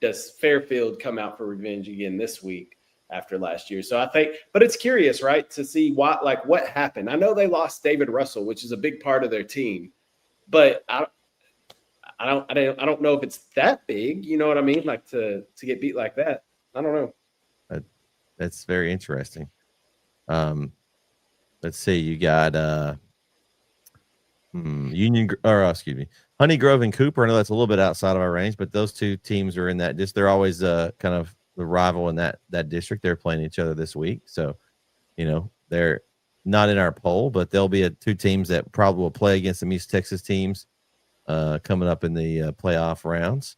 Does Fairfield come out for revenge again this week? after last year. So I think, but it's curious, right, to see what happened. I know they lost David Russell, which is a big part of their team, but I don't know if it's that big. You know what I mean? Like to get beat like that. I don't know. That's very interesting. Let's see. You got Honey Grove and Cooper. I know that's a little bit outside of our range, but those two teams are in that. They're always kind of the rival in that district. They're playing each other this week, so they're not in our poll, but they'll be two teams that probably will play against some East Texas teams coming up in the playoff rounds.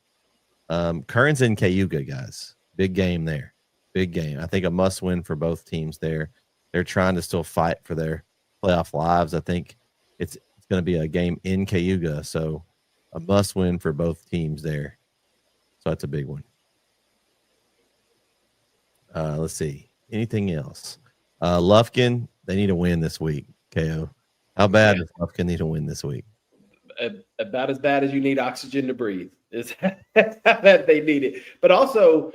Kearns and Cayuga, guys, big game there. Big game. I think a must win for both teams there. They're trying to still fight for their playoff lives. I think it's going to be a game in Cayuga, so a must win for both teams there. So that's a big one. Let's see. Anything else? Lufkin, they need a win this week. KO. How bad does Lufkin need a win this week? About as bad as you need oxygen to breathe. Is that they need it. But also,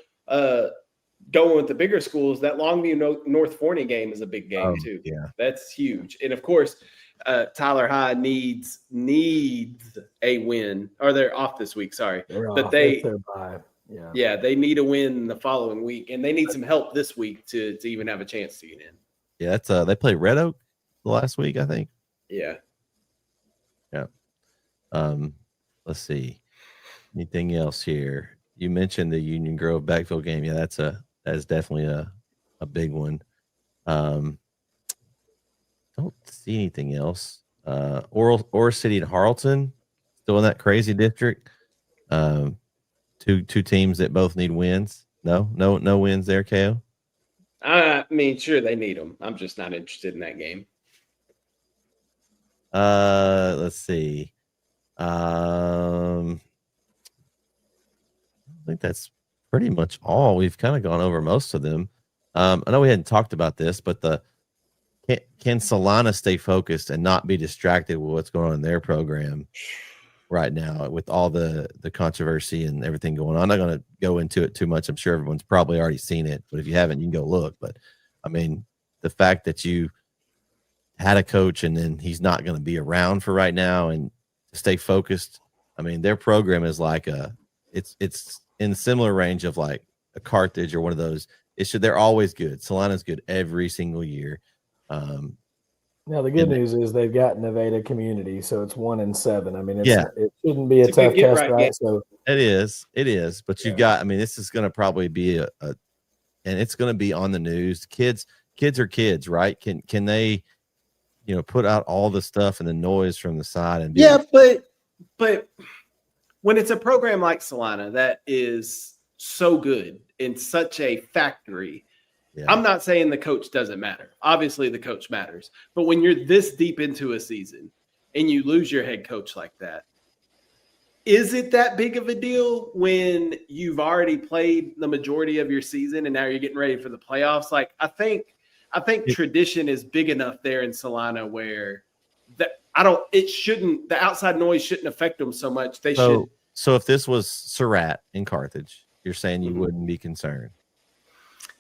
going with the bigger schools, that Longview North Forney game is a big game too. Yeah, that's huge. And of course, Tyler High needs a win, or they're off this week. Sorry, but they need a win the following week, and they need some help this week to even have a chance to get in. Yeah, that's they played Red Oak the last week, I think. Yeah. Let's see. Anything else here? You mentioned the Union Grove Backfield game. Yeah, that's definitely a big one. Don't see anything else. Oro City and Harleton still in that crazy district. Two teams that both need wins. No wins there, KO. I mean, sure, they need them. I'm just not interested in that game. Let's see. I think that's pretty much all. We've kind of gone over most of them. I know we hadn't talked about this, but can Solana stay focused and not be distracted with what's going on in their program right now with all the controversy and everything going on? I'm not going to go into it too much. I'm sure everyone's probably already seen it, but if you haven't, you can go look. But I mean, the fact that you had a coach and then he's not going to be around for right now and to stay focused. I mean, their program is like it's in similar range of like a Carthage or one of those. They're always good. Solana's good every single year. Now the good news is they've got Nevada Community, so it's 1-7. I mean, it shouldn't be a tough test, right? So it is. But you've got. I mean, this is going to probably be and it's going to be on the news. Kids are kids, right? Can they, put out all the stuff and the noise from the side and but when it's a program like Solana that is so good in such a factory. Yeah. I'm not saying the coach doesn't matter. Obviously, the coach matters. But when you're this deep into a season and you lose your head coach like that, is it that big of a deal when you've already played the majority of your season and now you're getting ready for the playoffs? Like, I think tradition is big enough there in Solana where the outside noise shouldn't affect them so much. So if this was Surratt in Carthage, you're saying you wouldn't be concerned?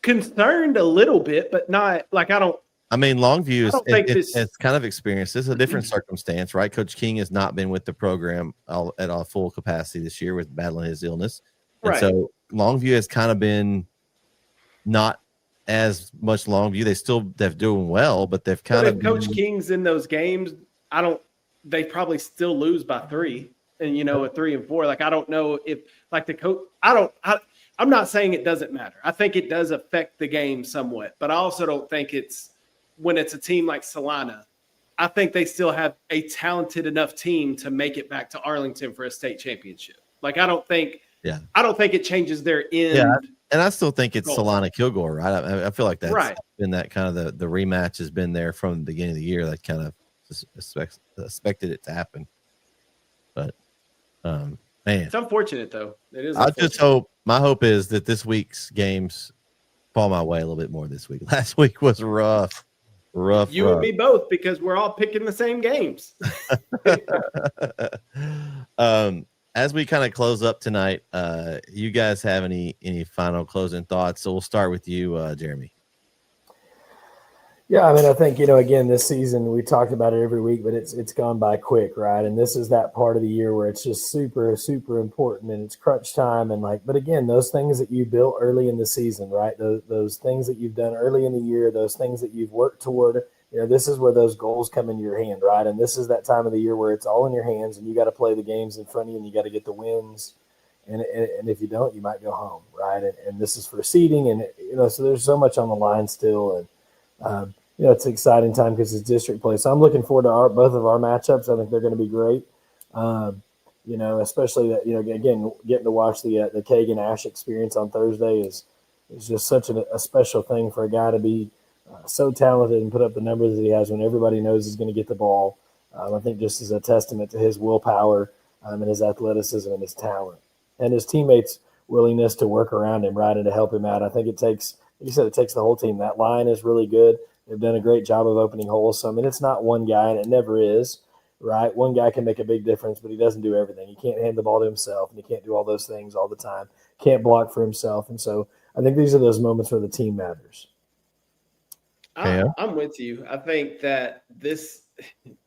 Concerned a little bit, but not like I mean, Longview it's kind of experienced. This is a different circumstance, right? Coach King has not been with the program at all full capacity this year with battling his illness. And so Longview has kind of been not as much Longview. They're doing well, but they've kind of Coach King's in those games. They probably still lose by 3 and a 3 and 4. Like, I don't know if like the coach, I'm not saying it doesn't matter. I think it does affect the game somewhat, but I also don't think when it's a team like Solana, I think they still have a talented enough team to make it back to Arlington for a state championship. Like, I don't think it changes their end. Yeah, and I still think it's Solana Kilgore, right? I feel like that's been that kind of the rematch has been there from the beginning of the year. That kind of expected it to happen, but man, it's unfortunate though. It is. I just hope. My hope is that this week's games fall my way a little bit more this week. Last week was rough. You and me both, because we're all picking the same games. as we kind of close up tonight, you guys have any final closing thoughts? So we'll start with you, Jeremy. Yeah, I mean, I think, again, this season, we talked about it every week, but it's gone by quick, right? And this is that part of the year where it's just super, super important, and it's crunch time. And but again, those things that you built early in the season, right? Those things that you've done early in the year, those things that you've worked toward, this is where those goals come in your hand, right? And this is that time of the year where it's all in your hands, and you got to play the games in front of you, and you got to get the wins. And if you don't, you might go home, right? And this is for seeding, and so there's so much on the line still, and it's an exciting time because it's district play. So I'm looking forward to both of our matchups. I think they're going to be great. Especially that again, getting to watch the Kagan Ash experience on Thursday is just such a special thing for a guy to be so talented and put up the numbers that he has when everybody knows he's going to get the ball. I think just as a testament to his willpower and his athleticism and his talent and his teammates' willingness to work around him, right, and to help him out. I think it takes, like you said, it takes the whole team. That line is really good. They've done a great job of opening holes. So, I mean, it's not one guy, and it never is, right? One guy can make a big difference, but he doesn't do everything. He can't hand the ball to himself, and he can't do all those things all the time. Can't block for himself. And so I think these are those moments where the team matters. I'm with you. I think that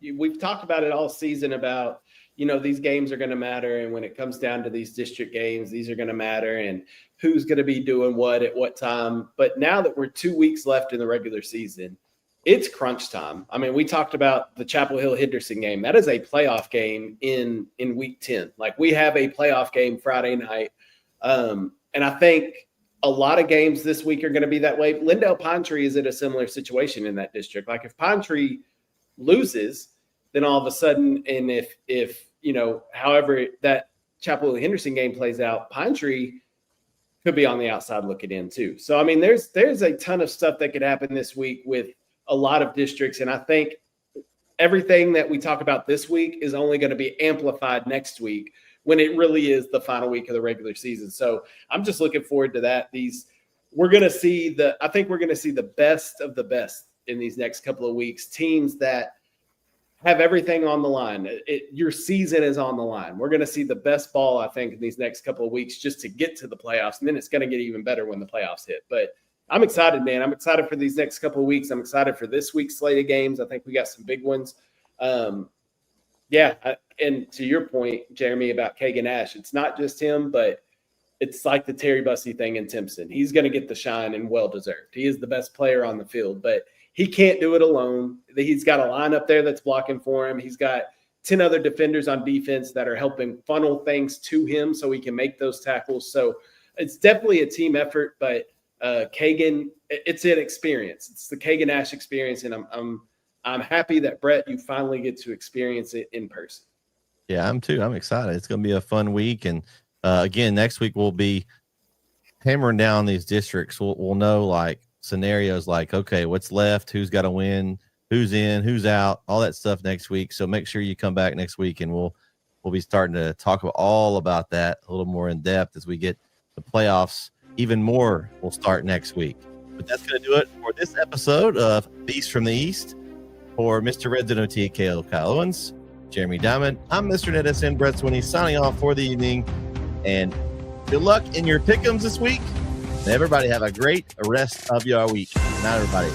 we've talked about it all season about, these games are going to matter. And when it comes down to these district games, these are going to matter and who's going to be doing what at what time. But now that we're 2 weeks left in the regular season, it's crunch time. I mean, we talked about the Chapel Hill Henderson game. That is a playoff game in week 10. Like, we have a playoff game Friday night. And I think a lot of games this week are going to be that way. Lindale Pine Tree is in a similar situation in that district. Like, if Pine Tree loses, then all of a sudden, and if however that Chapel Hill Henderson game plays out, Pine Tree could be on the outside looking in too. So, I mean, there's a ton of stuff that could happen this week with a lot of districts. And I think everything that we talk about this week is only going to be amplified next week when it really is the final week of the regular season. So I'm just looking forward to that. We're going to see I think we're going to see the best of the best in these next couple of weeks, teams that have everything on the line. Your season is on the line. We're going to see the best ball, I think, in these next couple of weeks just to get to the playoffs. And then it's going to get even better when the playoffs hit. But I'm excited, man. I'm excited for these next couple of weeks. I'm excited for this week's slate of games. I think we got some big ones. And to your point, Jeremy, about Kagan Ash, it's not just him, but it's like the Terry Bussey thing in Timpson. He's going to get the shine, and well-deserved. He is the best player on the field, but he can't do it alone. He's got a lineup there that's blocking for him. He's got 10 other defenders on defense that are helping funnel things to him so he can make those tackles. So it's definitely a team effort, but Kagan, it's an experience. It's the Kagan Ash experience, and I'm happy that, Brett, you finally get to experience it in person. Yeah, I'm too. I'm excited. It's going to be a fun week. And again, next week we'll be hammering down these districts. We'll know like scenarios like, okay, what's left, who's got to win, who's in, who's out, all that stuff next week. So make sure you come back next week, and we'll be starting to talk all about that a little more in depth as we get the playoffs. Even more will start next week. But that's going to do it for this episode of bEast from the East. For Mr. Resident OTKO Kyle Owens, Jeremy Diamond, I'm Mr. NETSN Brett Swinney signing off for the evening. And good luck in your pick'ems this week. And everybody have a great rest of your week. Good night, everybody.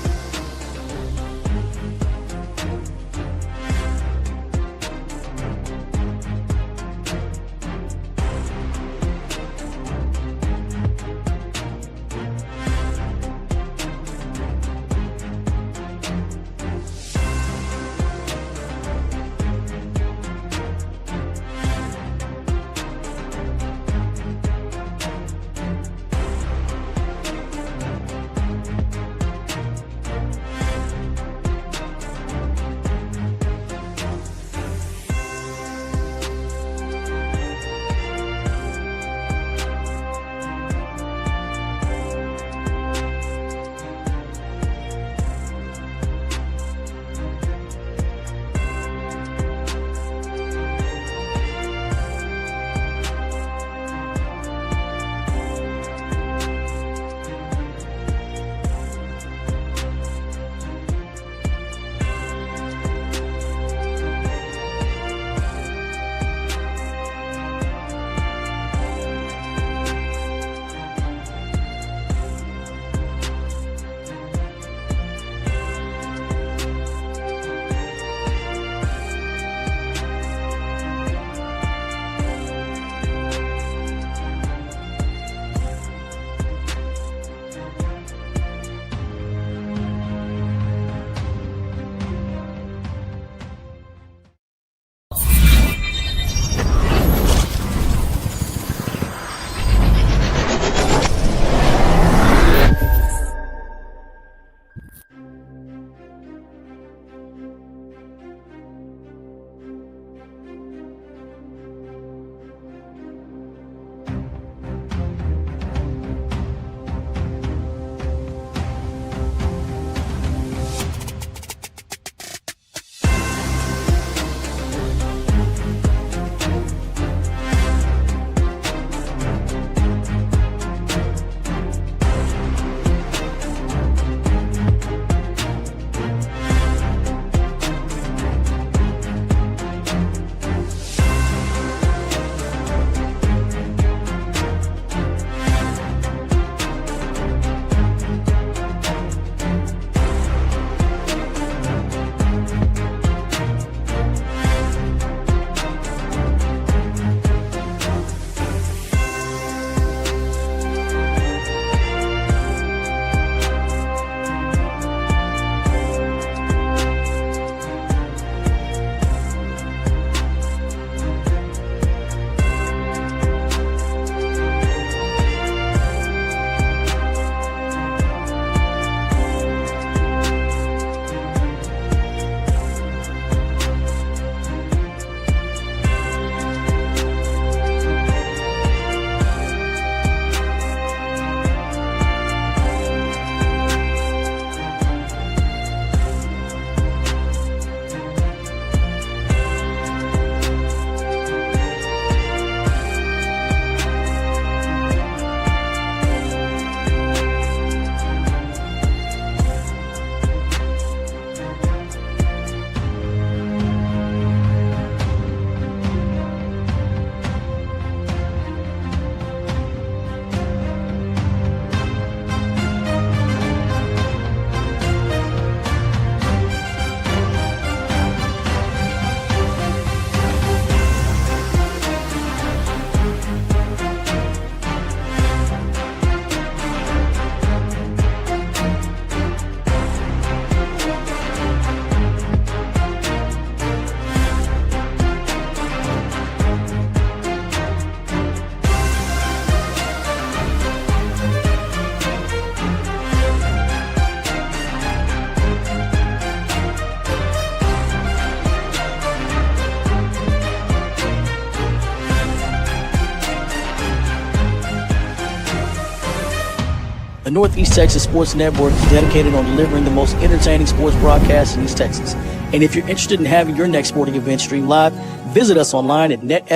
The Northeast Texas Sports Network is dedicated on delivering the most entertaining sports broadcasts in East Texas. And if you're interested in having your next sporting event streamed live, visit us online at NETSN.